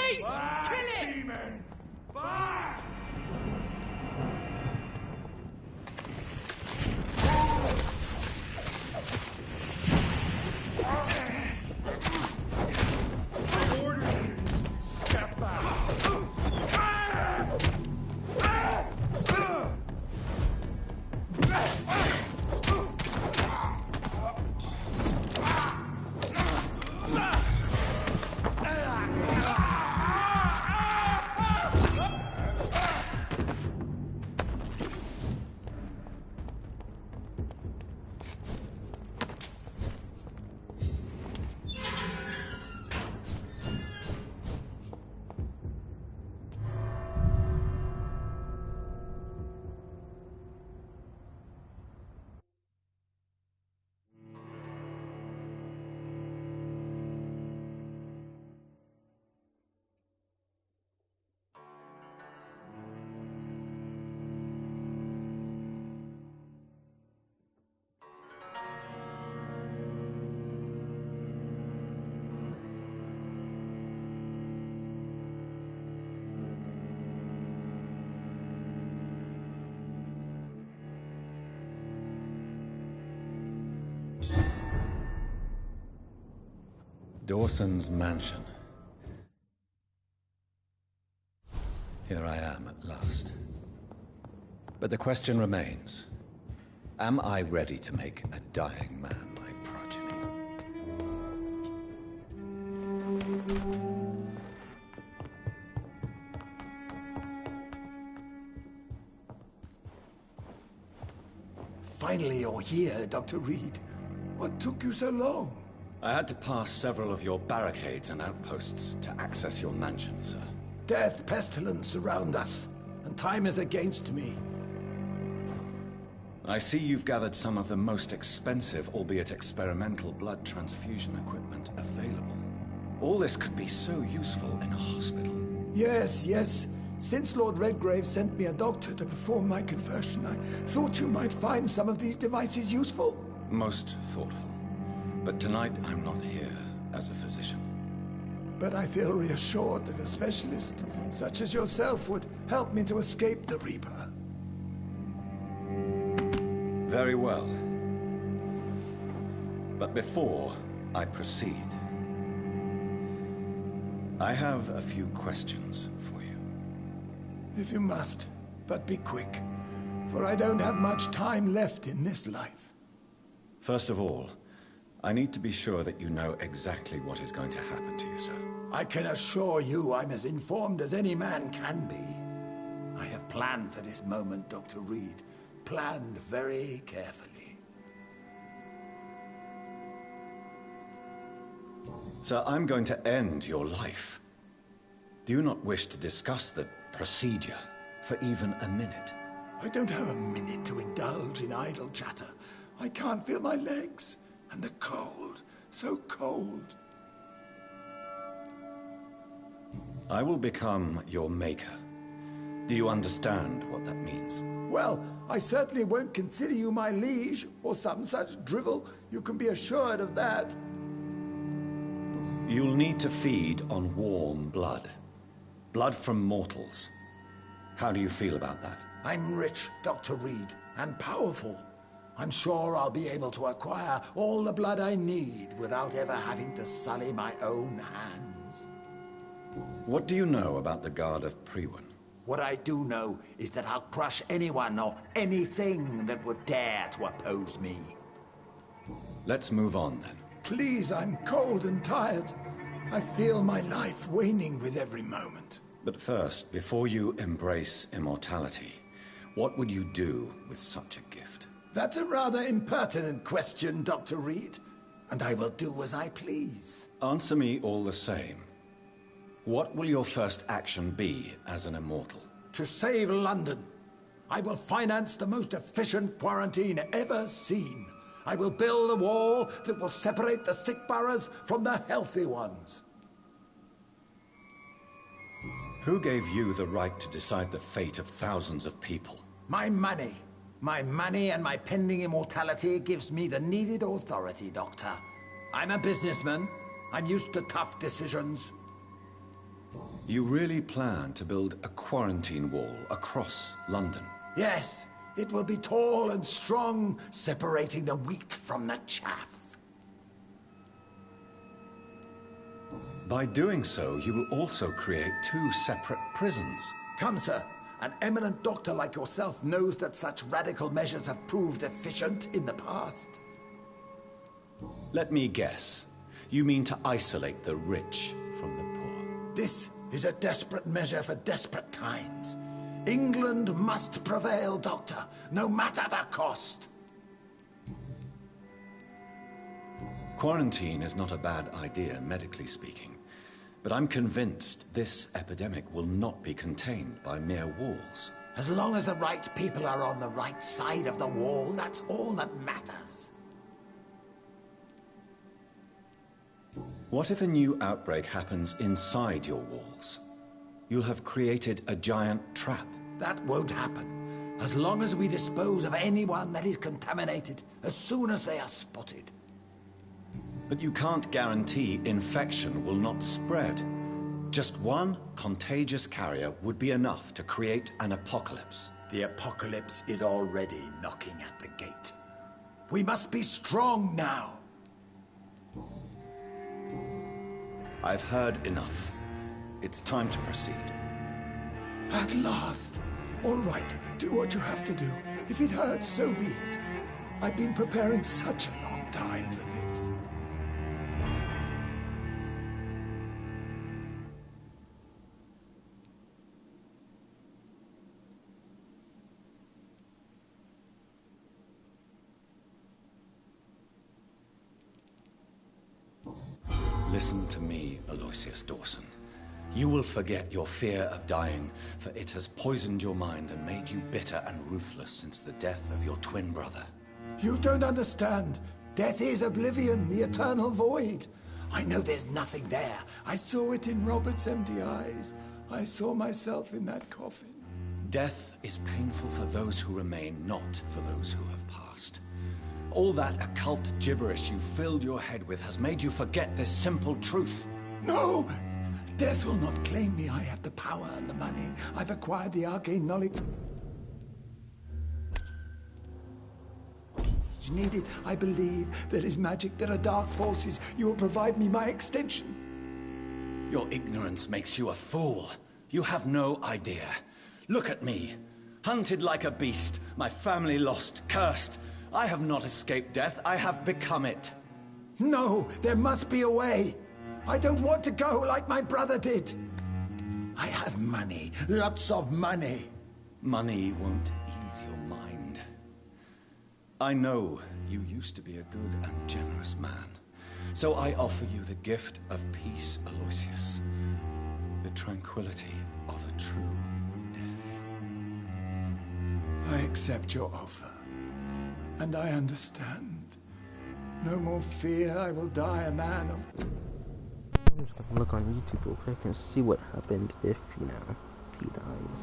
Wait! Kill it! Demon! Back! Step back! Dawson's mansion. Here I am at last. But the question remains, am I ready to make a dying man my progeny? Finally you're here, Dr. Reed. What took you so long? I had to pass several of your barricades and outposts to access your mansion, sir. Death, pestilence surround us, and time is against me. I see you've gathered some of the most expensive, albeit experimental, blood transfusion equipment available. All this could be so useful in a hospital. Yes. Since Lord Redgrave sent me a doctor to perform my conversion, I thought you might find some of these devices useful. Most thoughtful. But tonight, I'm not here as a physician. But I feel reassured that a specialist such as yourself would help me to escape the Reaper. Very well. But before I proceed, I have a few questions for you. If you must, but be quick, for I don't have much time left in this life. First of all, I need to be sure that you know exactly what is going to happen to you, sir. I can assure you I'm as informed as any man can be. I have planned for this moment, Dr. Reed. Planned very carefully. Sir, I'm going to end your life. Do you not wish to discuss the procedure for even a minute? I don't have a minute to indulge in idle chatter. I can't feel my legs. And the cold, so cold. I will become your maker. Do you understand what that means? Well, I certainly won't consider you my liege, or some such drivel. You can be assured of that. You'll need to feed on warm blood. Blood from mortals. How do you feel about that? I'm rich, Dr. Reed, and powerful. I'm sure I'll be able to acquire all the blood I need without ever having to sully my own hands. What do you know about the Guard of Priwen? What I do know is that I'll crush anyone or anything that would dare to oppose me. Let's move on, then. Please, I'm cold and tired. I feel my life waning with every moment. But first, before you embrace immortality, what would you do with such a gift? That's a rather impertinent question, Dr. Reed, and I will do as I please. Answer me all the same. What will your first action be as an immortal? To save London. I will finance the most efficient quarantine ever seen. I will build a wall that will separate the sick boroughs from the healthy ones. Who gave you the right to decide the fate of thousands of people? My money. My money and my pending immortality gives me the needed authority, Doctor. I'm a businessman. I'm used to tough decisions. You really plan to build a quarantine wall across London? Yes, it will be tall and strong, separating the wheat from the chaff. By doing so, you will also create two separate prisons. Come, sir. An eminent doctor like yourself knows that such radical measures have proved efficient in the past. Let me guess. You mean to isolate the rich from the poor? This is a desperate measure for desperate times. England must prevail, Doctor, no matter the cost. Quarantine is not a bad idea, medically speaking. But I'm convinced this epidemic will not be contained by mere walls. As long as the right people are on the right side of the wall, that's all that matters. What if a new outbreak happens inside your walls? You'll have created a giant trap. That won't happen, as long as we dispose of anyone that is contaminated as soon as they are spotted. But you can't guarantee infection will not spread. Just one contagious carrier would be enough to create an apocalypse. The apocalypse is already knocking at the gate. We must be strong now. I've heard enough. It's time to proceed. At last. All right, do what you have to do. If it hurts, so be it. I've been preparing such a long time for this. Listen to me, Aloysius Dawson. You will forget your fear of dying, for it has poisoned your mind and made you bitter and ruthless since the death of your twin brother. You don't understand. Death is oblivion, the eternal void. I know there's nothing there. I saw it in Robert's empty eyes. I saw myself in that coffin. Death is painful for those who remain, not for those who have passed. All that occult gibberish you filled your head with has made you forget this simple truth. No! Death will not claim me. I have the power and the money. I've acquired the arcane knowledge needed. I believe there is magic, there are dark forces. You will provide me my extension. Your ignorance makes you a fool. You have no idea. Look at me. Hunted like a beast, my family lost, cursed. I have not escaped death, I have become it. No, there must be a way. I don't want to go like my brother did. I have money, lots of money. Money won't ease your mind. I know you used to be a good and generous man. So I offer you the gift of peace, Aloysius. The tranquility of a true death. I accept your offer. And I understand. No more fear, I will die a man of... I'm just gonna look on YouTube real quick and see what happened if, you know, he dies.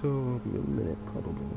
So, it'll be a minute probably.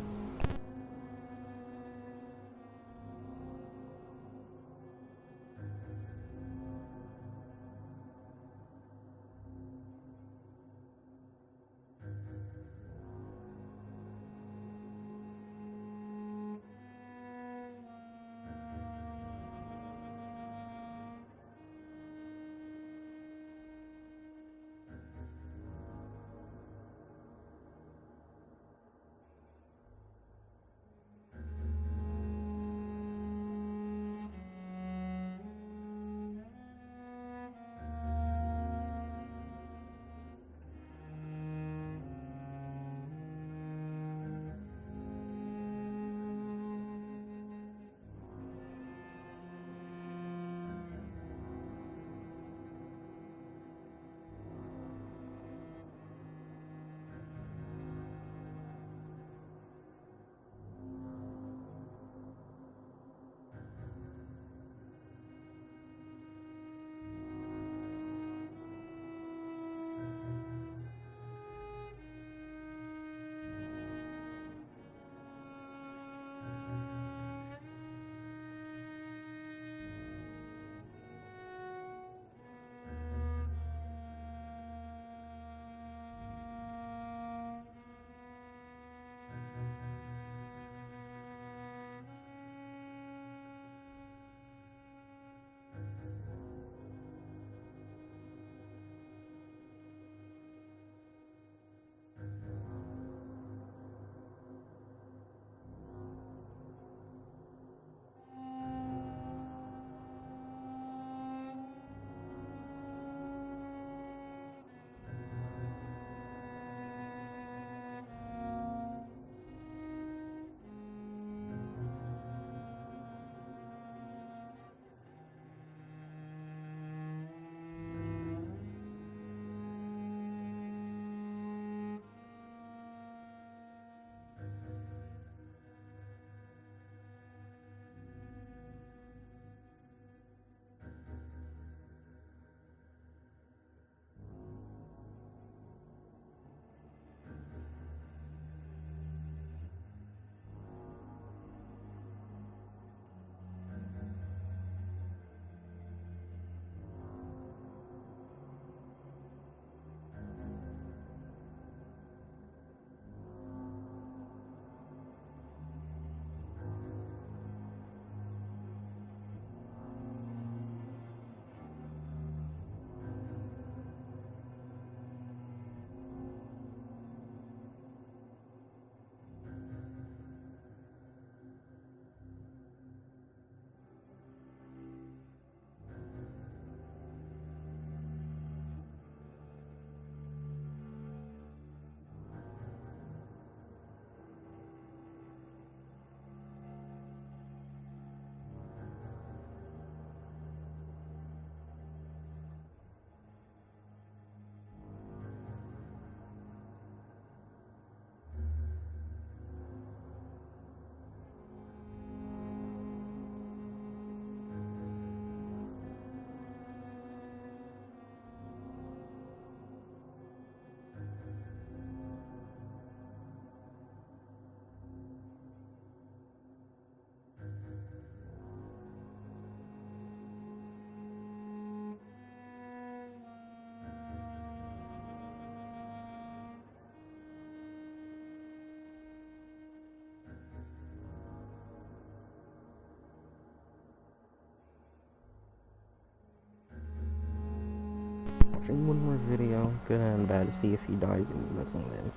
watching one more video, good and bad, to see if he dies and doesn't live.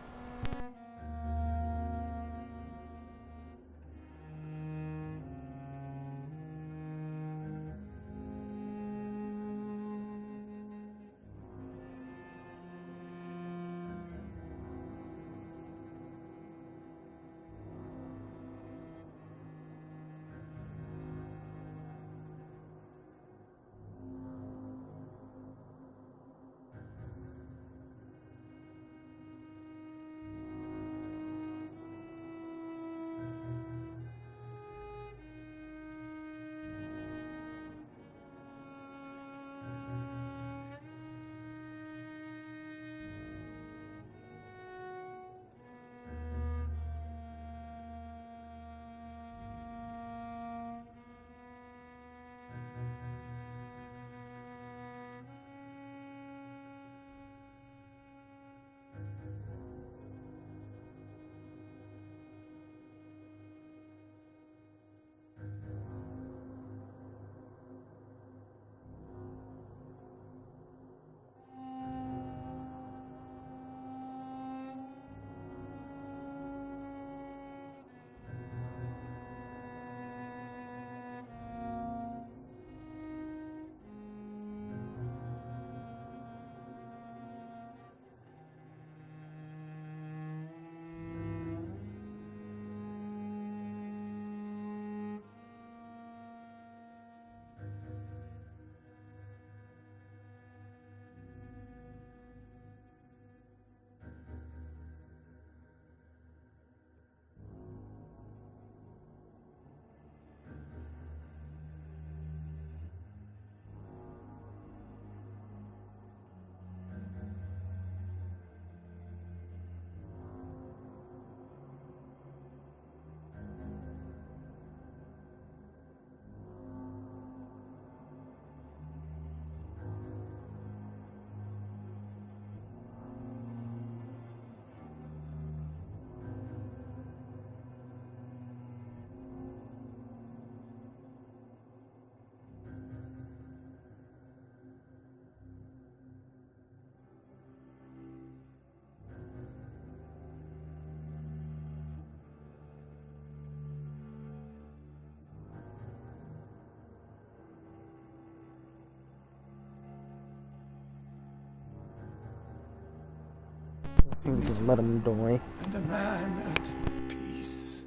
Just let him die. And a man at peace.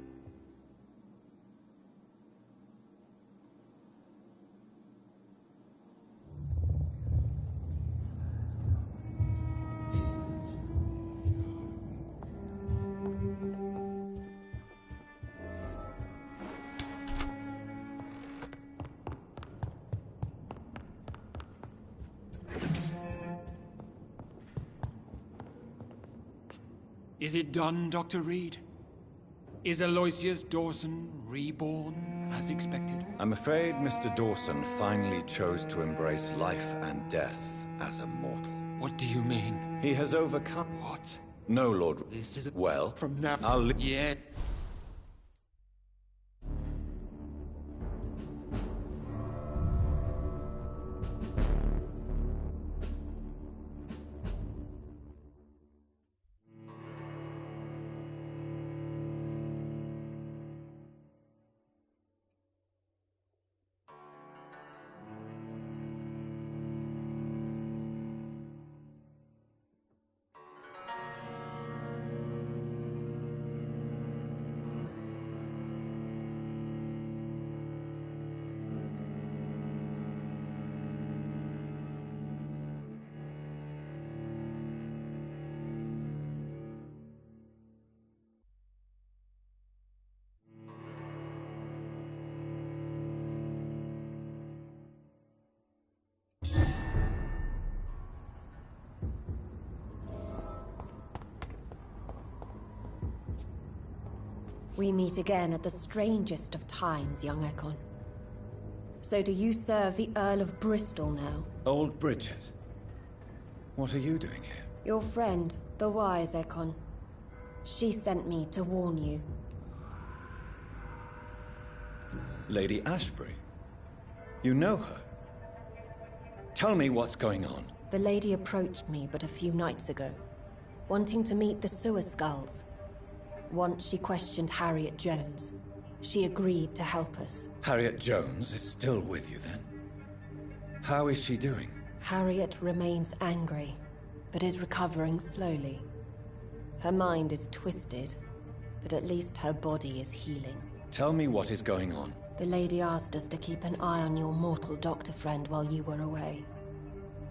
Is it done, Dr. Reed? Is Aloysius Dawson reborn as expected? I'm afraid Mr. Dawson finally chose to embrace life and death as a mortal. What do you mean? He has overcome... What? No, Lord... This is... Well, from now... I'll... Yeah. We meet again at the strangest of times, young Ekon. So do you serve the Earl of Bristol now? Old Bridget. What are you doing here? Your friend, the wise Ekon. She sent me to warn you. Lady Ashbury? You know her? Tell me what's going on. The lady approached me but a few nights ago, wanting to meet the sewer skulls. Once she questioned Harriet Jones. She agreed to help us. Harriet Jones is still with you then? How is she doing? Harriet remains angry, but is recovering slowly. Her mind is twisted, but at least her body is healing. Tell me what is going on. The lady asked us to keep an eye on your mortal doctor friend while you were away.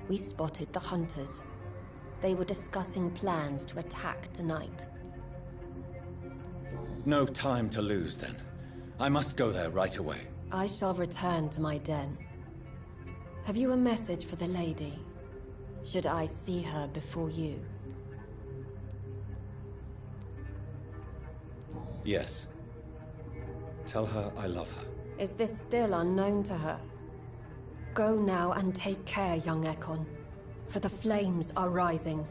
We spotted the hunters. They were discussing plans to attack tonight. No time to lose then. I must go there right away. I shall return to my den. Have you a message for the lady? Should I see her before you? Yes. Tell her I love her. Is this still unknown to her? Go now and take care, young Ekon, for the flames are rising.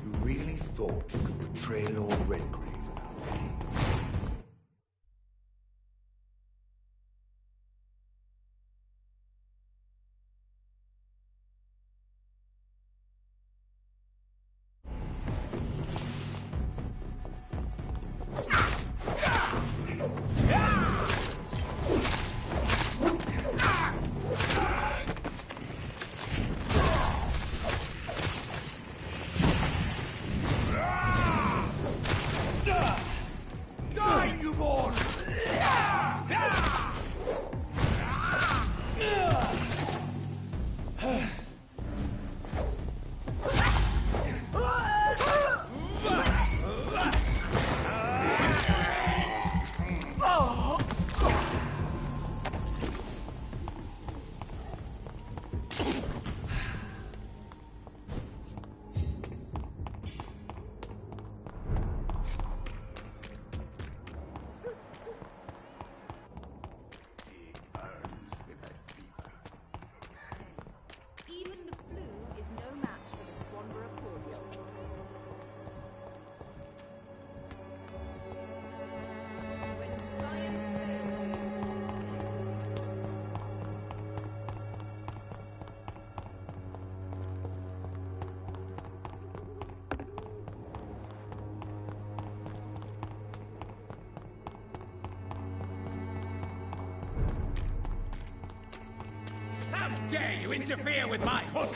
You really thought you could betray Lord Redgrave without paying the price? How dare you interfere with my hunt?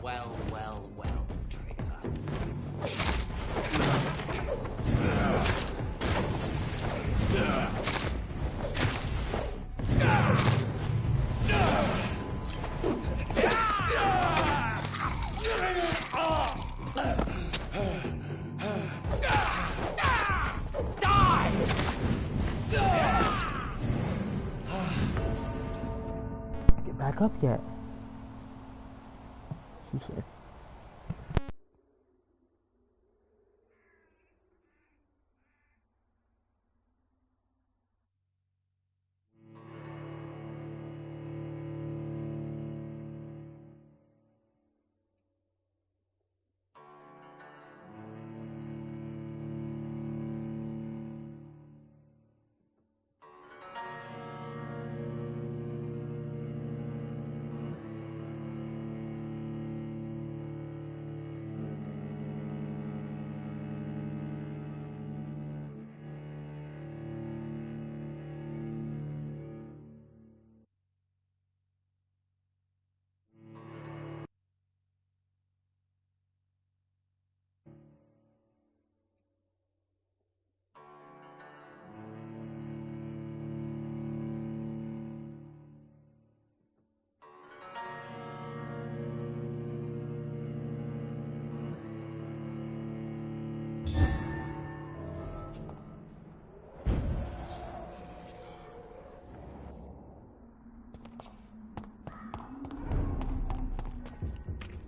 Well, well, well, traitor. wake up yet. Yeah.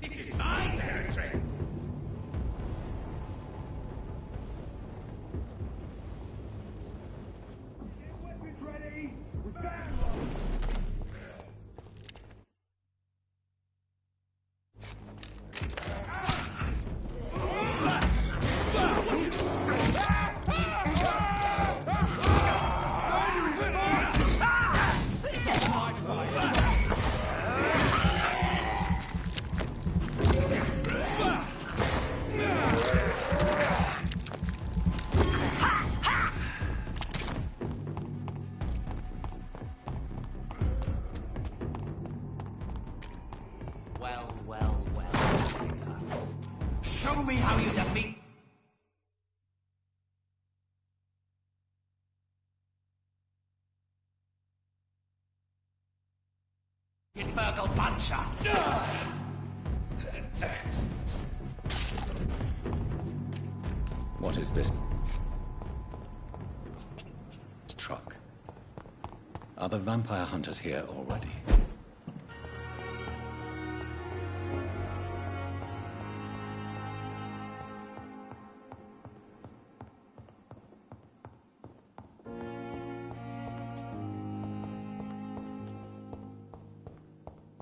This is my territory! Get weapons ready! We found one! Show me how you defeat... Virgil Puncher! What is this? Truck. Are the vampire hunters here already?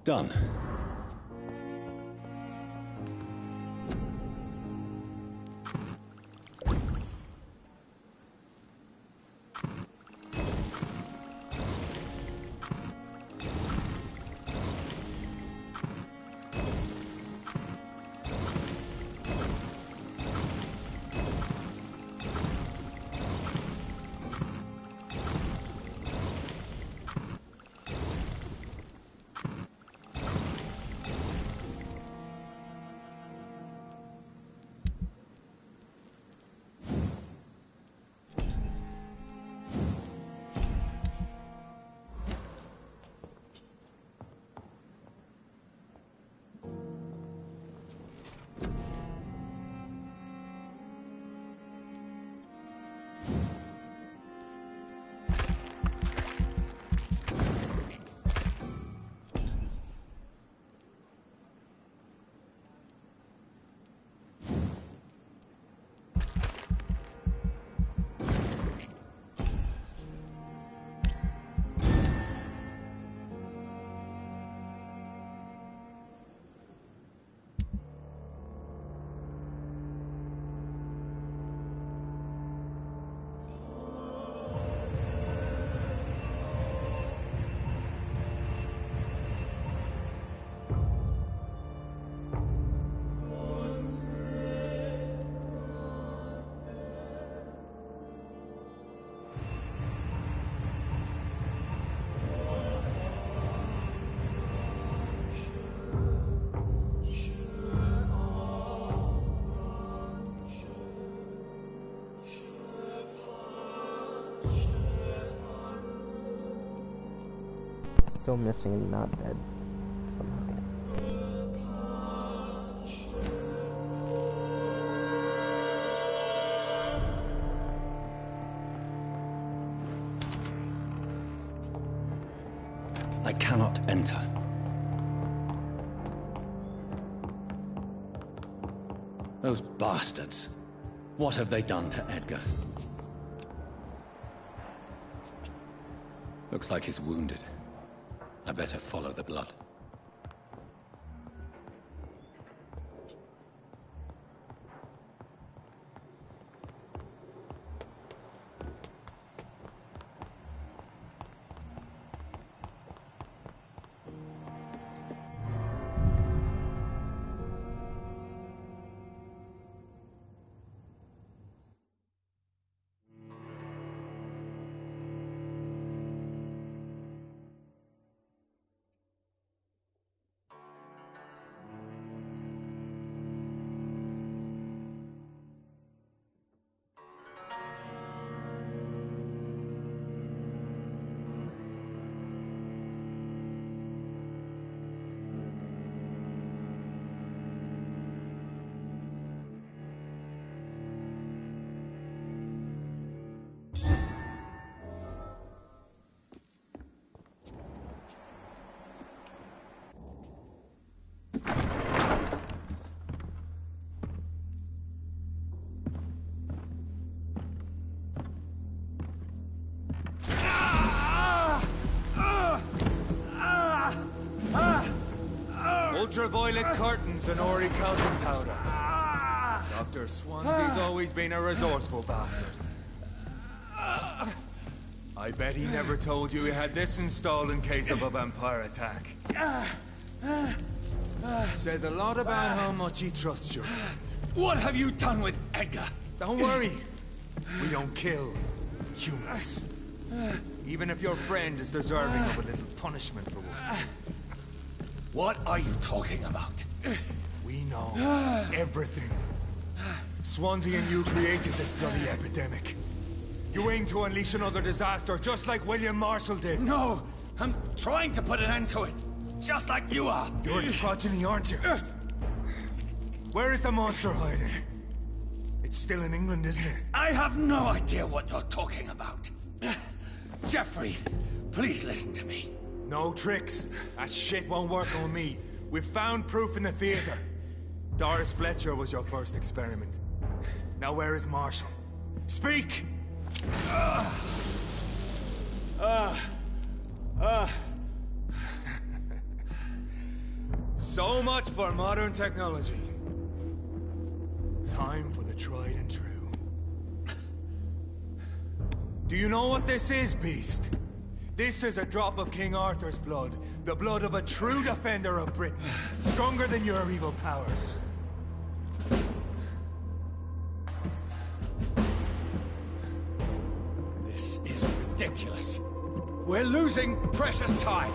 Done. Still missing and not dead somehow. I cannot enter. Those bastards. What have they done to Edgar? Looks like he's wounded. I better follow the blood. Ultraviolet curtains and orichalcum powder. Dr. Swansea's always been a resourceful bastard. I bet he never told you he had this installed in case of a vampire attack. Says a lot about how much he trusts you. What have you done with Edgar? Don't worry. We don't kill humans. Even if your friend is deserving of a little punishment for what. What are you talking about? We know everything. Swansea and you created this bloody epidemic. You aim to unleash another disaster, just like William Marshall did. No, I'm trying to put an end to it, just like you are. You're its progeny, aren't you? Where is the monster hiding? It's still in England, isn't it? I have no idea what you're talking about. Jeffrey, please listen to me. No tricks. That shit won't work on me. We've found proof in the theater. Doris Fletcher was your first experiment. Now where is Marshall? Speak! So much for modern technology. Time for the tried and true. Do you know what this is, Beast? This is a drop of King Arthur's blood. The blood of a true defender of Britain. Stronger than your evil powers. This is ridiculous. We're losing precious time.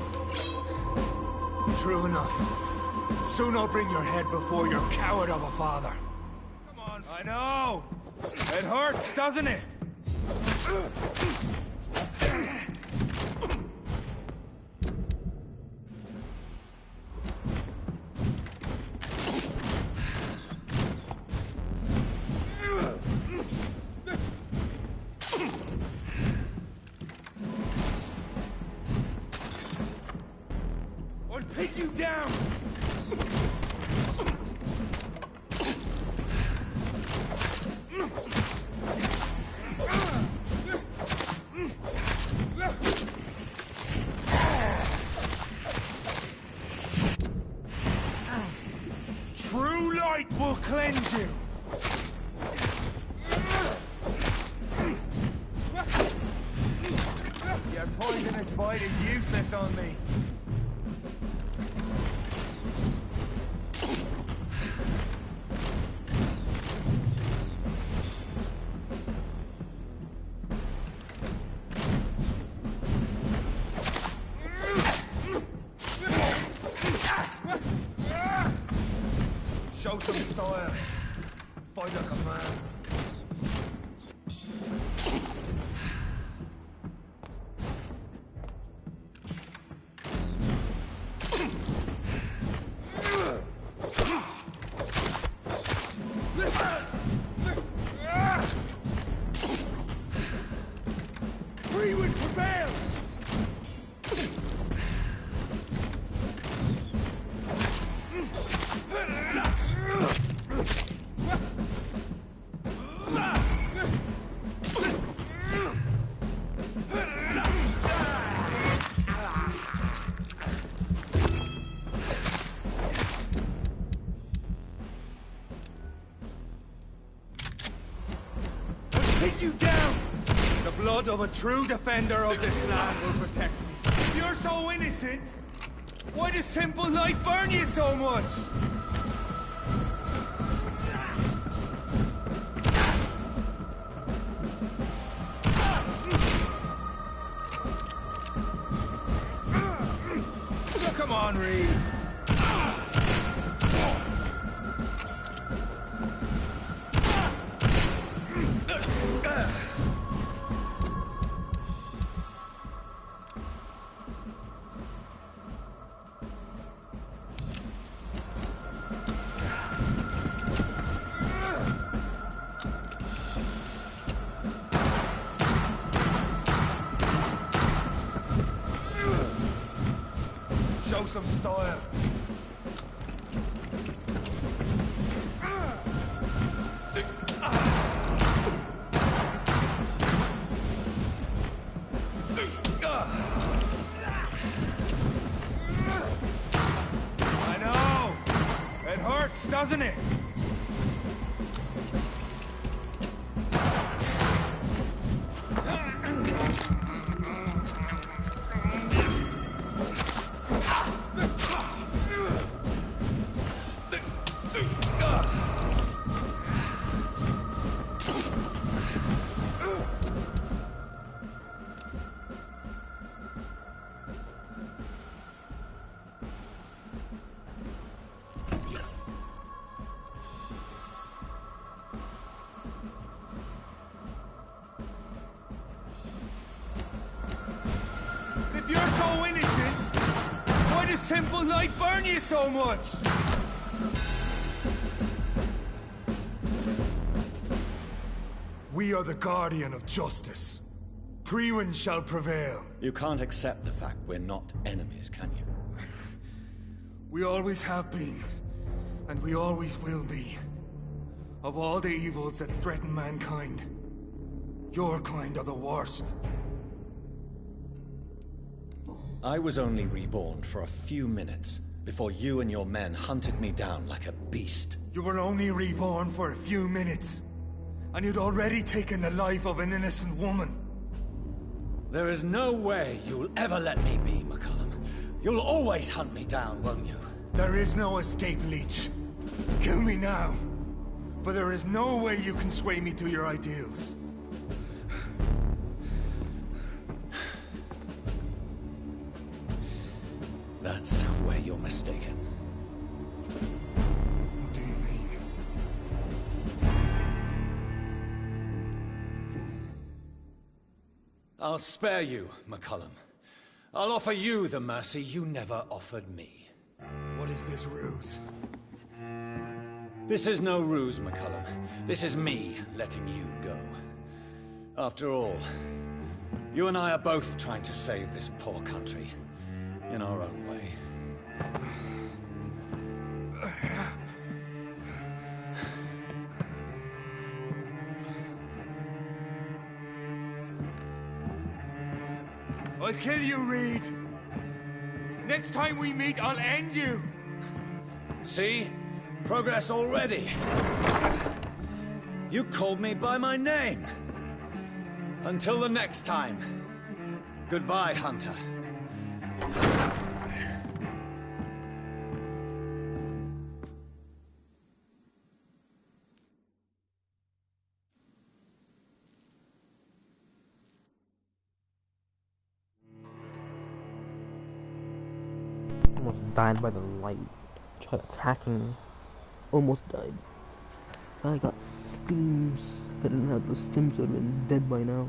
True enough. Soon I'll bring your head before your coward of a father. Come on. I know. It hurts, doesn't it? I'll pin you down! True light will cleanse you! Your poisonous bite is useless on me. Show some style. Fight like a man. Free will prevail! pin you down! The blood of a true defender of this land will protect me. If you're so innocent, why does simple life burn you so much? Come on, Reed. Show some style. I know. It hurts, doesn't it? If you're so innocent, why does simple life burn you so much? We are the guardian of justice. Priwen shall prevail. You can't accept the fact we're not enemies, can you? We always have been, and we always will be. Of all the evils that threaten mankind, your kind are the worst. I was only reborn for a few minutes before you and your men hunted me down like a beast. You were only reborn for a few minutes, and you'd already taken the life of an innocent woman. There is no way you'll ever let me be, McCullum. You'll always hunt me down, won't you? There is no escape, Leech. Kill me now, for there is no way you can sway me to your ideals. That's where you're mistaken. What do you mean? I'll spare you, McCullum. I'll offer you the mercy you never offered me. What is this ruse? This is no ruse, McCullum. This is me letting you go. After all, you and I are both trying to save this poor country. In our own way. I'll kill you, Reed. Next time we meet, I'll end you. See? Progress already. You called me by my name. Until the next time. Goodbye, Hunter. Almost died by the light. Tried attacking me. Almost died. I got steams. If I didn't have those steams, I would have been dead by now.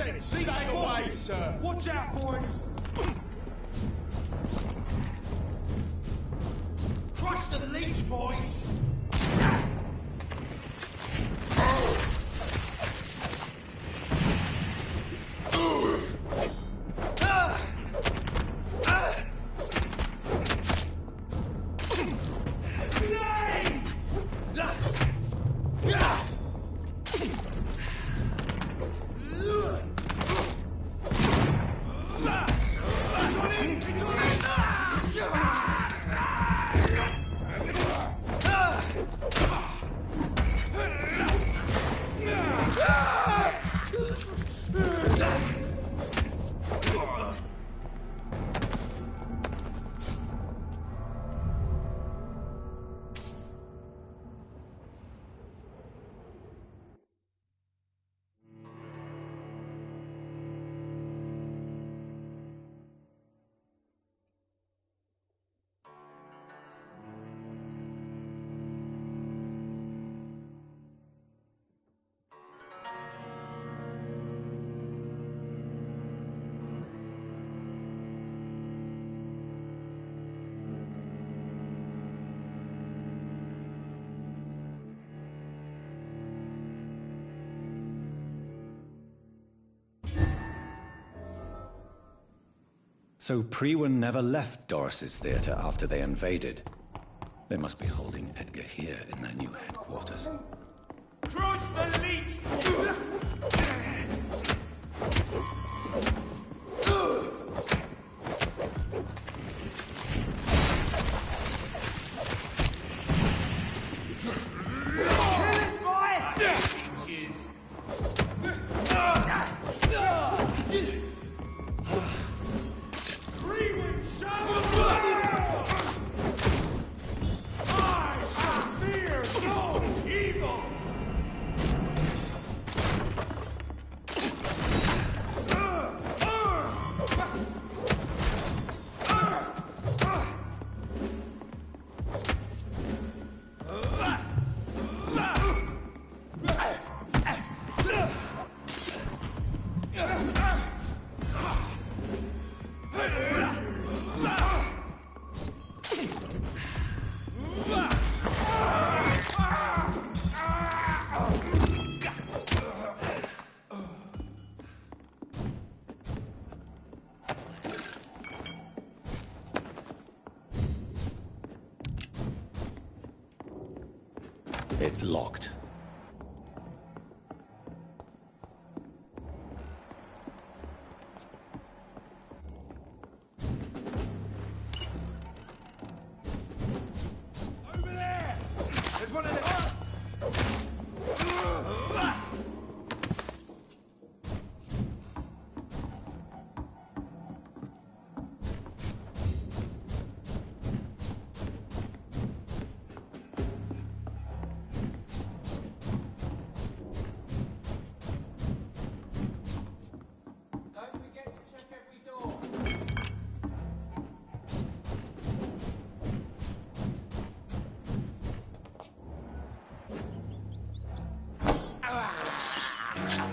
said stay away, sir. Watch out, boys. Crush the leech, boys! So Priwen never left Doris's theater after they invaded. They must be holding Edgar here in their new headquarters. Crush the leech! It's locked. Over there! There's one of them!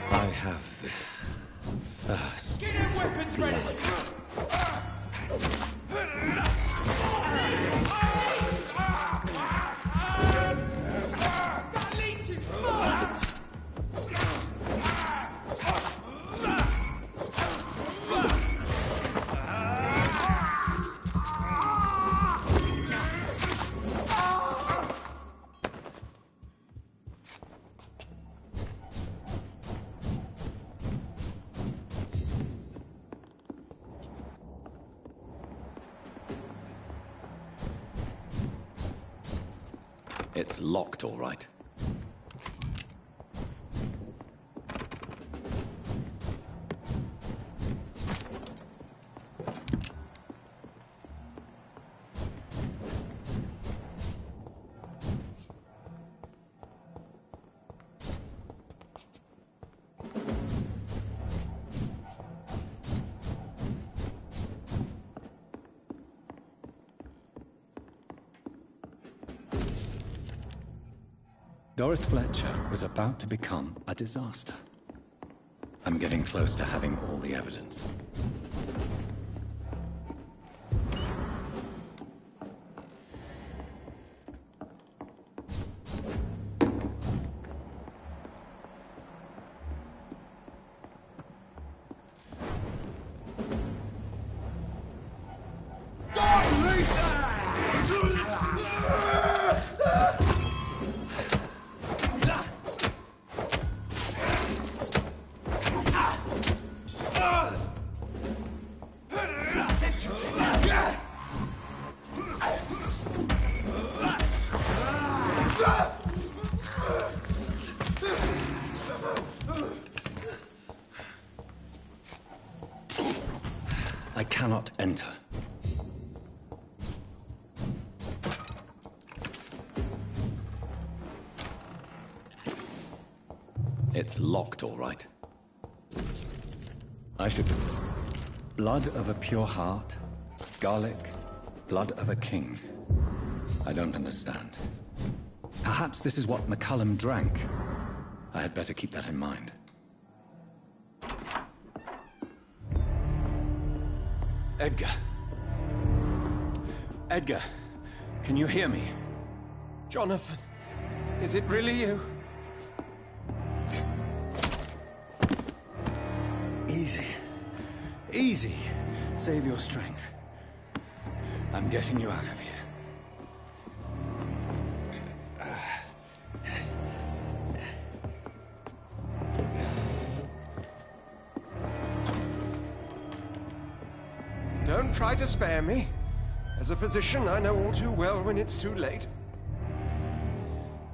I have this thirst. Get your weapons ready! That leech is fucked! It's locked, all right. Doris Fletcher was about to become a disaster. I'm getting close to having all the evidence. I cannot enter. It's locked, all right. I should... Blood of a pure heart, garlic, blood of a king. I don't understand. Perhaps this is what McCullum drank. I had better keep that in mind. Edgar. Edgar, can you hear me? Jonathan, is it really you? Easy. Easy. Save your strength. I'm getting you out of here. Don't try to spare me. As a physician, I know all too well when it's too late.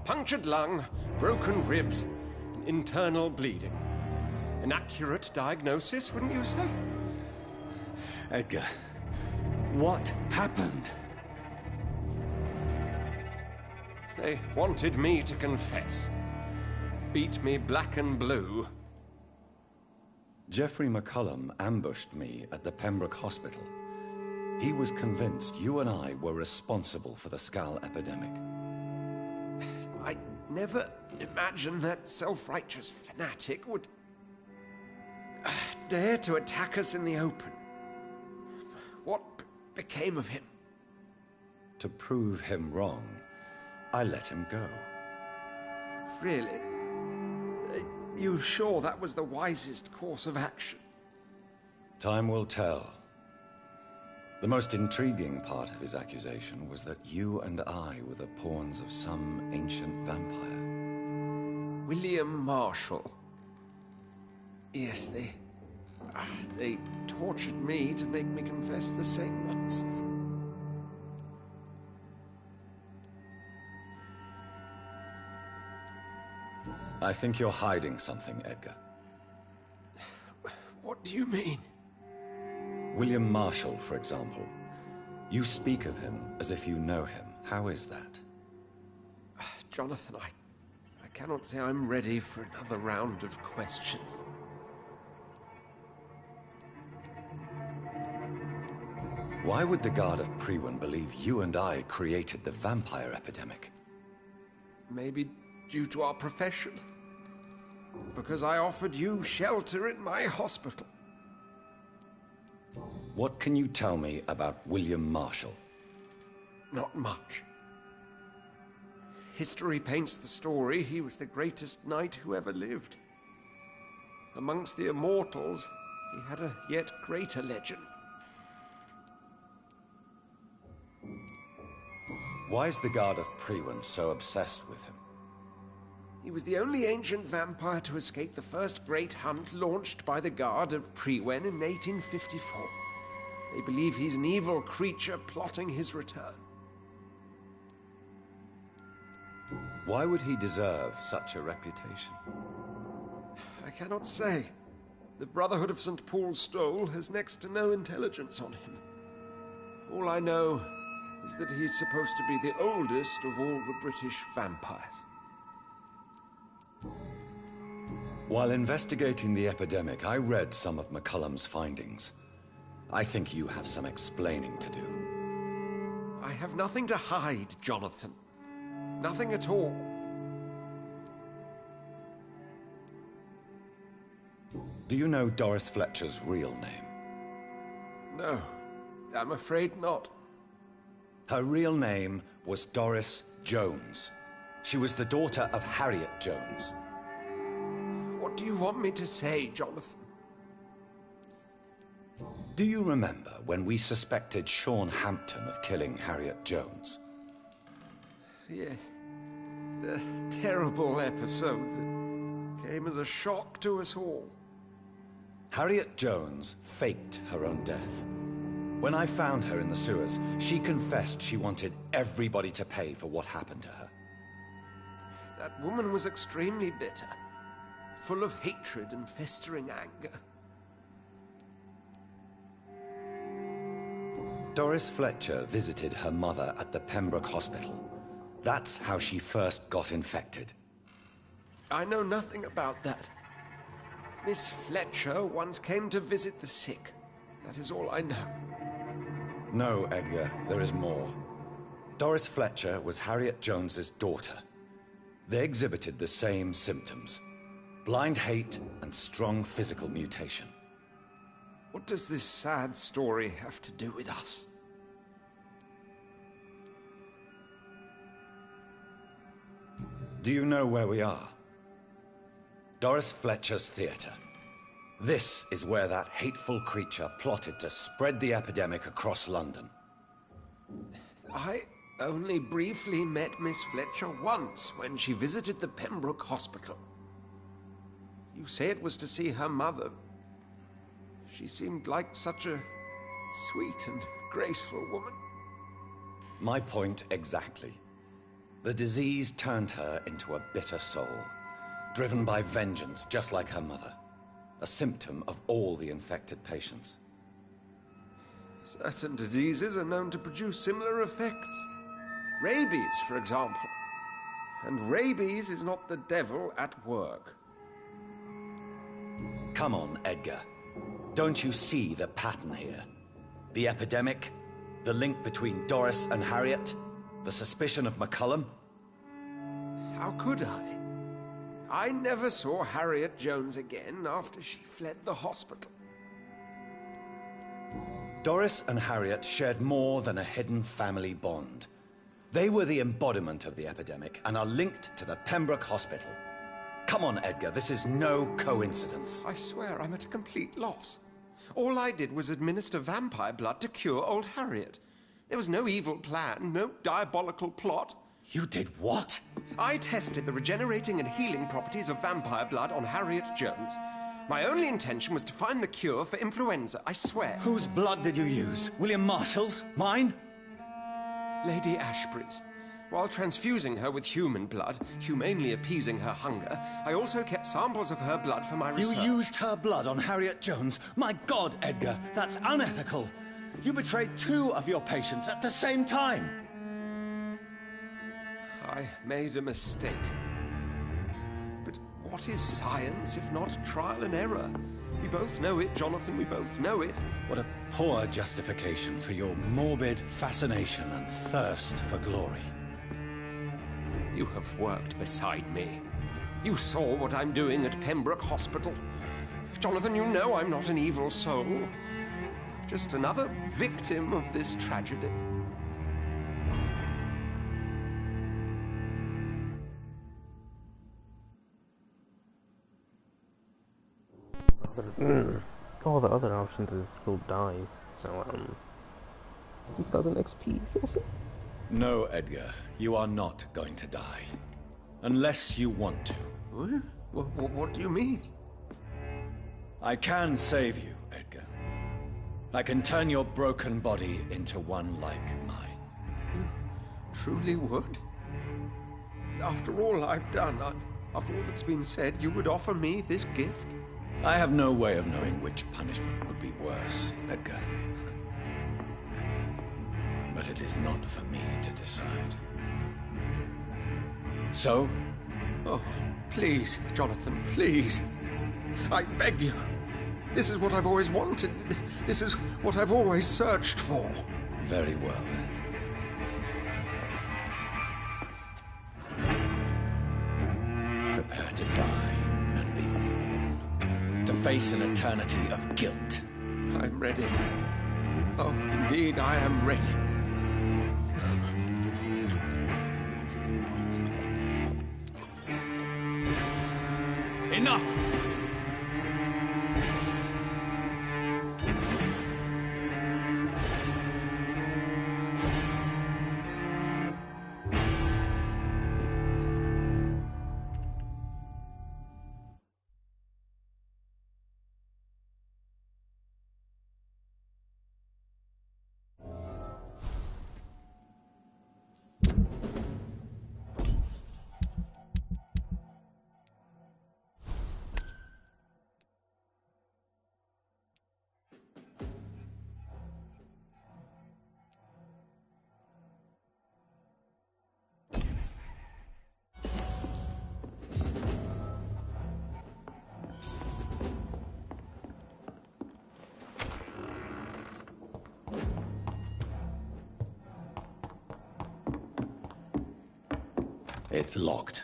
Punctured lung, broken ribs, and internal bleeding. An accurate diagnosis, wouldn't you say? Edgar, what happened? They wanted me to confess. Beat me black and blue. Geoffrey McCullum ambushed me at the Pembroke Hospital. He was convinced you and I were responsible for the Skal epidemic. I never imagined that self-righteous fanatic would dare to attack us in the open. What became of him? To prove him wrong, I let him go. Really? Are you sure that was the wisest course of action? Time will tell. The most intriguing part of his accusation was that you and I were the pawns of some ancient vampire. William Marshall. Yes, they tortured me to make me confess the same nonsense. I think you're hiding something, Edgar. What do you mean? William Marshall, for example. You speak of him as if you know him. How is that? Jonathan, I cannot say I'm ready for another round of questions. Why would the Guard of Priwen believe you and I created the vampire epidemic? Maybe due to our profession. Because I offered you shelter in my hospital. What can you tell me about William Marshall? Not much. History paints the story he was the greatest knight who ever lived. Amongst the immortals, he had a yet greater legend. Why is the Guard of Priwen so obsessed with him? He was the only ancient vampire to escape the first great hunt launched by the Guard of Priwen in 1854. They believe he's an evil creature plotting his return. Why would he deserve such a reputation? I cannot say. The Brotherhood of St. Paul's Stole has next to no intelligence on him. All I know is that he's supposed to be the oldest of all the British vampires. While investigating the epidemic, I read some of McCullum's findings. I think you have some explaining to do. I have nothing to hide, Jonathan. Nothing at all. Do you know Doris Fletcher's real name? No, I'm afraid not. Her real name was Doris Jones. She was the daughter of Harriet Jones. What do you want me to say, Jonathan? Do you remember when we suspected Sean Hampton of killing Harriet Jones? Yes. The terrible episode that came as a shock to us all. Harriet Jones faked her own death. When I found her in the sewers, she confessed she wanted everybody to pay for what happened to her. That woman was extremely bitter, full of hatred and festering anger. Doris Fletcher visited her mother at the Pembroke Hospital. That's how she first got infected. I know nothing about that. Miss Fletcher once came to visit the sick. That is all I know. No, Edgar, there is more. Doris Fletcher was Harriet Jones's daughter. They exhibited the same symptoms: blind hate and strong physical mutation. What does this sad story have to do with us? Do you know where we are? Doris Fletcher's theater. This is where that hateful creature plotted to spread the epidemic across London. I only briefly met Miss Fletcher once when she visited the Pembroke Hospital. You say it was to see her mother. She seemed like such a sweet and graceful woman. My point exactly. The disease turned her into a bitter soul, driven by vengeance just like her mother. A symptom of all the infected patients. Certain diseases are known to produce similar effects. Rabies, for example. And rabies is not the devil at work. Come on, Edgar. Don't you see the pattern here? The epidemic, the link between Doris and Harriet, the suspicion of McCullum? How could I? I never saw Harriet Jones again after she fled the hospital. Doris and Harriet shared more than a hidden family bond. They were the embodiment of the epidemic and are linked to the Pembroke Hospital. Come on, Edgar, this is no coincidence. I swear I'm at a complete loss. All I did was administer vampire blood to cure old Harriet. There was no evil plan, no diabolical plot. You did what? I tested the regenerating and healing properties of vampire blood on Harriet Jones. My only intention was to find the cure for influenza, I swear. Whose blood did you use? William Marshall's? Mine? Lady Ashbury's. While transfusing her with human blood, humanely appeasing her hunger, I also kept samples of her blood for my research. You used her blood on Harriet Jones? My God, Edgar, that's unethical. You betrayed 2 of your patients at the same time. I made a mistake. But what is science if not trial and error? We both know it, Jonathan, we both know it. What a poor justification for your morbid fascination and thirst for glory. You have worked beside me. You saw what I'm doing at Pembroke Hospital. Jonathan, you know I'm not an evil soul. Just another victim of this tragedy. All the other options is we'll die. So 2000 XP. No, Edgar, you are not going to die. Unless you want to. What do you mean? I can save you, Edgar. I can turn your broken body into one like mine. You truly would? After all I've done, after all that's been said, you would offer me this gift? I have no way of knowing which punishment would be worse, Edgar. But it is not for me to decide. So? Oh, please, Jonathan, please. I beg you. This is what I've always wanted. This is what I've always searched for. Very well, then. Prepare to die and be reborn. To face an eternity of guilt. I'm ready. Oh, indeed, I am ready. Enough! It's locked.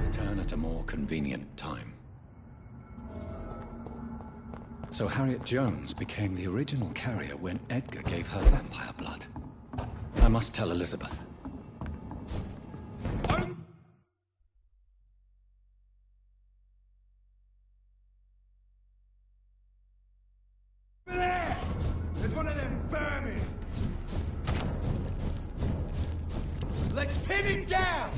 Return at a more convenient time. So Harriet Jones became the original carrier when Edgar gave her vampire blood. I must tell Elizabeth. There's one of them vermin! Let's pin him down!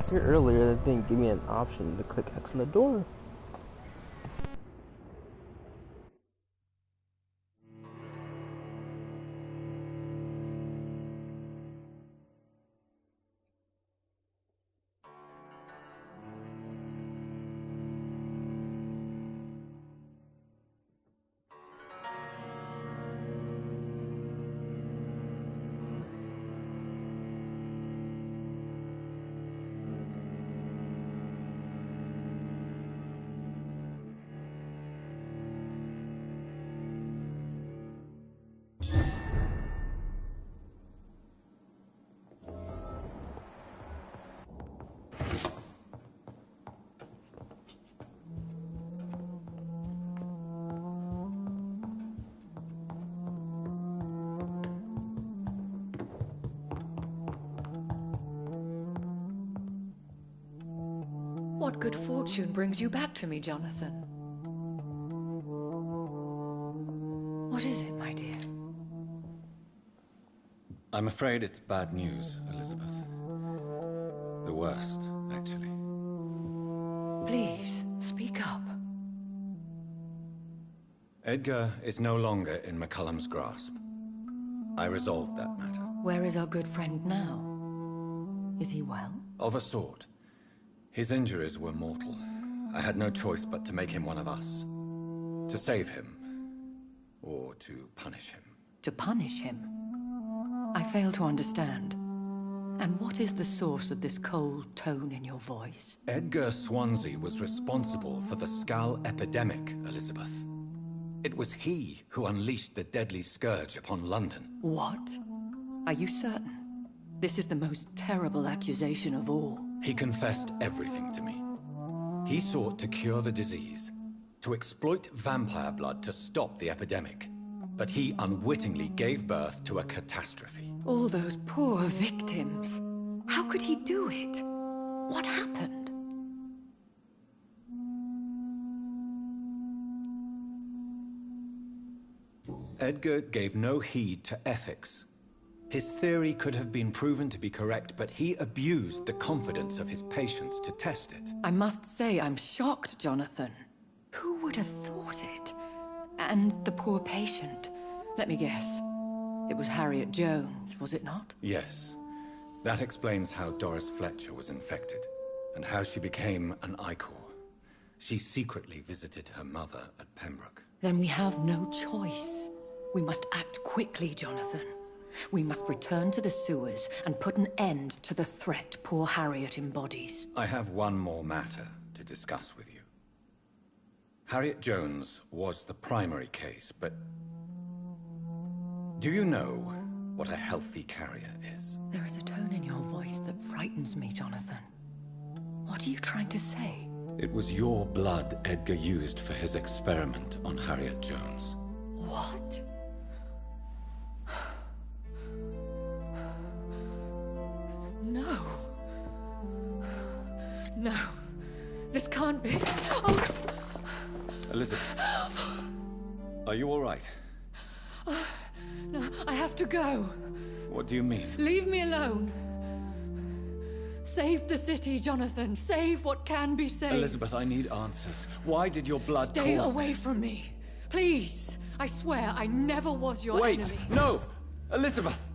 Here earlier, they didn't give me an option to click X on the door. What good fortune brings you back to me, Jonathan? What is it, my dear? I'm afraid it's bad news, Elizabeth. The worst, actually. Please, speak up. Edgar is no longer in McCullum's grasp. I resolved that matter. Where is our good friend now? Is he well? Of a sort. His injuries were mortal. I had no choice but to make him one of us. To save him. Or to punish him. To punish him? I fail to understand. And what is the source of this cold tone in your voice? Edgar Swansea was responsible for the Skull epidemic, Elizabeth. It was he who unleashed the deadly scourge upon London. What? Are you certain? This is the most terrible accusation of all. He confessed everything to me. He sought to cure the disease, to exploit vampire blood to stop the epidemic. But he unwittingly gave birth to a catastrophe. All those poor victims. How could he do it? What happened? Edgar gave no heed to ethics. His theory could have been proven to be correct, but he abused the confidence of his patients to test it. I must say I'm shocked, Jonathan. Who would have thought it? And the poor patient. Let me guess. It was Harriet Jones, was it not? Yes. That explains how Doris Fletcher was infected, and how she became an Ichor. She secretly visited her mother at Pembroke. Then we have no choice. We must act quickly, Jonathan. We must return to the sewers and put an end to the threat poor Harriet embodies. I have one more matter to discuss with you. Harriet Jones was the primary case, but... do you know what a healthy carrier is? There is a tone in your voice that frightens me, Jonathan. What are you trying to say? It was your blood Edgar used for his experiment on Harriet Jones. What? No. No. This can't be. Oh. Elizabeth. Are you all right? No, I have to go. What do you mean? Leave me alone. Save the city, Jonathan. Save what can be saved. Elizabeth, I need answers. Why did your blood Stay cause away this? from me. Please. I swear I never was your Wait! enemy. No! Elizabeth!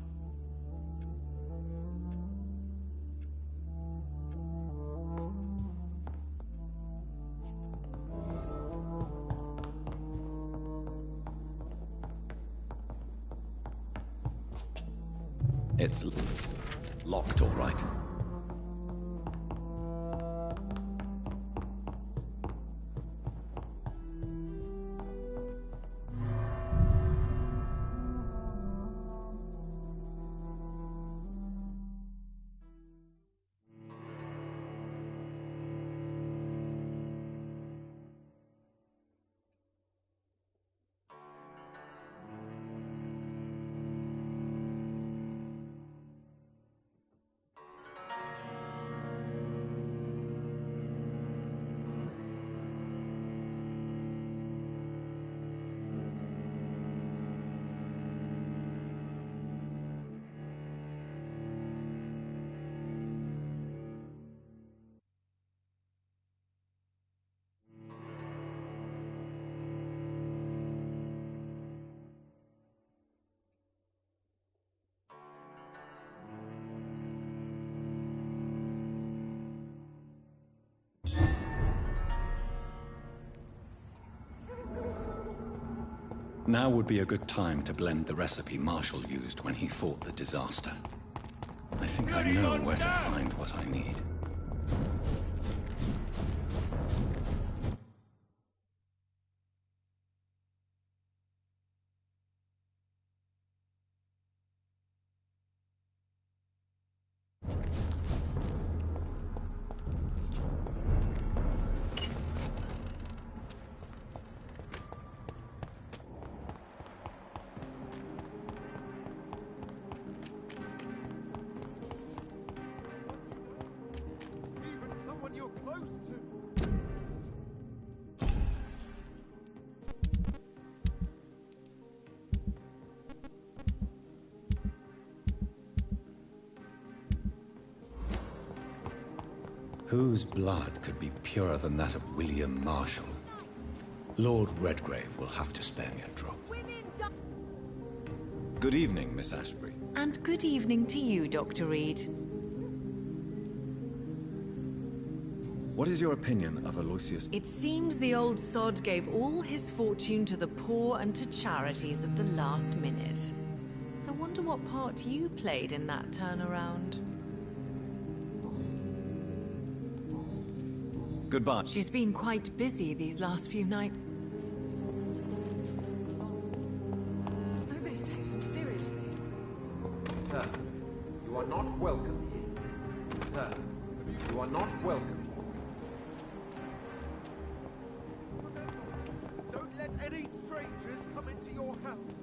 It's locked, all right. Now would be a good time to blend the recipe Marshall used when he fought the disaster. I think I know where to find what I need. Whose blood could be purer than that of William Marshall? Lord Redgrave will have to spare me a drop. Good evening, Miss Ashbury. And good evening to you, Dr. Reed. What is your opinion of Aloysius? It seems the old sod gave all his fortune to the poor and to charities at the last minute. I wonder what part you played in that turnaround. Goodbye. She's been quite busy these last few nights. Nobody takes him seriously. Sir, you are not welcome here. Sir, you are not welcome. Don't let any strangers come into your house.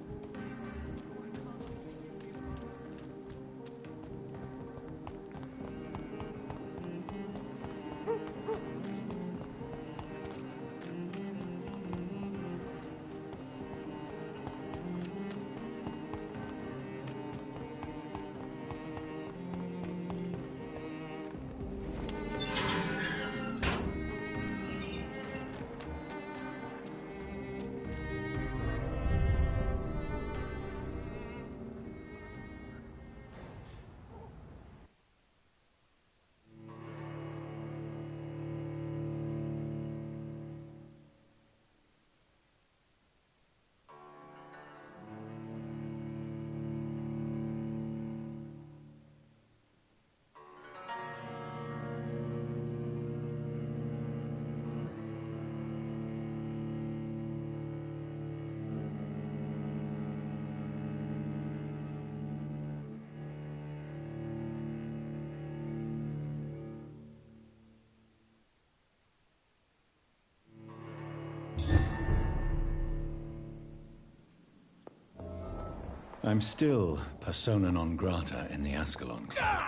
I'm still persona non grata in the Ascalon Club.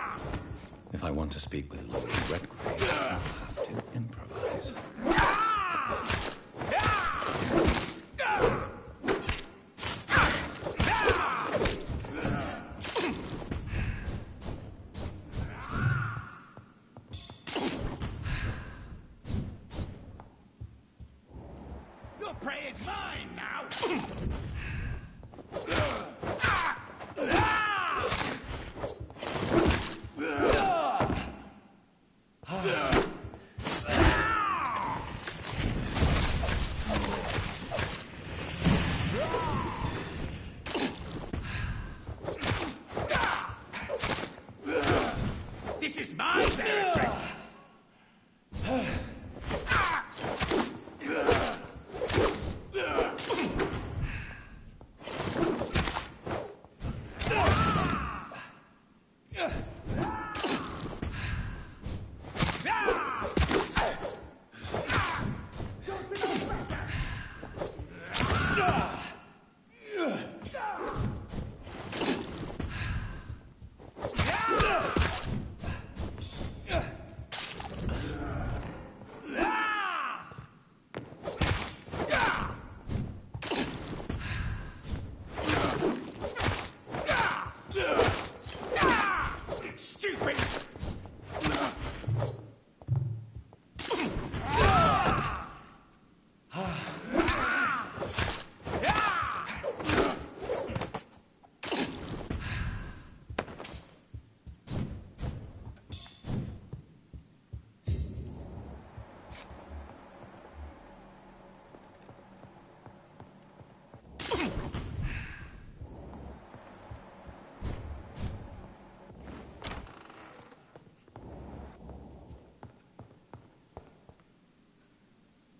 If I want to speak with Lord Redgrave, I'll have to improvise. Your prey is mine now! This is my territory!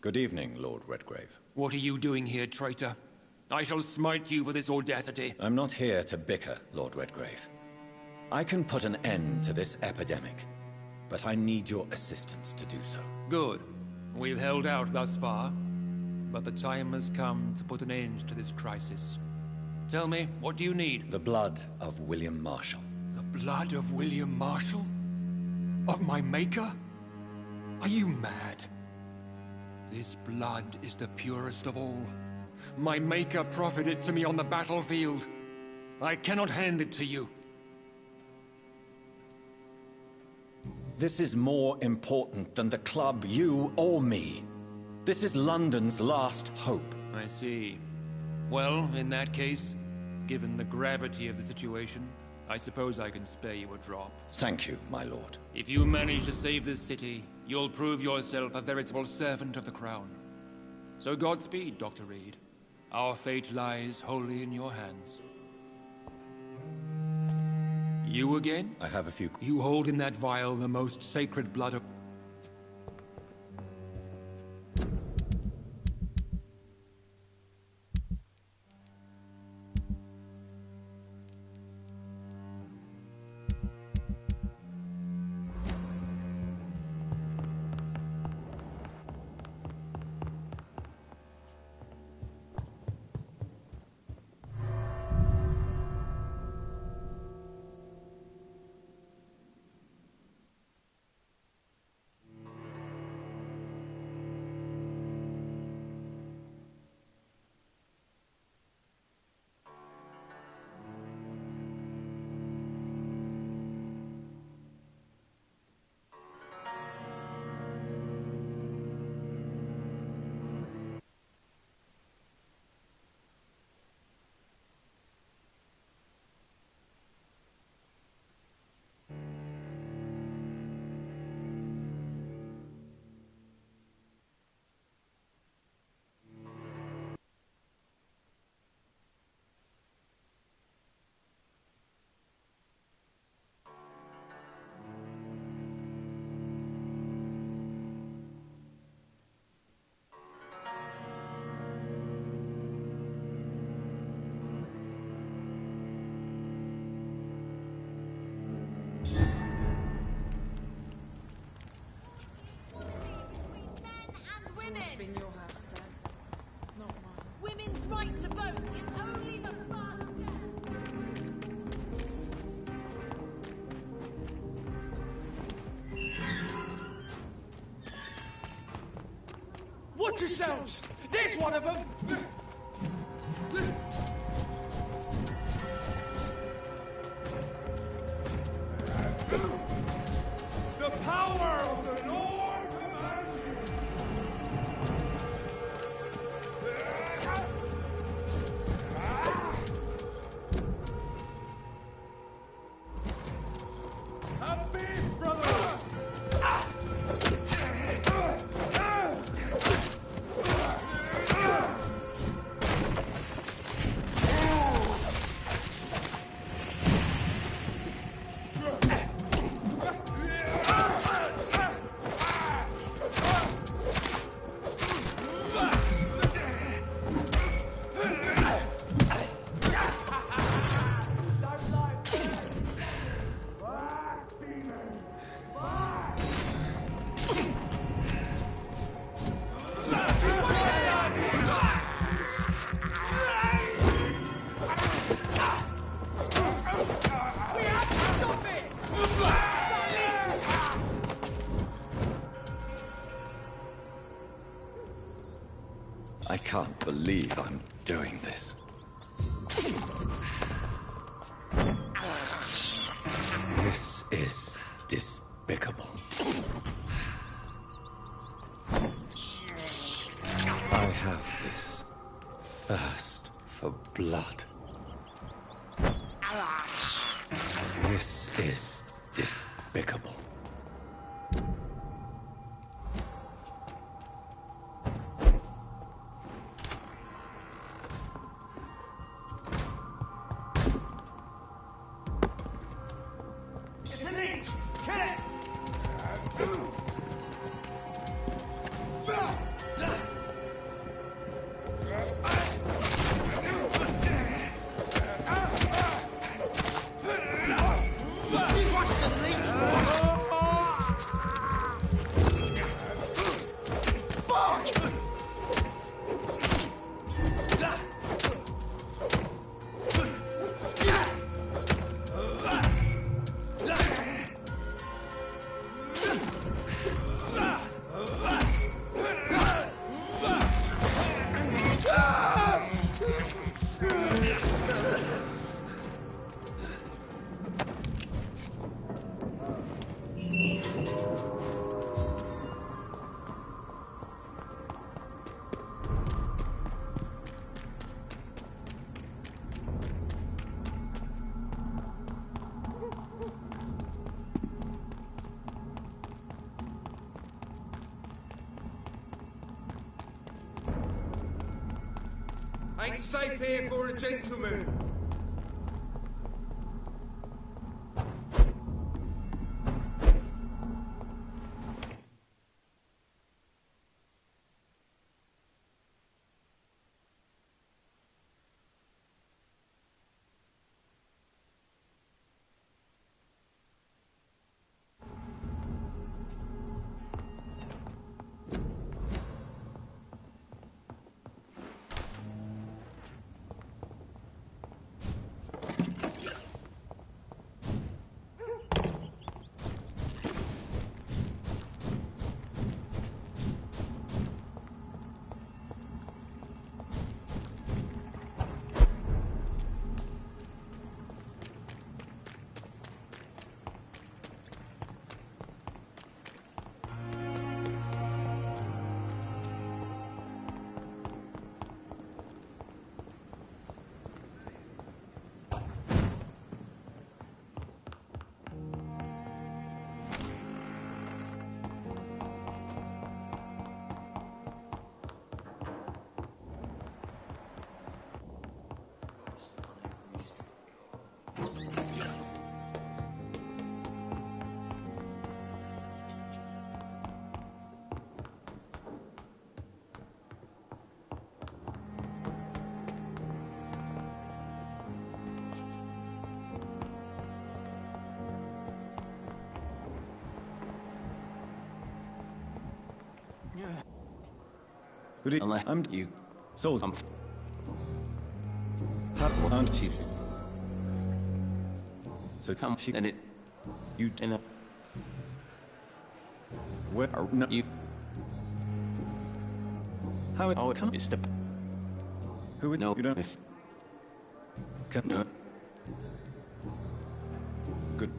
Good evening, Lord Redgrave. What are you doing here, traitor? I shall smite you for this audacity. I'm not here to bicker, Lord Redgrave. I can put an end to this epidemic, but I need your assistance to do so. Good. We've held out thus far, but the time has come to put an end to this crisis. Tell me, what do you need? The blood of William Marshall. The blood of William Marshall? Of my maker? Are you mad? This blood is the purest of all. My maker proffered it to me on the battlefield. I cannot hand it to you. This is more important than the club, you or me. This is London's last hope. I see. Well, in that case, given the gravity of the situation, I suppose I can spare you a drop. Thank you, my lord. If you manage to save this city, you'll prove yourself a veritable servant of the crown. So Godspeed, Dr. Reed. Our fate lies wholly in your hands. You again? I have a few... You hold in that vial the most sacred blood of... It's been your house, Dad. Not mine. Women's right to vote is only the first step. Watch yourselves! There's one of them! The power of the Lord commands you! Happy brother! I can't believe I'm doing this. This is despicable. I have this thirst for blood. This is despicable. Ain't safe here for a gentleman. Good evening. I'm you. Sold. Aren't she? So come she and it. You in a. Where are no you? How it come is the. Who would know? You don't. If. Can no. Good.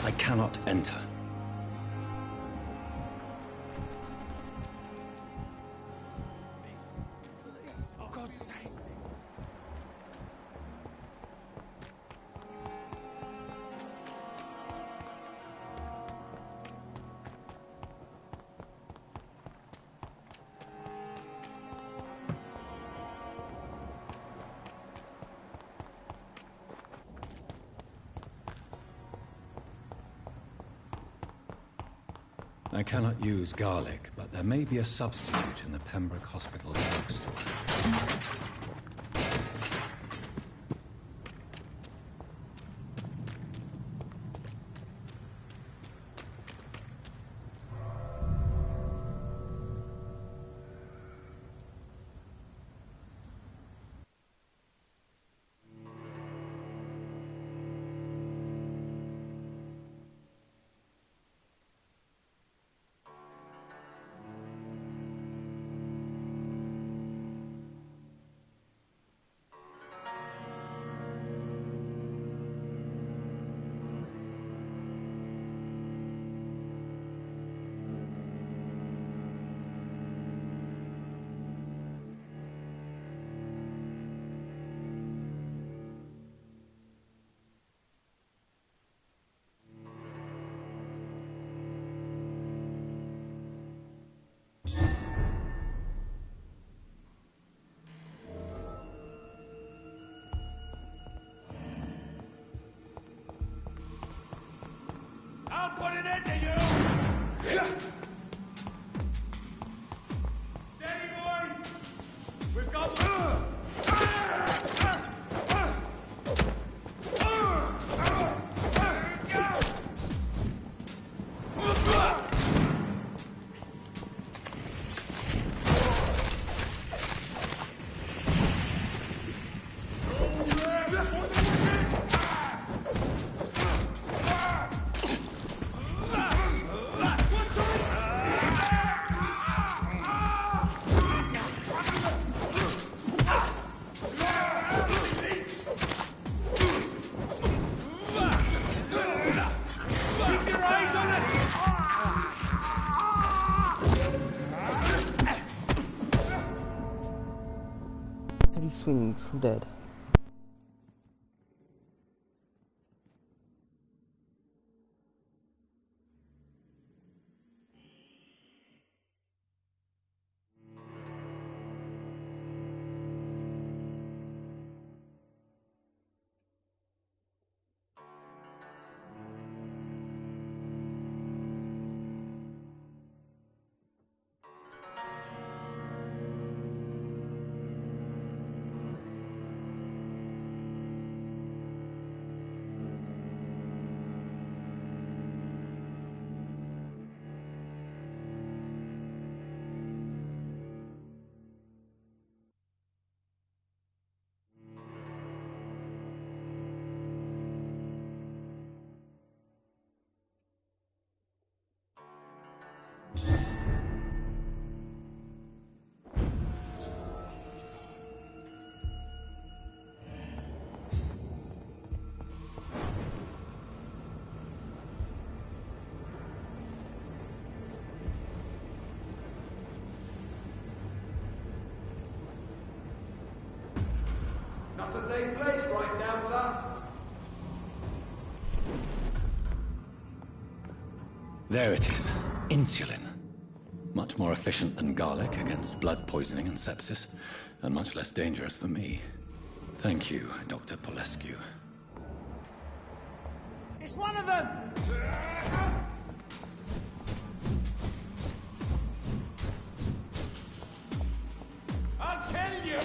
I cannot enter. For God's sake. I cannot use garlic, but there may be a substitute in the Pembroke Hospital drugstore. I'll put an end to you! Steady, boys! We've got... Heavy swings, dead. Not a safe place right now, sir. There it is. Insulin. Much more efficient than garlic against blood poisoning and sepsis, and much less dangerous for me. Thank you, Dr. Polescu. It's one of them! I'll kill you!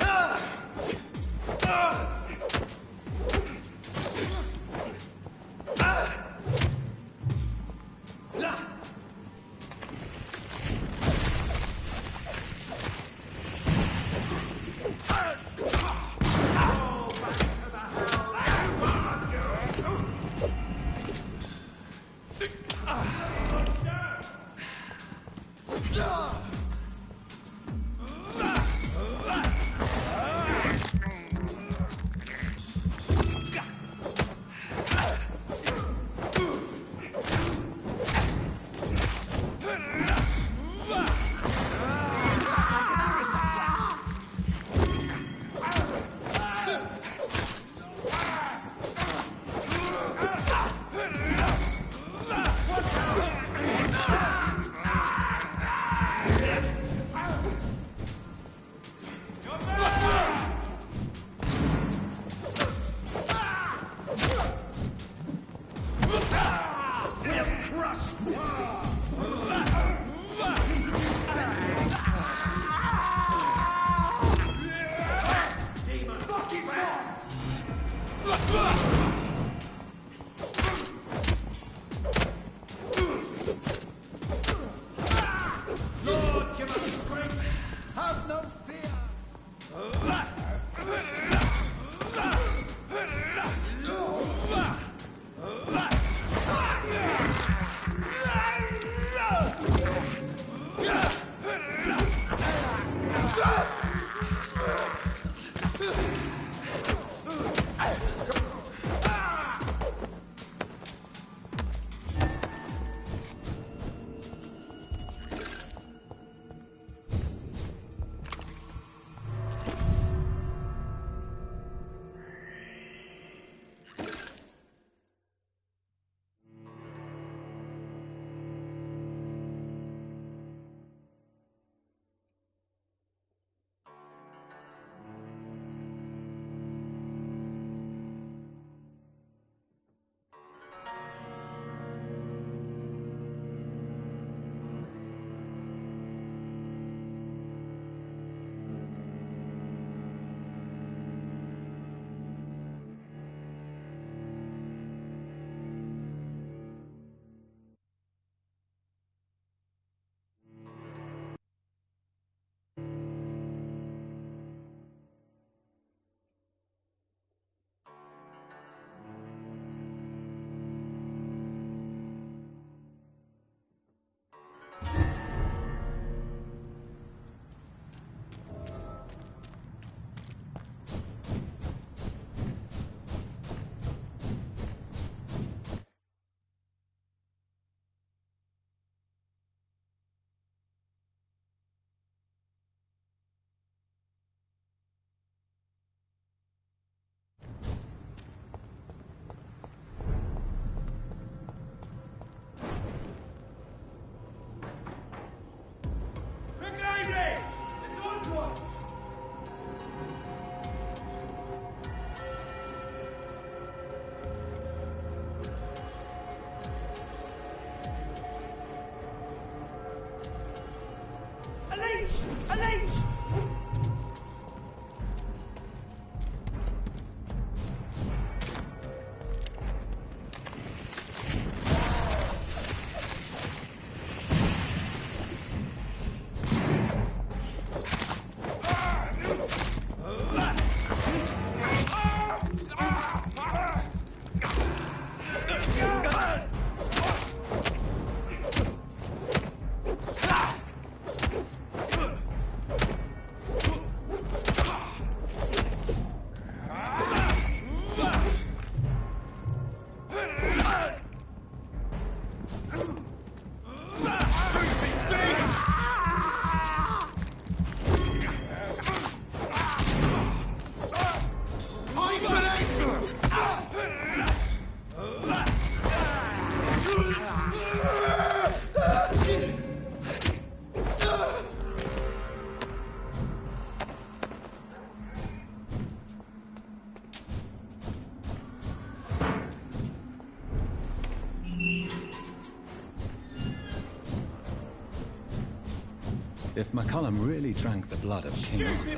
If McCullum really drank the blood of King Arthur,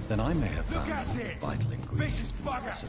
then I may have found a vital ingredient. Vicious bugger!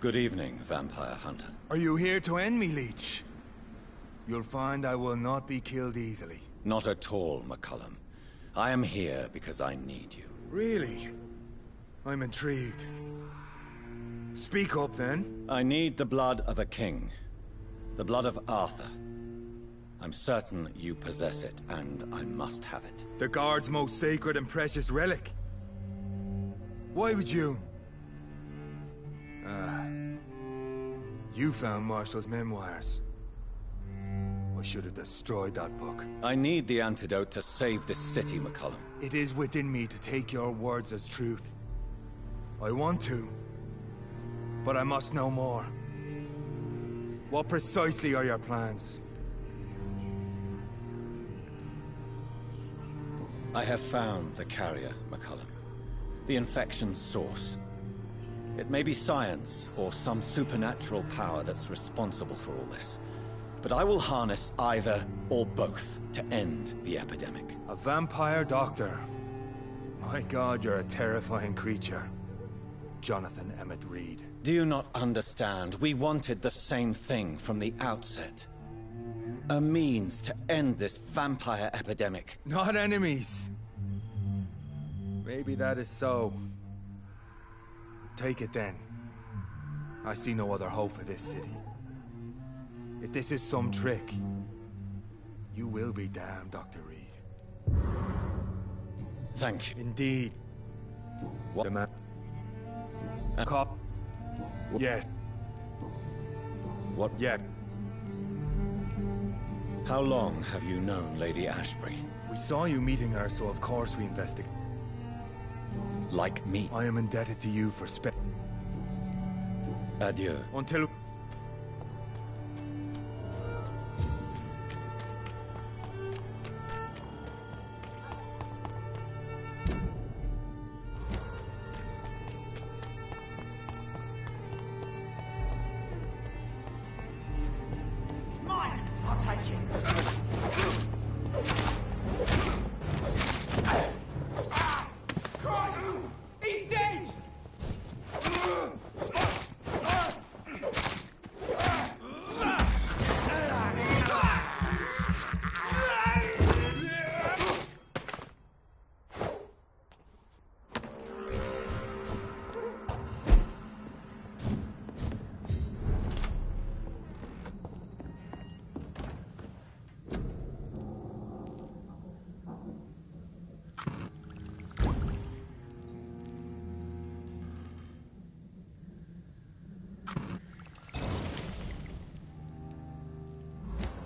Good evening, Vampire Hunter. Are you here to end me, Leech? You'll find I will not be killed easily. Not at all, McCullum. I am here because I need you. Really? I'm intrigued. Speak up, then. I need the blood of a king. The blood of Arthur. I'm certain you possess it, and I must have it. The Guard's most sacred and precious relic. Why would you? You found Marshall's memoirs. I should have destroyed that book. I need the antidote to save this city, McCullum. It is within me to take your words as truth. I want to, but I must know more. What precisely are your plans? I have found the carrier, McCullum. The infection's source. It may be science, or some supernatural power that's responsible for all this. But I will harness either, or both, to end the epidemic. A vampire doctor. My God, you're a terrifying creature. Jonathan Emmett Reed. Do you not understand? We wanted the same thing from the outset. A means to end this vampire epidemic. Not enemies. Maybe that is so. Take it then. I see no other hope for this city. If this is some trick, you will be damned, Dr. Reed. Thank you. Indeed. What the man? A cop? Yes. What? Yeah. How long have you known Lady Ashbury? We saw you meeting her, so of course we investigate. Like me? I am indebted to you for Adieu. Until... Mine! I'll take it! Christ! He's dead!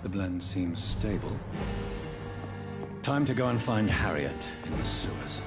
The blend seems stable. Time to go and find Harriet in the sewers.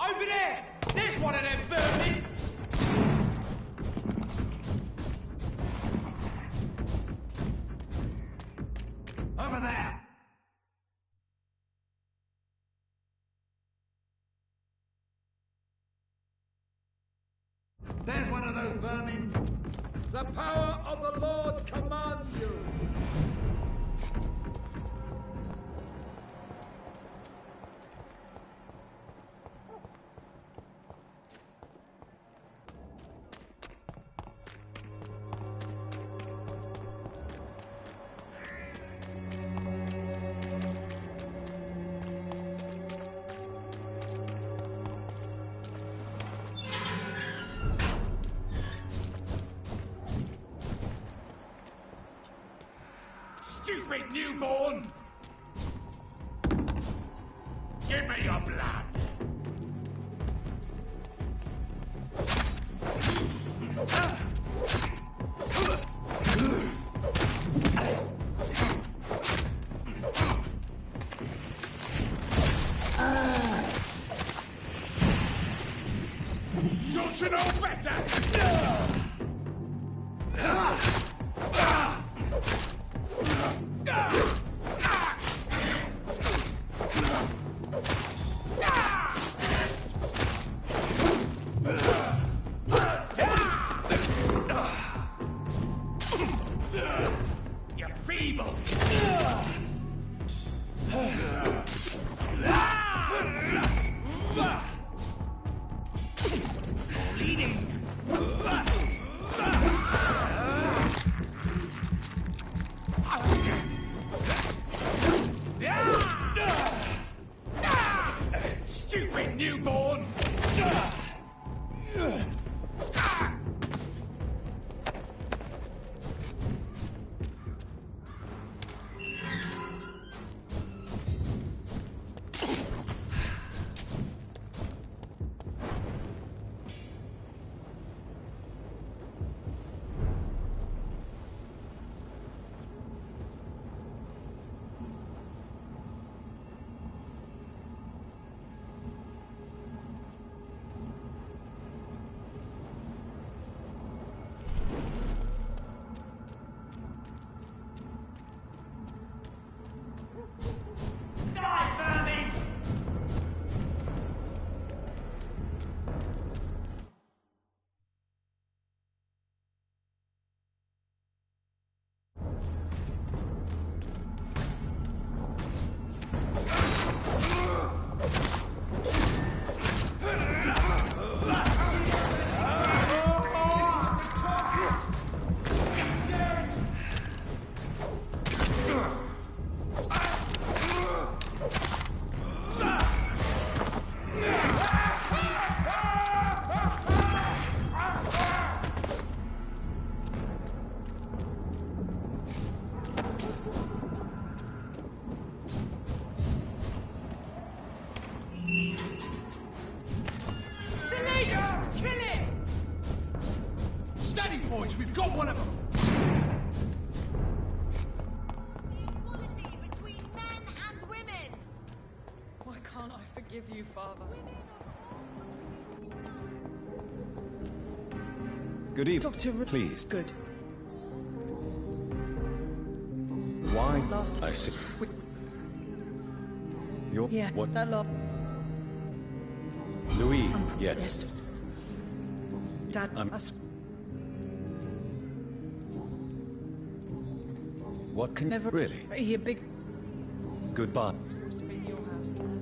Over there! There's one of them vermin! Over there! There's one of those vermin! The power of the Lord commands you! Stupid newborn! Give me your blood! Don't you know better? You're feeble! You're bleeding! Stupid newborn! George, we've got one of them! Equality between men and women! Why can't I forgive you, Father? Good evening. Doctor, Please. Good. Why? Last I see. we- You're... Yeah, What? that lot. Louis, yes. Yes. Dad, What can... never Really? hear big... Goodbye. Supposed to be your house, Dad.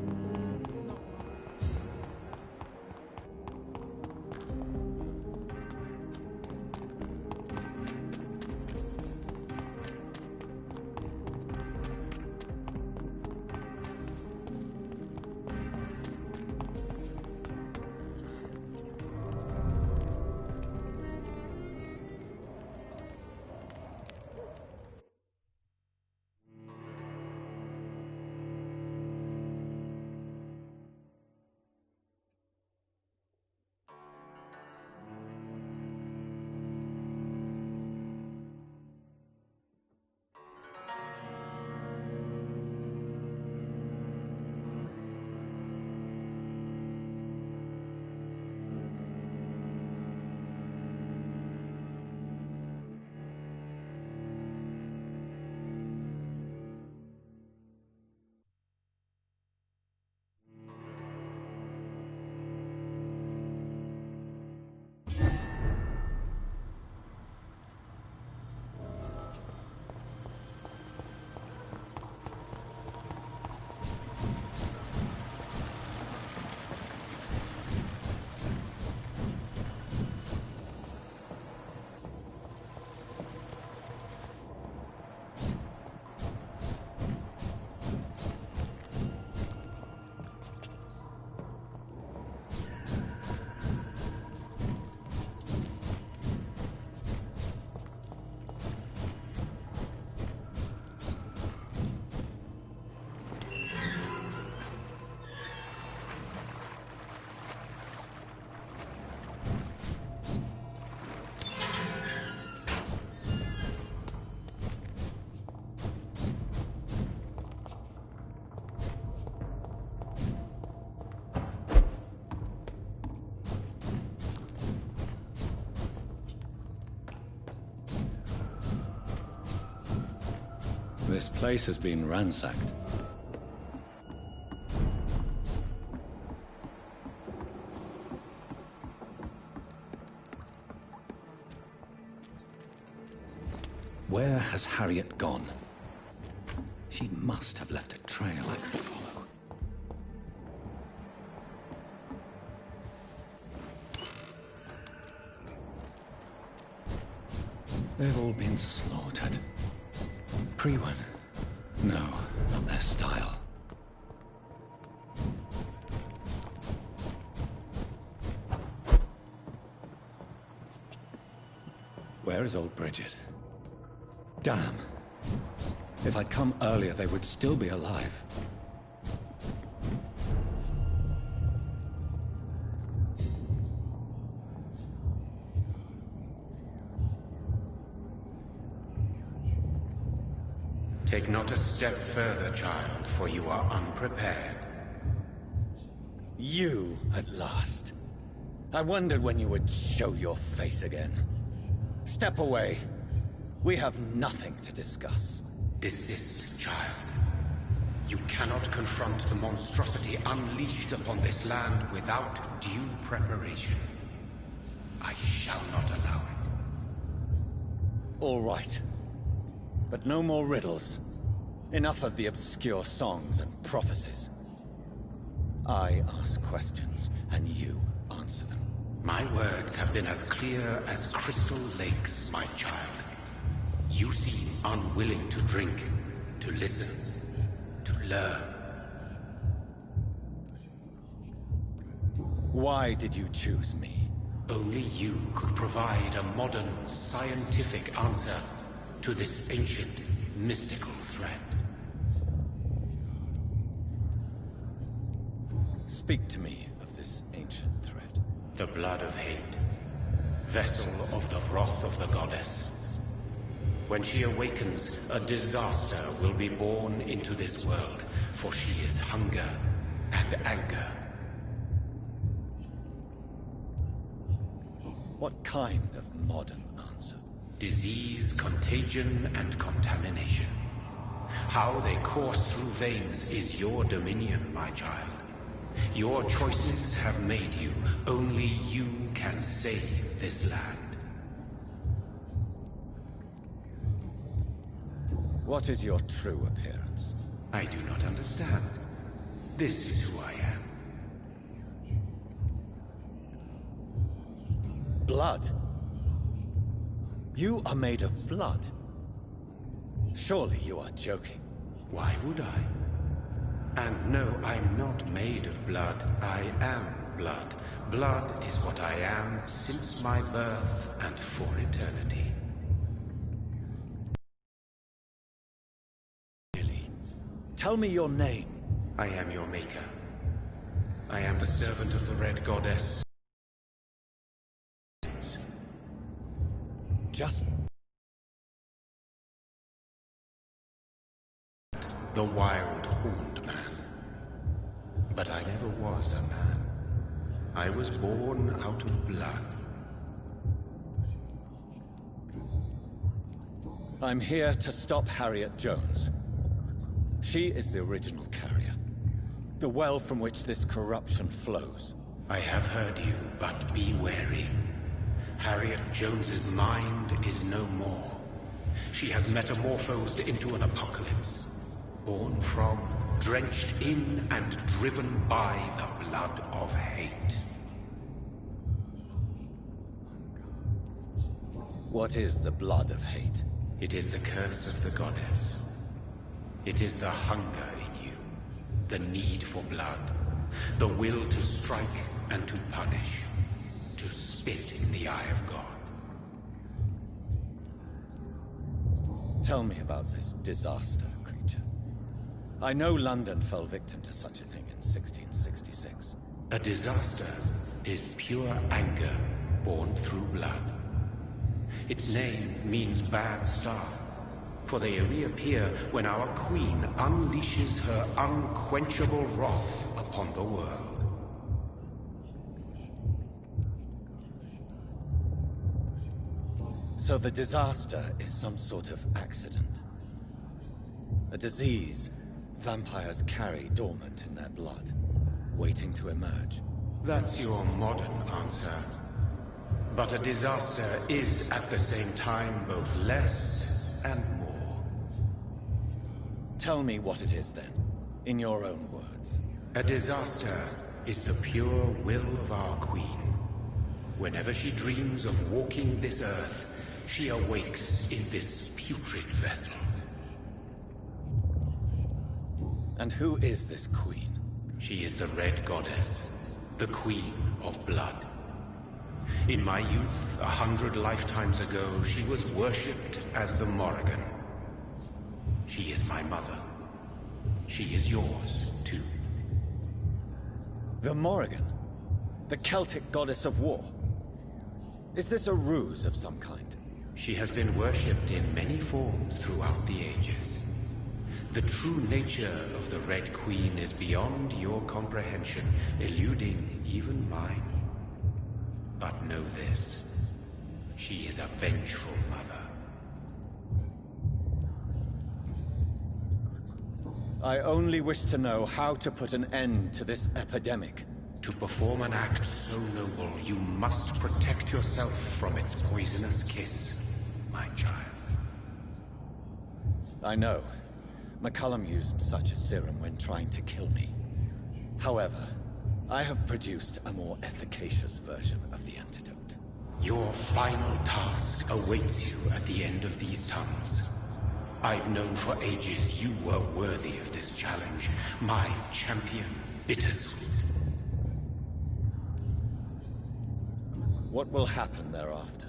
This place has been ransacked. Where has Harriet gone? She must have left a trail I could follow. They've all been slaughtered. Pre-one? No, not their style. Where is old Bridget? Damn. If I'd come earlier, they would still be alive. Take not a step further, child, for you are unprepared. You, at last. I wondered when you would show your face again. Step away. We have nothing to discuss. Desist, child. You cannot confront the monstrosity unleashed upon this land without due preparation. I shall not allow it. All right. But no more riddles. Enough of the obscure songs and prophecies. I ask questions, and you answer them. My words have been as clear as crystal lakes, my child. You seem unwilling to drink, to listen, to learn. Why did you choose me? Only you could provide a modern, scientific answer to this ancient, mystical threat. Speak to me of this ancient threat. The blood of hate. vessel of the wrath of the goddess. When she awakens, a disaster will be born into this world, for she is hunger and anger. What kind of modern answer? Disease, contagion, and contamination. How they course through veins is your dominion, my child. Your choices have made you. Only you can save this land. What is your true appearance? I do not understand. This is who I am. Blood? You are made of blood? Surely you are joking. Why would I? And no, I'm not made of blood. I am blood. Blood is what I am since my birth and for eternity. Really? Tell me your name. I am your maker. I am the servant of the Red Goddess. Just... the wild horned man. But I never was a man. I was born out of blood. I'm here to stop Harriet Jones. She is the original carrier. The well from which this corruption flows. I have heard you, but be wary. Harriet Jones's mind is no more. She has metamorphosed into an apocalypse. Born from, drenched in, and driven by the blood of hate. What is the blood of hate? It is the curse of the goddess. It is the hunger in you, the need for blood, the will to strike and to punish, to spit in the eye of God. Tell me about this disaster, creature. I know London fell victim to such a thing in 1666. A disaster is pure anger born through blood. Its name means bad star, for they reappear when our queen unleashes her unquenchable wrath upon the world. So the disaster is some sort of accident. A disease vampires carry dormant in their blood, waiting to emerge. That's your modern answer. But a disaster is at the same time both less and more. Tell me what it is then, in your own words. A disaster is the pure will of our queen. Whenever she dreams of walking this earth, she awakes in this putrid vessel. And who is this queen? She is the Red Goddess, the Queen of Blood. In my youth, 100 lifetimes ago, she was worshipped as the Morrigan. She is my mother. She is yours, too. The Morrigan? The Celtic goddess of war? Is this a ruse of some kind? She has been worshipped in many forms throughout the ages. The true nature of the Red Queen is beyond your comprehension, eluding even mine. But know this, she is a vengeful mother. I only wish to know how to put an end to this epidemic. To perform an act so noble, you must protect yourself from its poisonous kiss, my child. I know. McCullum used such a serum when trying to kill me. However, I have produced a more efficacious version of the antidote. Your final task awaits you at the end of these tunnels. I've known for ages you were worthy of this challenge, my champion, Bittersweet. What will happen thereafter?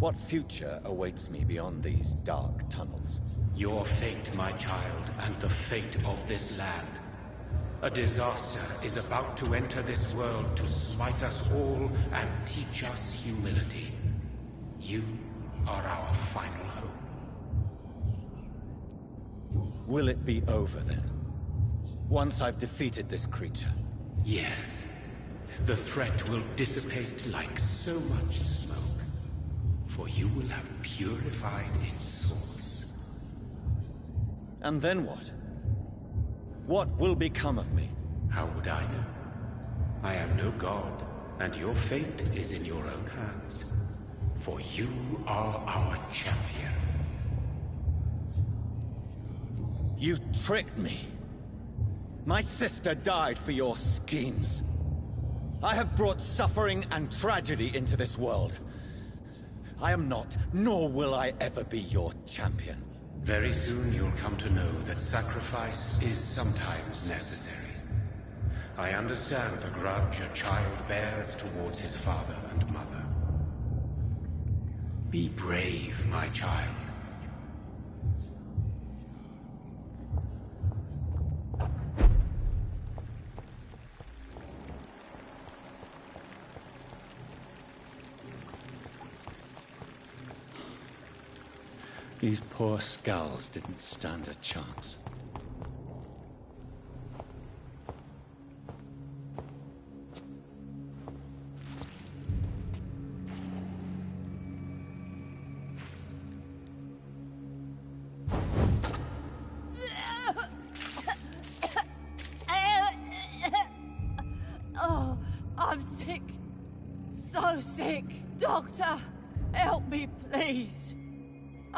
What future awaits me beyond these dark tunnels? Your fate, my child, and the fate of this land. A disaster is about to enter this world to smite us all and teach us humility. You are our final hope. Will it be over then? Once I've defeated this creature? Yes. The threat will dissipate like so much smoke, for you will have purified its source. And then what? What will become of me? How would I know? I am no god, and your fate is in your own hands. For you are our champion. You tricked me. My sister died for your schemes. I have brought suffering and tragedy into this world. I am not, nor will I ever be your champion. Very soon you'll come to know that sacrifice is sometimes necessary. I understand the grudge a child bears towards his father and mother. Be brave, my child. These poor skulls didn't stand a chance. Oh, I'm sick. So sick. Doctor, help me, please.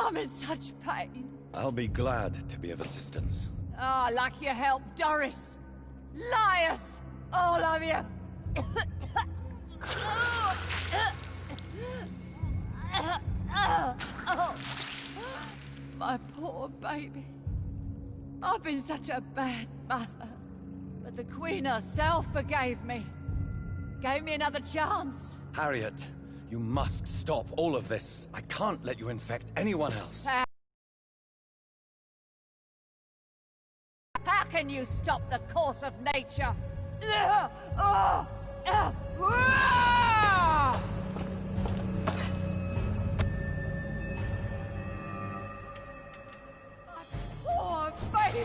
I'm in such pain. I'll be glad to be of assistance. Ah, like your help, Doris. Liars! All of you! My poor baby. I've been such a bad mother. But the Queen herself forgave me. Gave me another chance. Harriet, you must stop all of this. I can't let you infect anyone else. How can you stop the course of nature? Poor baby!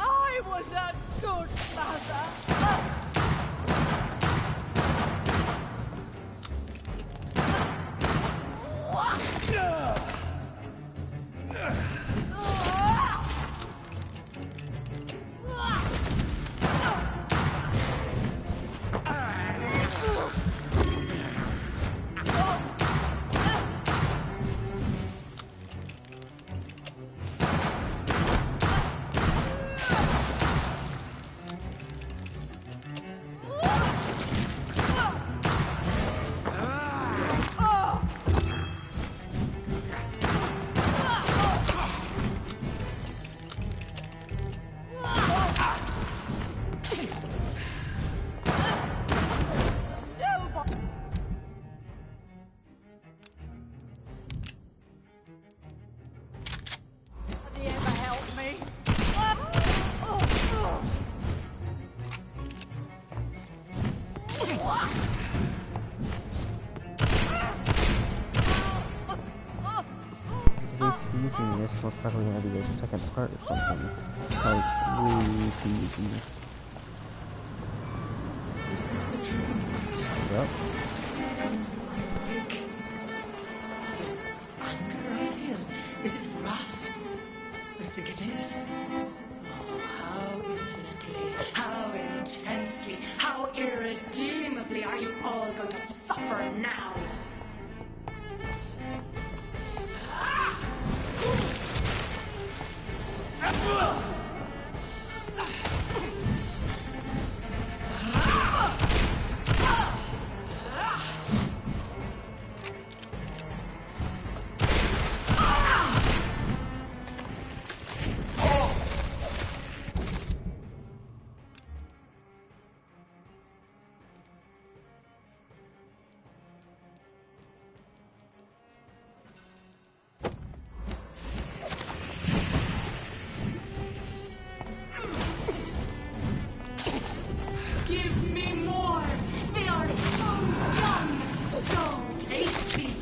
I was a good mother. most likely gonna be a second part or something. Like way too easy. Is this the dream? Yep. This anger I feel, is it wrath? I think it is. Oh, how infinitely, how intensely, how irredeemably are you all going to suffer now? Give me more! They are so young, so tasty!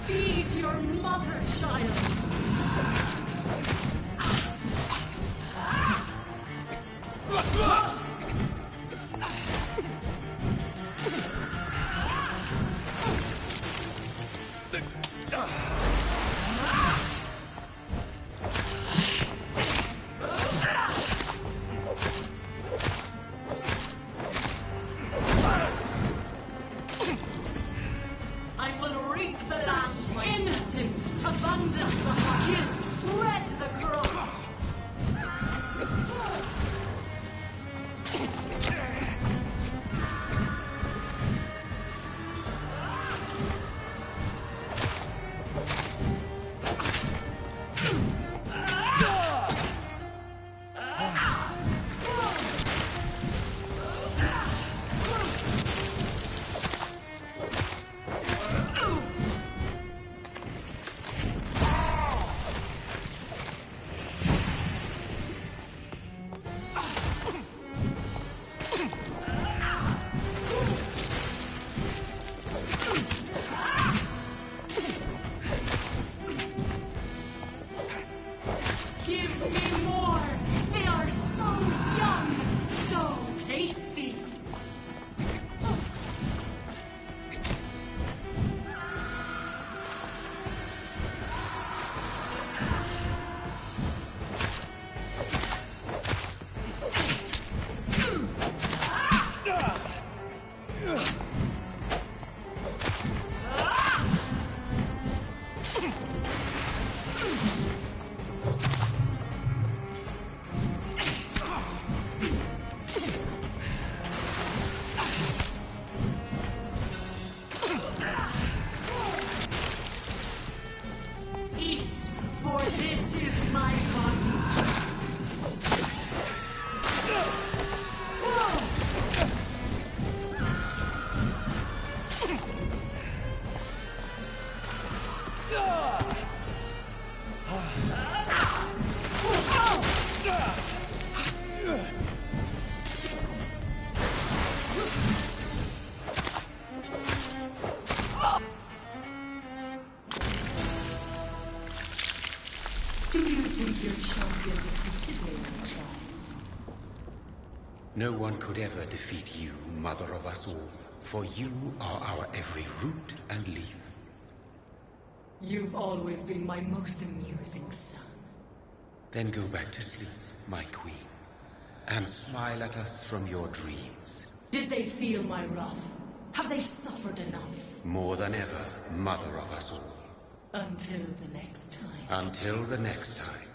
Feed your mother, child! I will reap the lash, innocence, abundance, yes, shred the crow. Give me more! They are so young, so tasty! Eat, for this is my body. Do you think your champion defeated me, my child? No one could ever defeat you, mother of us all, for you are our every root and leaf. You've always been my most amusing son. Then go back to sleep, my queen, and smile at us from your dreams. Did they feel my wrath? Have they suffered enough? More than ever, mother of us all. Until the next time. Until the next time.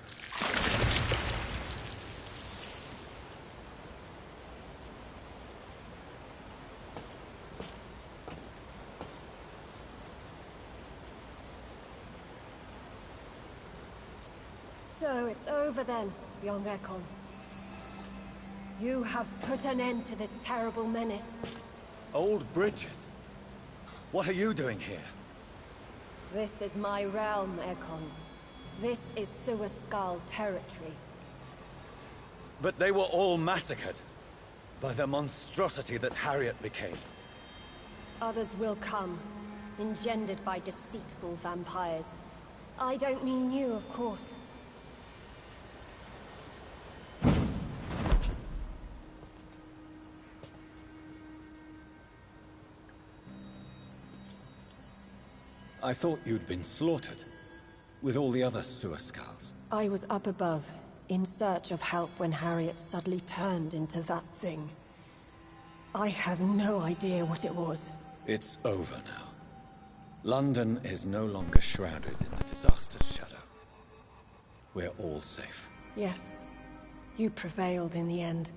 So it's over then, young Ekon. You have put an end to this terrible menace. Old Bridget? What are you doing here? This is my realm, Ekon. This is Suascal territory. But they were all massacred by the monstrosity that Harriet became. Others will come, engendered by deceitful vampires. I don't mean you, of course. I thought you'd been slaughtered, with all the other Suascals. I was up above, in search of help when Harriet suddenly turned into that thing. I have no idea what it was. It's over now. London is no longer shrouded in the disaster's shadow. We're all safe. Yes, you prevailed in the end.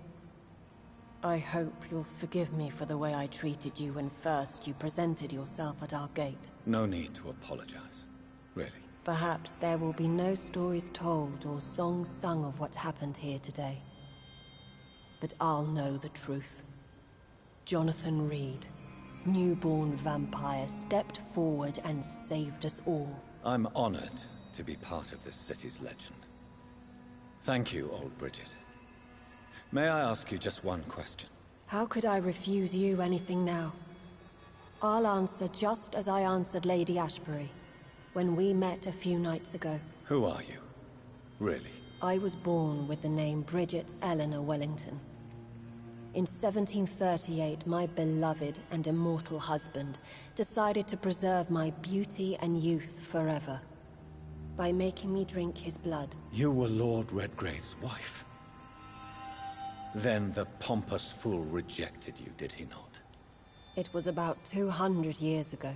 I hope you'll forgive me for the way I treated you when first you presented yourself at our gate. No need to apologize, really. Perhaps there will be no stories told or songs sung of what happened here today. But I'll know the truth. Jonathan Reed, newborn vampire, stepped forward and saved us all. I'm honored to be part of this city's legend. Thank you, old Bridget. May I ask you just one question? How could I refuse you anything now? I'll answer just as I answered Lady Ashbury when we met a few nights ago. Who are you? Really? I was born with the name Bridget Eleanor Wellington. In 1738, my beloved and immortal husband decided to preserve my beauty and youth forever by making me drink his blood. You were Lord Redgrave's wife. Then the pompous fool rejected you, did he not? It was about 200 years ago.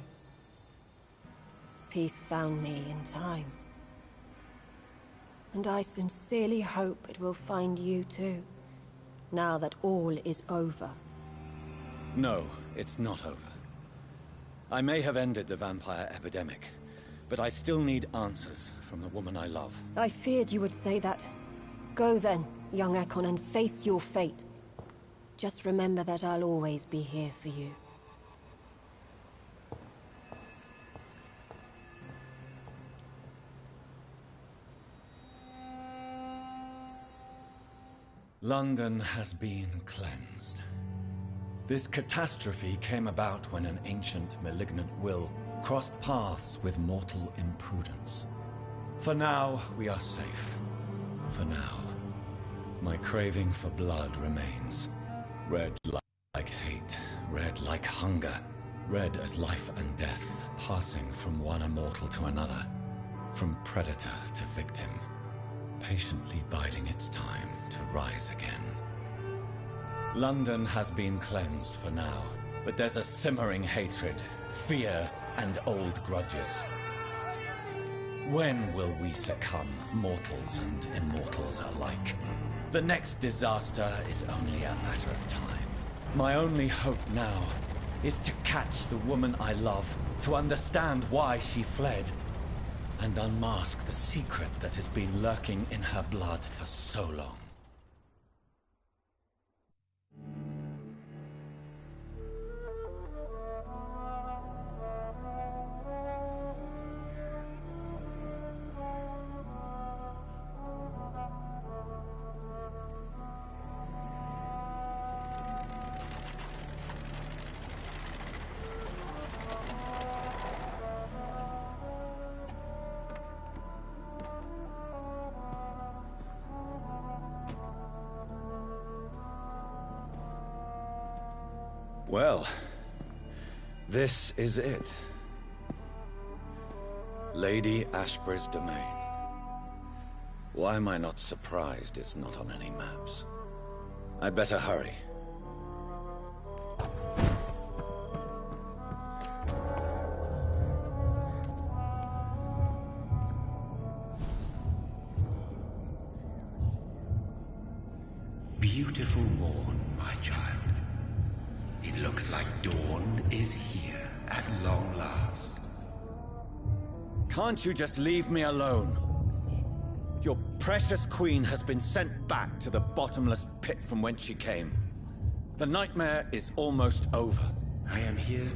Peace found me in time. And I sincerely hope it will find you too, now that all is over. No, it's not over. I may have ended the vampire epidemic, but I still need answers from the woman I love. I feared you would say that. Go then, young Ekon, and face your fate. Just remember that I'll always be here for you. London has been cleansed. This catastrophe came about when an ancient, malignant will crossed paths with mortal imprudence. For now, we are safe. For now. My craving for blood remains. Red like hate, red like hunger, red as life and death, passing from one immortal to another, from predator to victim, patiently biding its time to rise again. London has been cleansed for now, but there's a simmering hatred, fear, and old grudges. When will we succumb, mortals and immortals alike? The next disaster is only a matter of time. My only hope now is to catch the woman I love, to understand why she fled, and unmask the secret that has been lurking in her blood for so long. Well, this is it. Lady Ashbury's domain. Why am I not surprised it's not on any maps? I'd better hurry. Beautiful morn, my child. It looks like dawn is here at long last. Can't you just leave me alone? You're precious queen has been sent back to the bottomless pit from whence she came. The nightmare is almost over. I am here.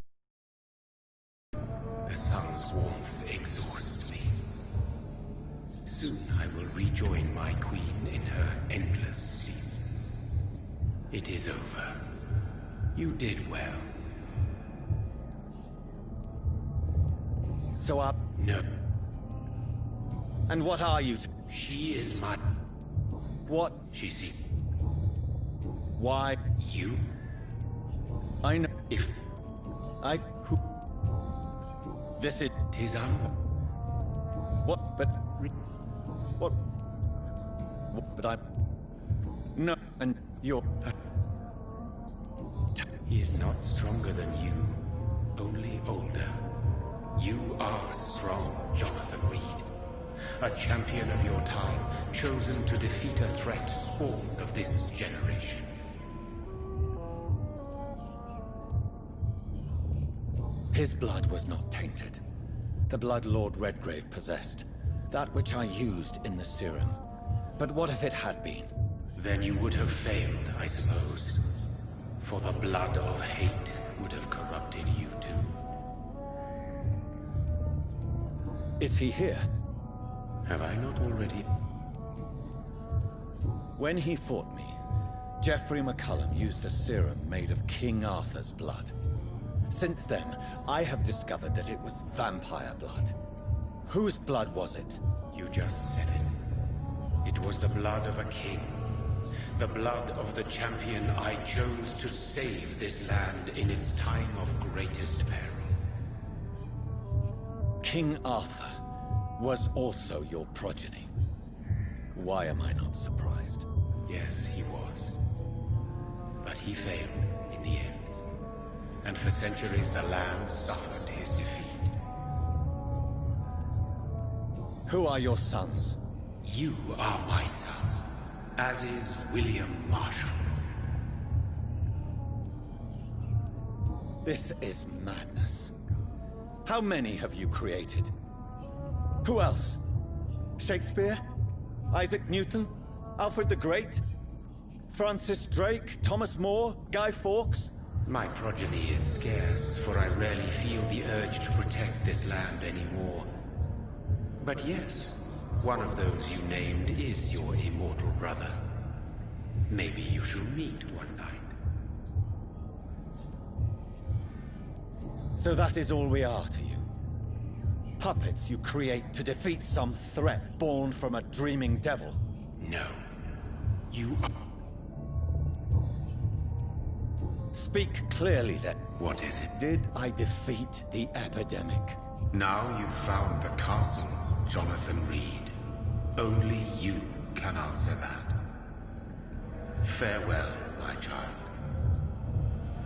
The sun's warmth exhausts me. Soon I will rejoin my queen in her endless sleep. It is over. You did well. So up? No. And what are you? She is my... What? She's... Why? You? I know. If... I... Who... This is... Tis What? But... What? But I... No, and you're... He is not stronger than you, only older. You are strong, Jonathan Reed. A champion of your time, chosen to defeat a threat spawned of this generation. His blood was not tainted. The blood Lord Redgrave possessed. That which I used in the serum. But what if it had been? Then you would have failed, I suppose. For the blood of hate would have corrupted you too. Is he here? Have I not already? When he fought me, Geoffrey McCullum used a serum made of King Arthur's blood. Since then, I have discovered that it was vampire blood. Whose blood was it? You just said it. It was the blood of a king. The blood of the champion I chose to save this land in its time of greatest peril. King Arthur was also your progeny. Why am I not surprised? Yes, he was. But he failed in the end. And for centuries the land suffered his defeat. Who are your sons? You are my son, as is William Marshall. This is madness. How many have you created? Who else? Shakespeare? Isaac Newton? Alfred the Great? Francis Drake? Thomas More? Guy Fawkes? My progeny is scarce, for I rarely feel the urge to protect this land anymore. But yes, one of those you named is your immortal brother. Maybe you shall meet one night. So that is all we are to you? Puppets you create to defeat some threat born from a dreaming devil? No. You are... Speak clearly then. What is it? Did I defeat the epidemic? Now you've found the castle, Jonathan Reed. Only you can answer that. Farewell, my child.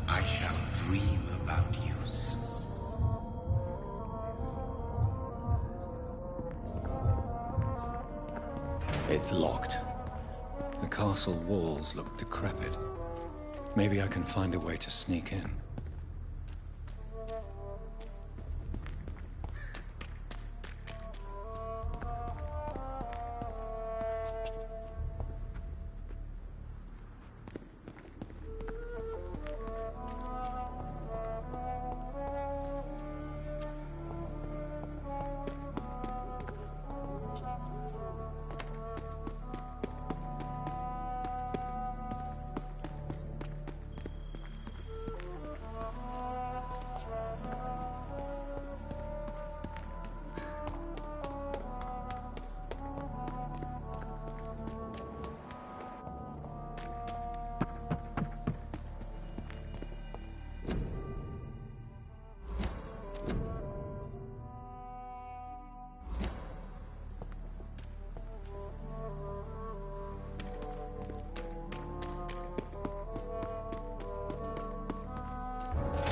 I shall dream about you soon. It's locked. The castle walls look decrepit. Maybe I can find a way to sneak in.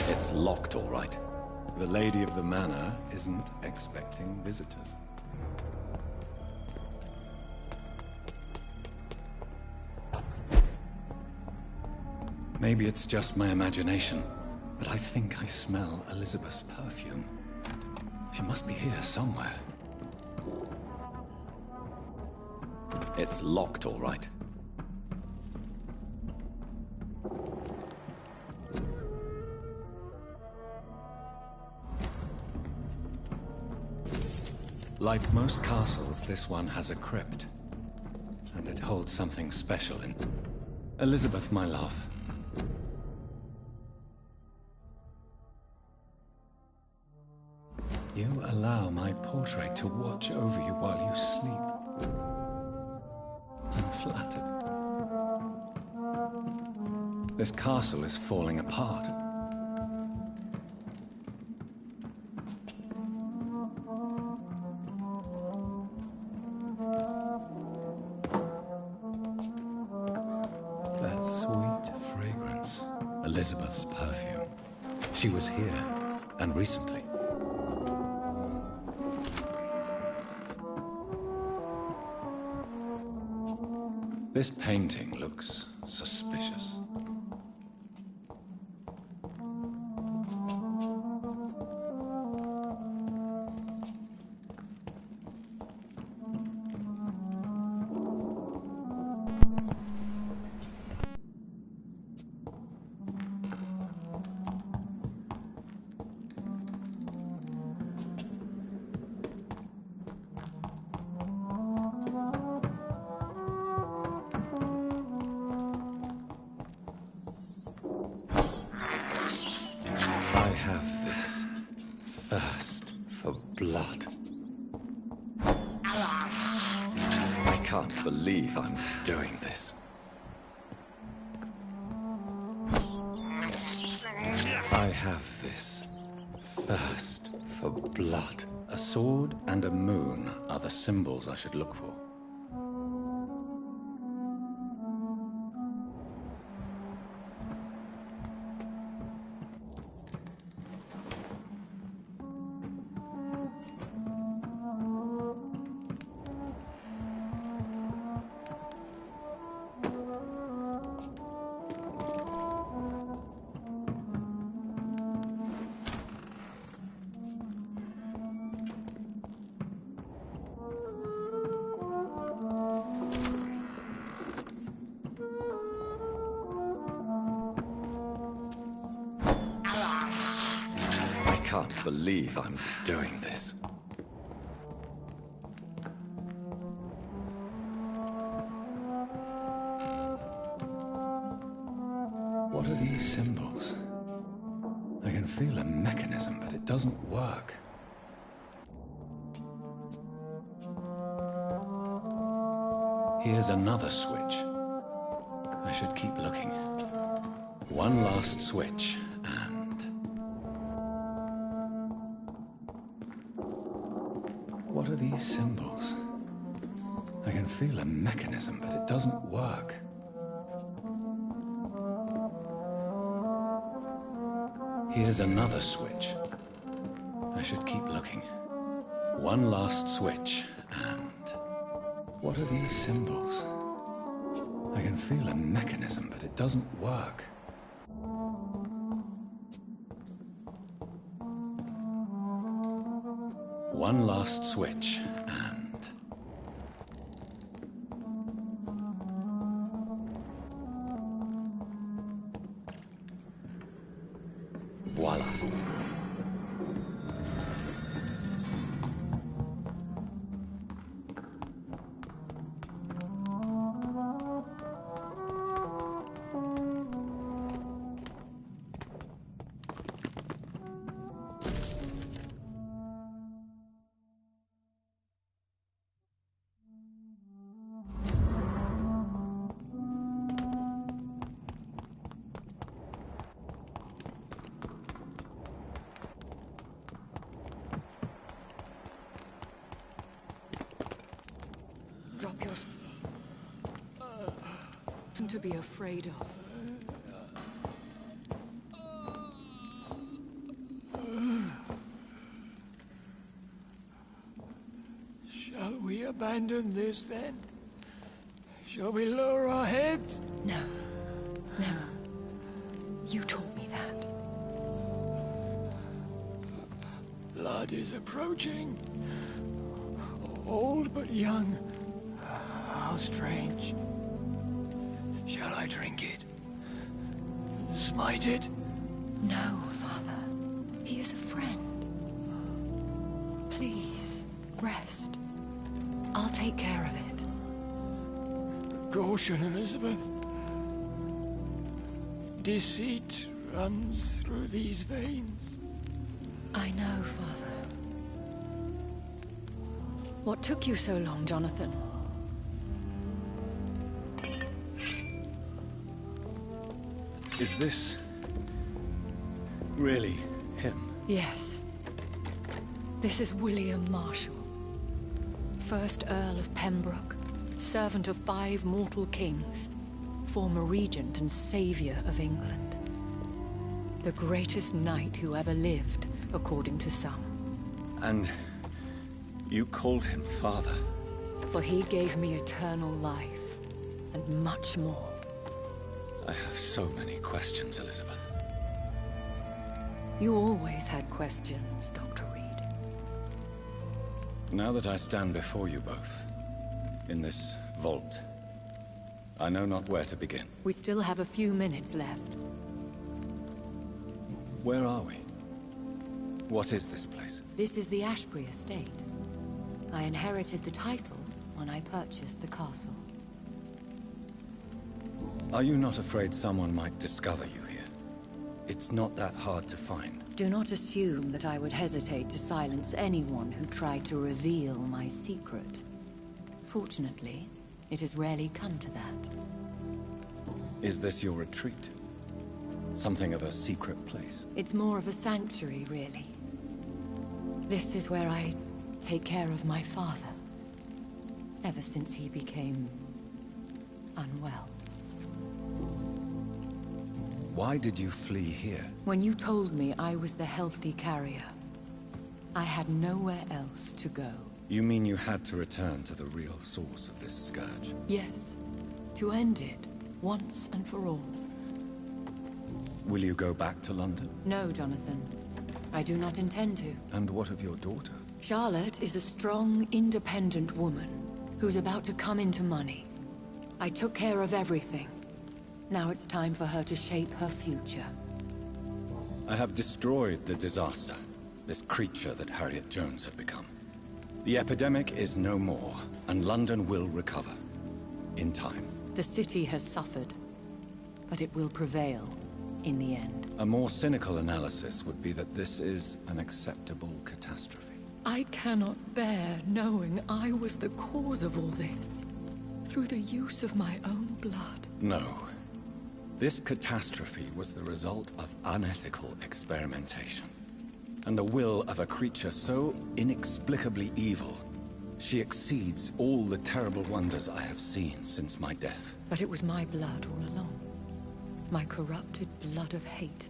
It's locked, all right. The lady of the manor isn't expecting visitors. Maybe it's just my imagination, but I think I smell Elizabeth's perfume. She must be here somewhere. It's locked, all right. Like most castles, this one has a crypt. And it holds something special in... Elizabeth, my love. You allow my portrait to watch over you while you sleep. I'm flattered. This castle is falling apart. That sweet fragrance. Elizabeth's perfume. She was here, and recently. This painting looks suspicious. Thirst for blood. I can't believe I'm doing this. I have this thirst for blood. A sword and a moon are the symbols I should look for. I can't believe I'm doing this. What are these symbols? I can feel a mechanism, but it doesn't work. Here's another switch. I should keep looking. One last switch, and... What are these symbols? I can feel a mechanism, but it doesn't work. Here's another switch. I should keep looking. One last switch, and... What are these symbols? I can feel a mechanism, but it doesn't work. One last switch, and... Voila. Drop your... Nothing to be afraid of. Shall we abandon this then? Shall we lower our heads? No. Never. You taught me that. Blood is approaching. Old but young. smells strange. Shall I drink it? Smite it? No, Father. He is a friend. Please, rest. I'll take care of it. Caution, Elizabeth. Deceit runs through these veins. I know, Father. What took you so long, Jonathan? Is this really him? Yes. This is William Marshall, 1st Earl of Pembroke, servant of 5 mortal kings, former regent and savior of England. The greatest knight who ever lived, according to some. And you called him father? For he gave me eternal life, and much more. I have so many questions, Elizabeth. You always had questions, Dr. Reed. Now that I stand before you both, in this vault, I know not where to begin. We still have a few minutes left. Where are we? What is this place? This is the Ashbury estate. I inherited the title when I purchased the castle. Are you not afraid someone might discover you here? It's not that hard to find. Do not assume that I would hesitate to silence anyone who tried to reveal my secret. Fortunately, it has rarely come to that. Is this your retreat? Something of a secret place? It's more of a sanctuary, really. This is where I take care of my father. Ever since he became unwell. Why did you flee here? When you told me I was the healthy carrier, I had nowhere else to go. You mean you had to return to the real source of this scourge? Yes, to end it, once and for all. Will you go back to London? No, Jonathan. I do not intend to. And what of your daughter? Charlotte is a strong, independent woman who's about to come into money. I took care of everything. Now it's time for her to shape her future. I have destroyed the disaster, this creature that Harriet Jones had become. The epidemic is no more, and London will recover. In time. The city has suffered, but it will prevail in the end. A more cynical analysis would be that this is an acceptable catastrophe. I cannot bear knowing I was the cause of all this, through the use of my own blood. No. This catastrophe was the result of unethical experimentation. And the will of a creature so inexplicably evil, she exceeds all the terrible wonders I have seen since my death. But it was my blood all along. My corrupted blood of hate.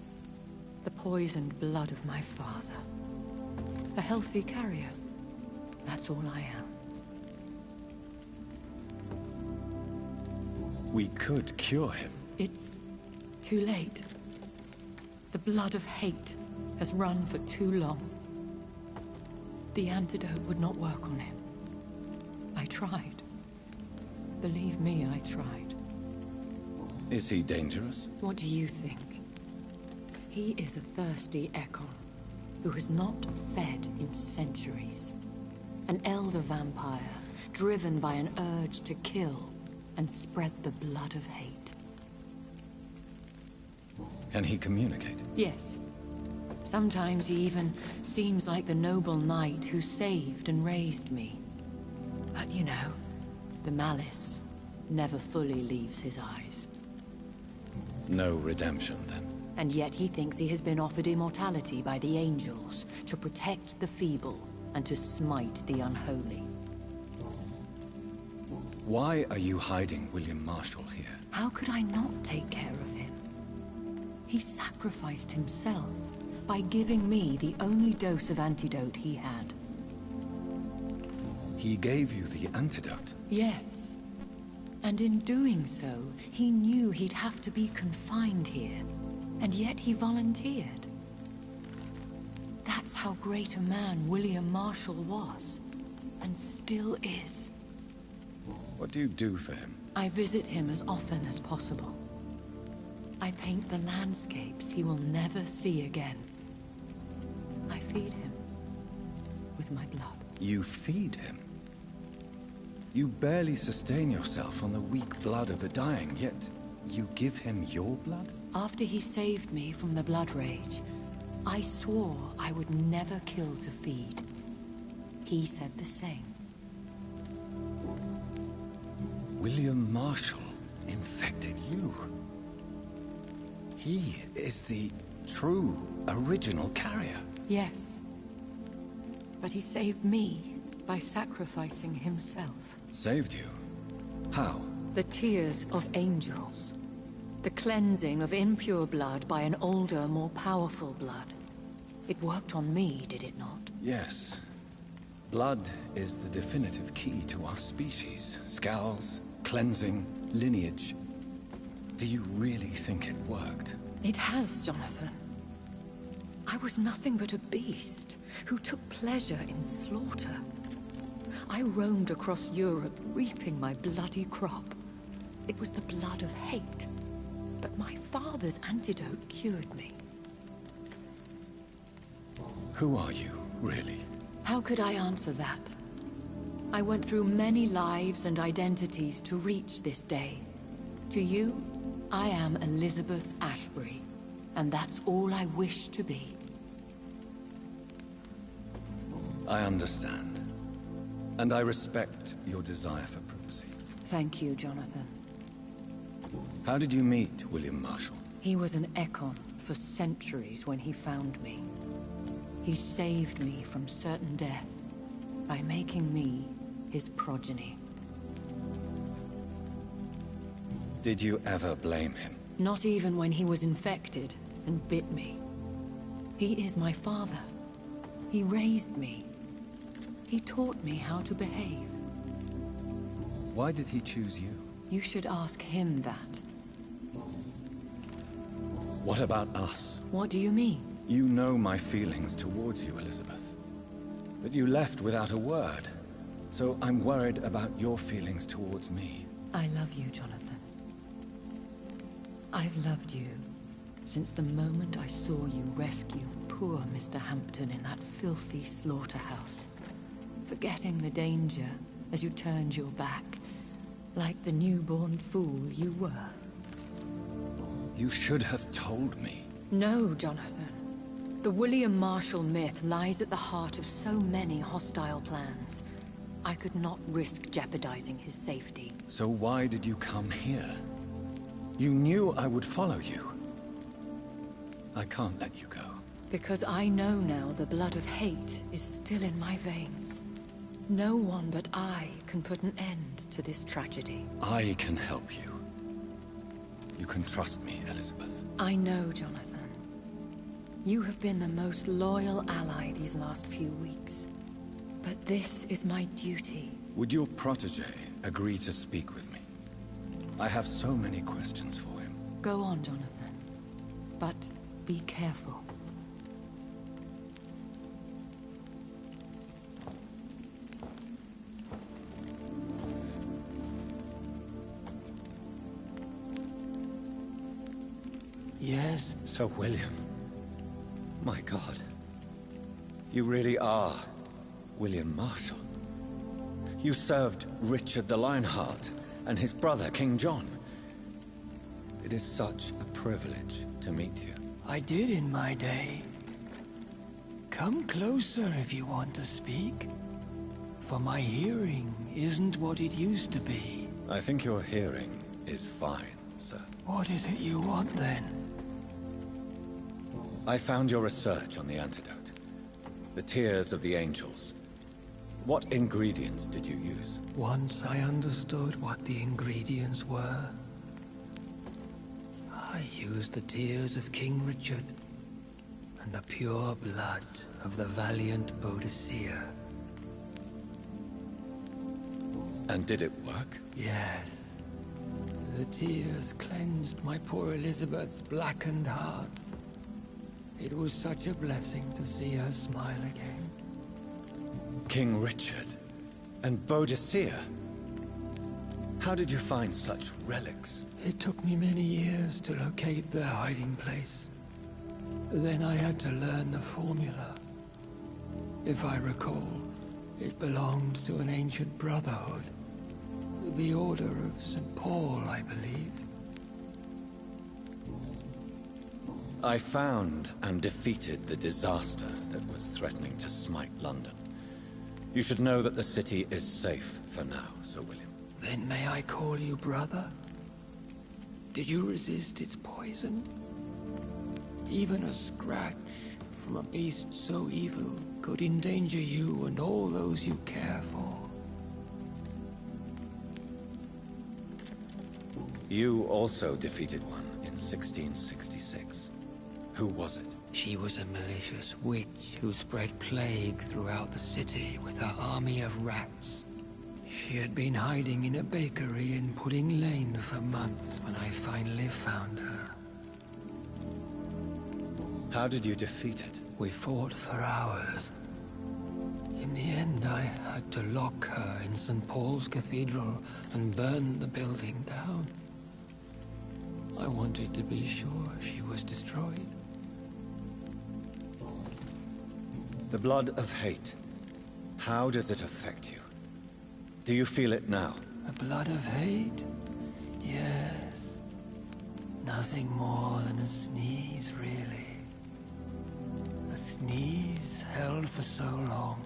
The poisoned blood of my father. A healthy carrier. That's all I am. We could cure him. It's too late. The blood of hate has run for too long. The antidote would not work on him. I tried. Believe me, I tried. Is he dangerous? What do you think? He is a thirsty Ekon, who has not fed in centuries. An elder vampire, driven by an urge to kill and spread the blood of hate. Can he communicate? Yes. Sometimes he even seems like the noble knight who saved and raised me. But you know, the malice never fully leaves his eyes. No redemption, then. And yet he thinks he has been offered immortality by the angels to protect the feeble and to smite the unholy. Why are you hiding William Marshall here? How could I not take care of him? He sacrificed himself by giving me the only dose of antidote he had. He gave you the antidote? Yes. And in doing so, he knew he'd have to be confined here. And yet he volunteered. That's how great a man William Marshall was. And still is. What do you do for him? I visit him as often as possible. I paint the landscapes he will never see again. I feed him with my blood. You feed him? You barely sustain yourself on the weak blood of the dying, yet you give him your blood? After he saved me from the blood rage, I swore I would never kill to feed. He said the same. William Marshall infected you. He is the true, original carrier. Yes. But he saved me by sacrificing himself. Saved you? How? The tears of angels. The cleansing of impure blood by an older, more powerful blood. It worked on me, did it not? Yes. Blood is the definitive key to our species. Scowls, cleansing, lineage. Do you really think it worked? It has, Jonathan. I was nothing but a beast who took pleasure in slaughter. I roamed across Europe, reaping my bloody crop. It was the blood of hate. But my father's antidote cured me. Who are you, really? How could I answer that? I went through many lives and identities to reach this day. To you, I am Elizabeth Ashbury, and that's all I wish to be. I understand. And I respect your desire for privacy. Thank you, Jonathan. How did you meet William Marshall? He was an Ekon for centuries when he found me. He saved me from certain death by making me his progeny. Did you ever blame him? Not even when he was infected and bit me. He is my father. He raised me. He taught me how to behave. Why did he choose you? You should ask him that. What about us? What do you mean? You know my feelings towards you, Elizabeth. But you left without a word. So I'm worried about your feelings towards me. I love you, Jonathan. I've loved you since the moment I saw you rescue poor Mr. Hampton in that filthy slaughterhouse. Forgetting the danger as you turned your back, like the newborn fool you were. You should have told me. No, Jonathan. The William Marshall myth lies at the heart of so many hostile plans. I could not risk jeopardizing his safety. So why did you come here? You knew I would follow you. I can't let you go. Because I know now the blood of hate is still in my veins. No one but I can put an end to this tragedy. I can help you. You can trust me, Elizabeth. I know, Jonathan. You have been the most loyal ally these last few weeks. But this is my duty. Would your protege agree to speak with me? I have so many questions for him. Go on, Jonathan. But be careful. Yes? Sir William. My God. You really are William Marshall. You served Richard the Lionheart and his brother, King John. It is such a privilege to meet you. I did in my day. Come closer if you want to speak. For my hearing isn't what it used to be. I think your hearing is fine, sir. What is it you want, then? I found your research on the antidote. The tears of the angels. What ingredients did you use? Once I understood what the ingredients were, I used the tears of King Richard and the pure blood of the valiant Boadicea. And did it work? Yes. The tears cleansed my poor Elizabeth's blackened heart. It was such a blessing to see her smile again. King Richard and Boadicea. How did you find such relics? It took me many years to locate their hiding place. Then I had to learn the formula. If I recall, it belonged to an ancient brotherhood. The Order of St. Paul, I believe. I found and defeated the disaster that was threatening to smite London. You should know that the city is safe for now, Sir William. Then may I call you brother? Did you resist its poison? Even a scratch from a beast so evil could endanger you and all those you care for. You also defeated one in 1666. Who was it? She was a malicious witch who spread plague throughout the city with her army of rats. She had been hiding in a bakery in Pudding Lane for months when I finally found her. How did you defeat it? We fought for hours. In the end, I had to lock her in St. Paul's Cathedral and burn the building down. I wanted to be sure she was destroyed. The blood of hate. How does it affect you? Do you feel it now? The blood of hate? Yes. Nothing more than a sneeze, really. A sneeze held for so long,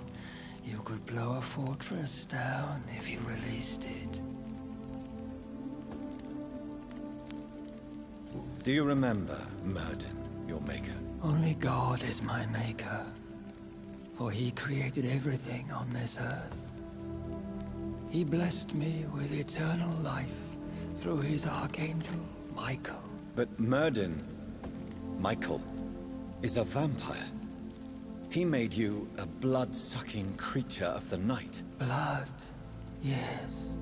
you could blow a fortress down if you released it. Do you remember Myrddin, your maker? Only God is my maker, for he created everything on this earth. He blessed me with eternal life through his archangel, Michael. But Myrddin, Michael, is a vampire. He made you a blood-sucking creature of the night. Blood, yes.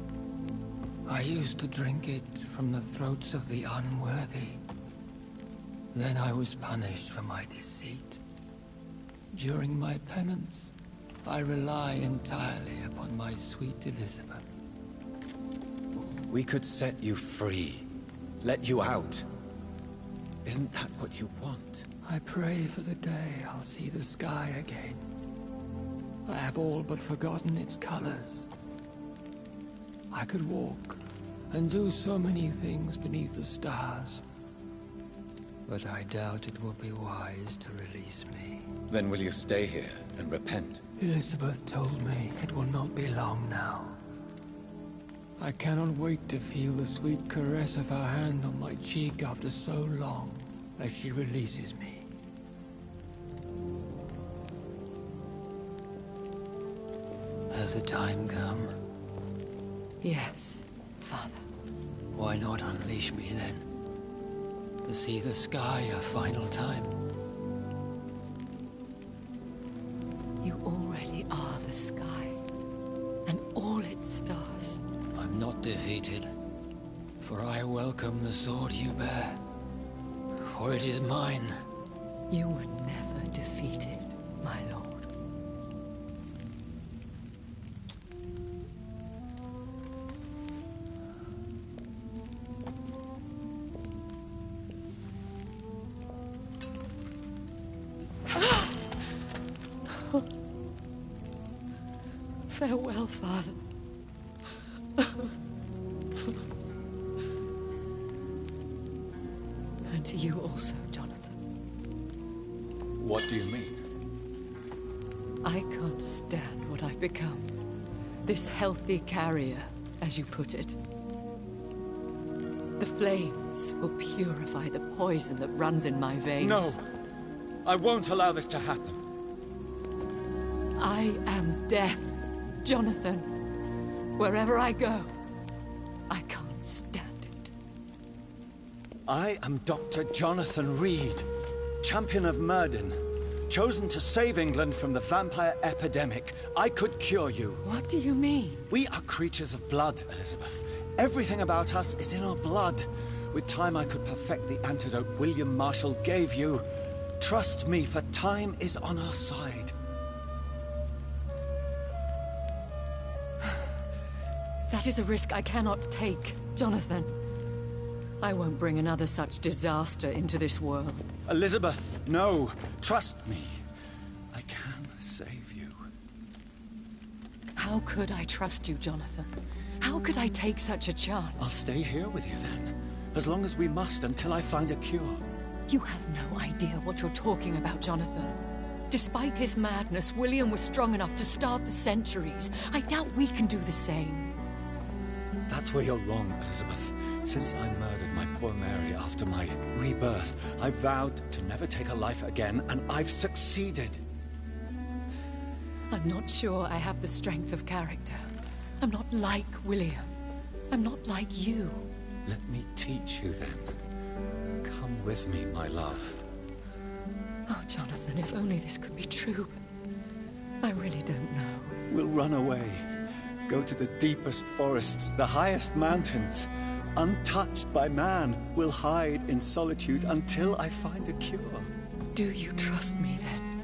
I used to drink it from the throats of the unworthy. Then I was punished for my deceit. During my penance, I rely entirely upon my sweet Elizabeth. We could set you free, let you out. Isn't that what you want? I pray for the day I'll see the sky again. I have all but forgotten its colors. I could walk and do so many things beneath the stars. But I doubt it will be wise to release me. Then will you stay here and repent? Elizabeth told me it will not be long now. I cannot wait to feel the sweet caress of her hand on my cheek after so long, as she releases me. Has the time come? Yes, Father. Why not unleash me then? To see the sky a final time. You already are the sky, and all its stars. I'm not defeated, for I welcome the sword you bear, for it is mine. You were never defeated, my lord. Farewell, Father. And to you also, Jonathan. What do you mean? I can't stand what I've become. This healthy carrier, as you put it. The flames will purify the poison that runs in my veins. No! I won't allow this to happen. I am death, Jonathan. Wherever I go, I can't stand it. I am Dr. Jonathan Reed, champion of Myrddin, chosen to save England from the vampire epidemic. I could cure you. What do you mean? We are creatures of blood, Elizabeth. Everything about us is in our blood. With time, I could perfect the antidote William Marshall gave you. Trust me, for time is on our That is a risk I cannot take, Jonathan. I won't bring another such disaster into this world. Elizabeth, no. Trust me. I can save you. How could I trust you, Jonathan? How could I take such a chance? I'll stay here with you then. As long as we must until I find a cure. You have no idea what you're talking about, Jonathan. Despite his madness, William was strong enough to start the centuries. I doubt we can do the same. That's where you're wrong, Elizabeth. Since I murdered my poor Mary after my rebirth, I vowed to never take a life again, and I've succeeded. I'm not sure I have the strength of character. I'm not like William. I'm not like you. Let me teach you then. Come with me, my love. Oh, Jonathan, if only this could be true. I really don't know. We'll run away. Go to the deepest forests, the highest mountains. Untouched by man, we'll hide in solitude until I find a cure. Do you trust me then?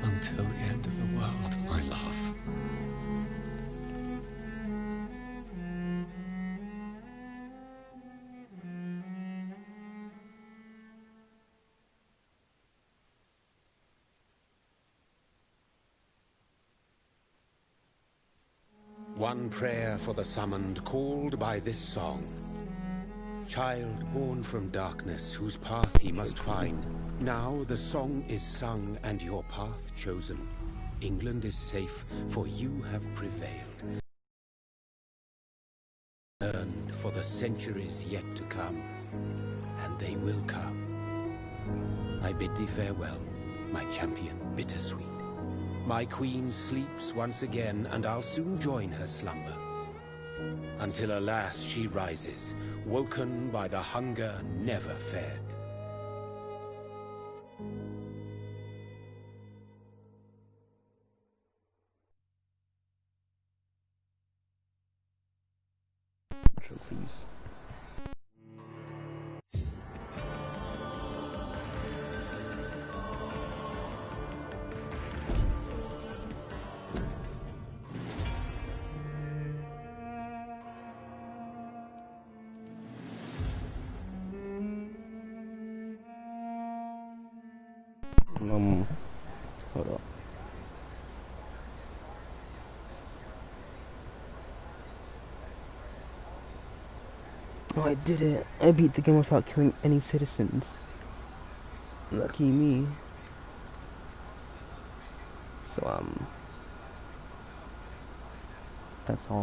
Until the end of the world, my love. One prayer for the summoned, called by this song. Child born from darkness, whose path he must find. Now the song is sung and your path chosen. England is safe, for you have prevailed. Earned for the centuries yet to come, and they will come. I bid thee farewell, my champion bittersweet. My queen sleeps once again, and I'll soon join her slumber. Until alas she rises, woken by the hunger never fed. Trophies. Hold up. Oh, I did it. I beat the game without killing any citizens. Lucky me. So, that's all.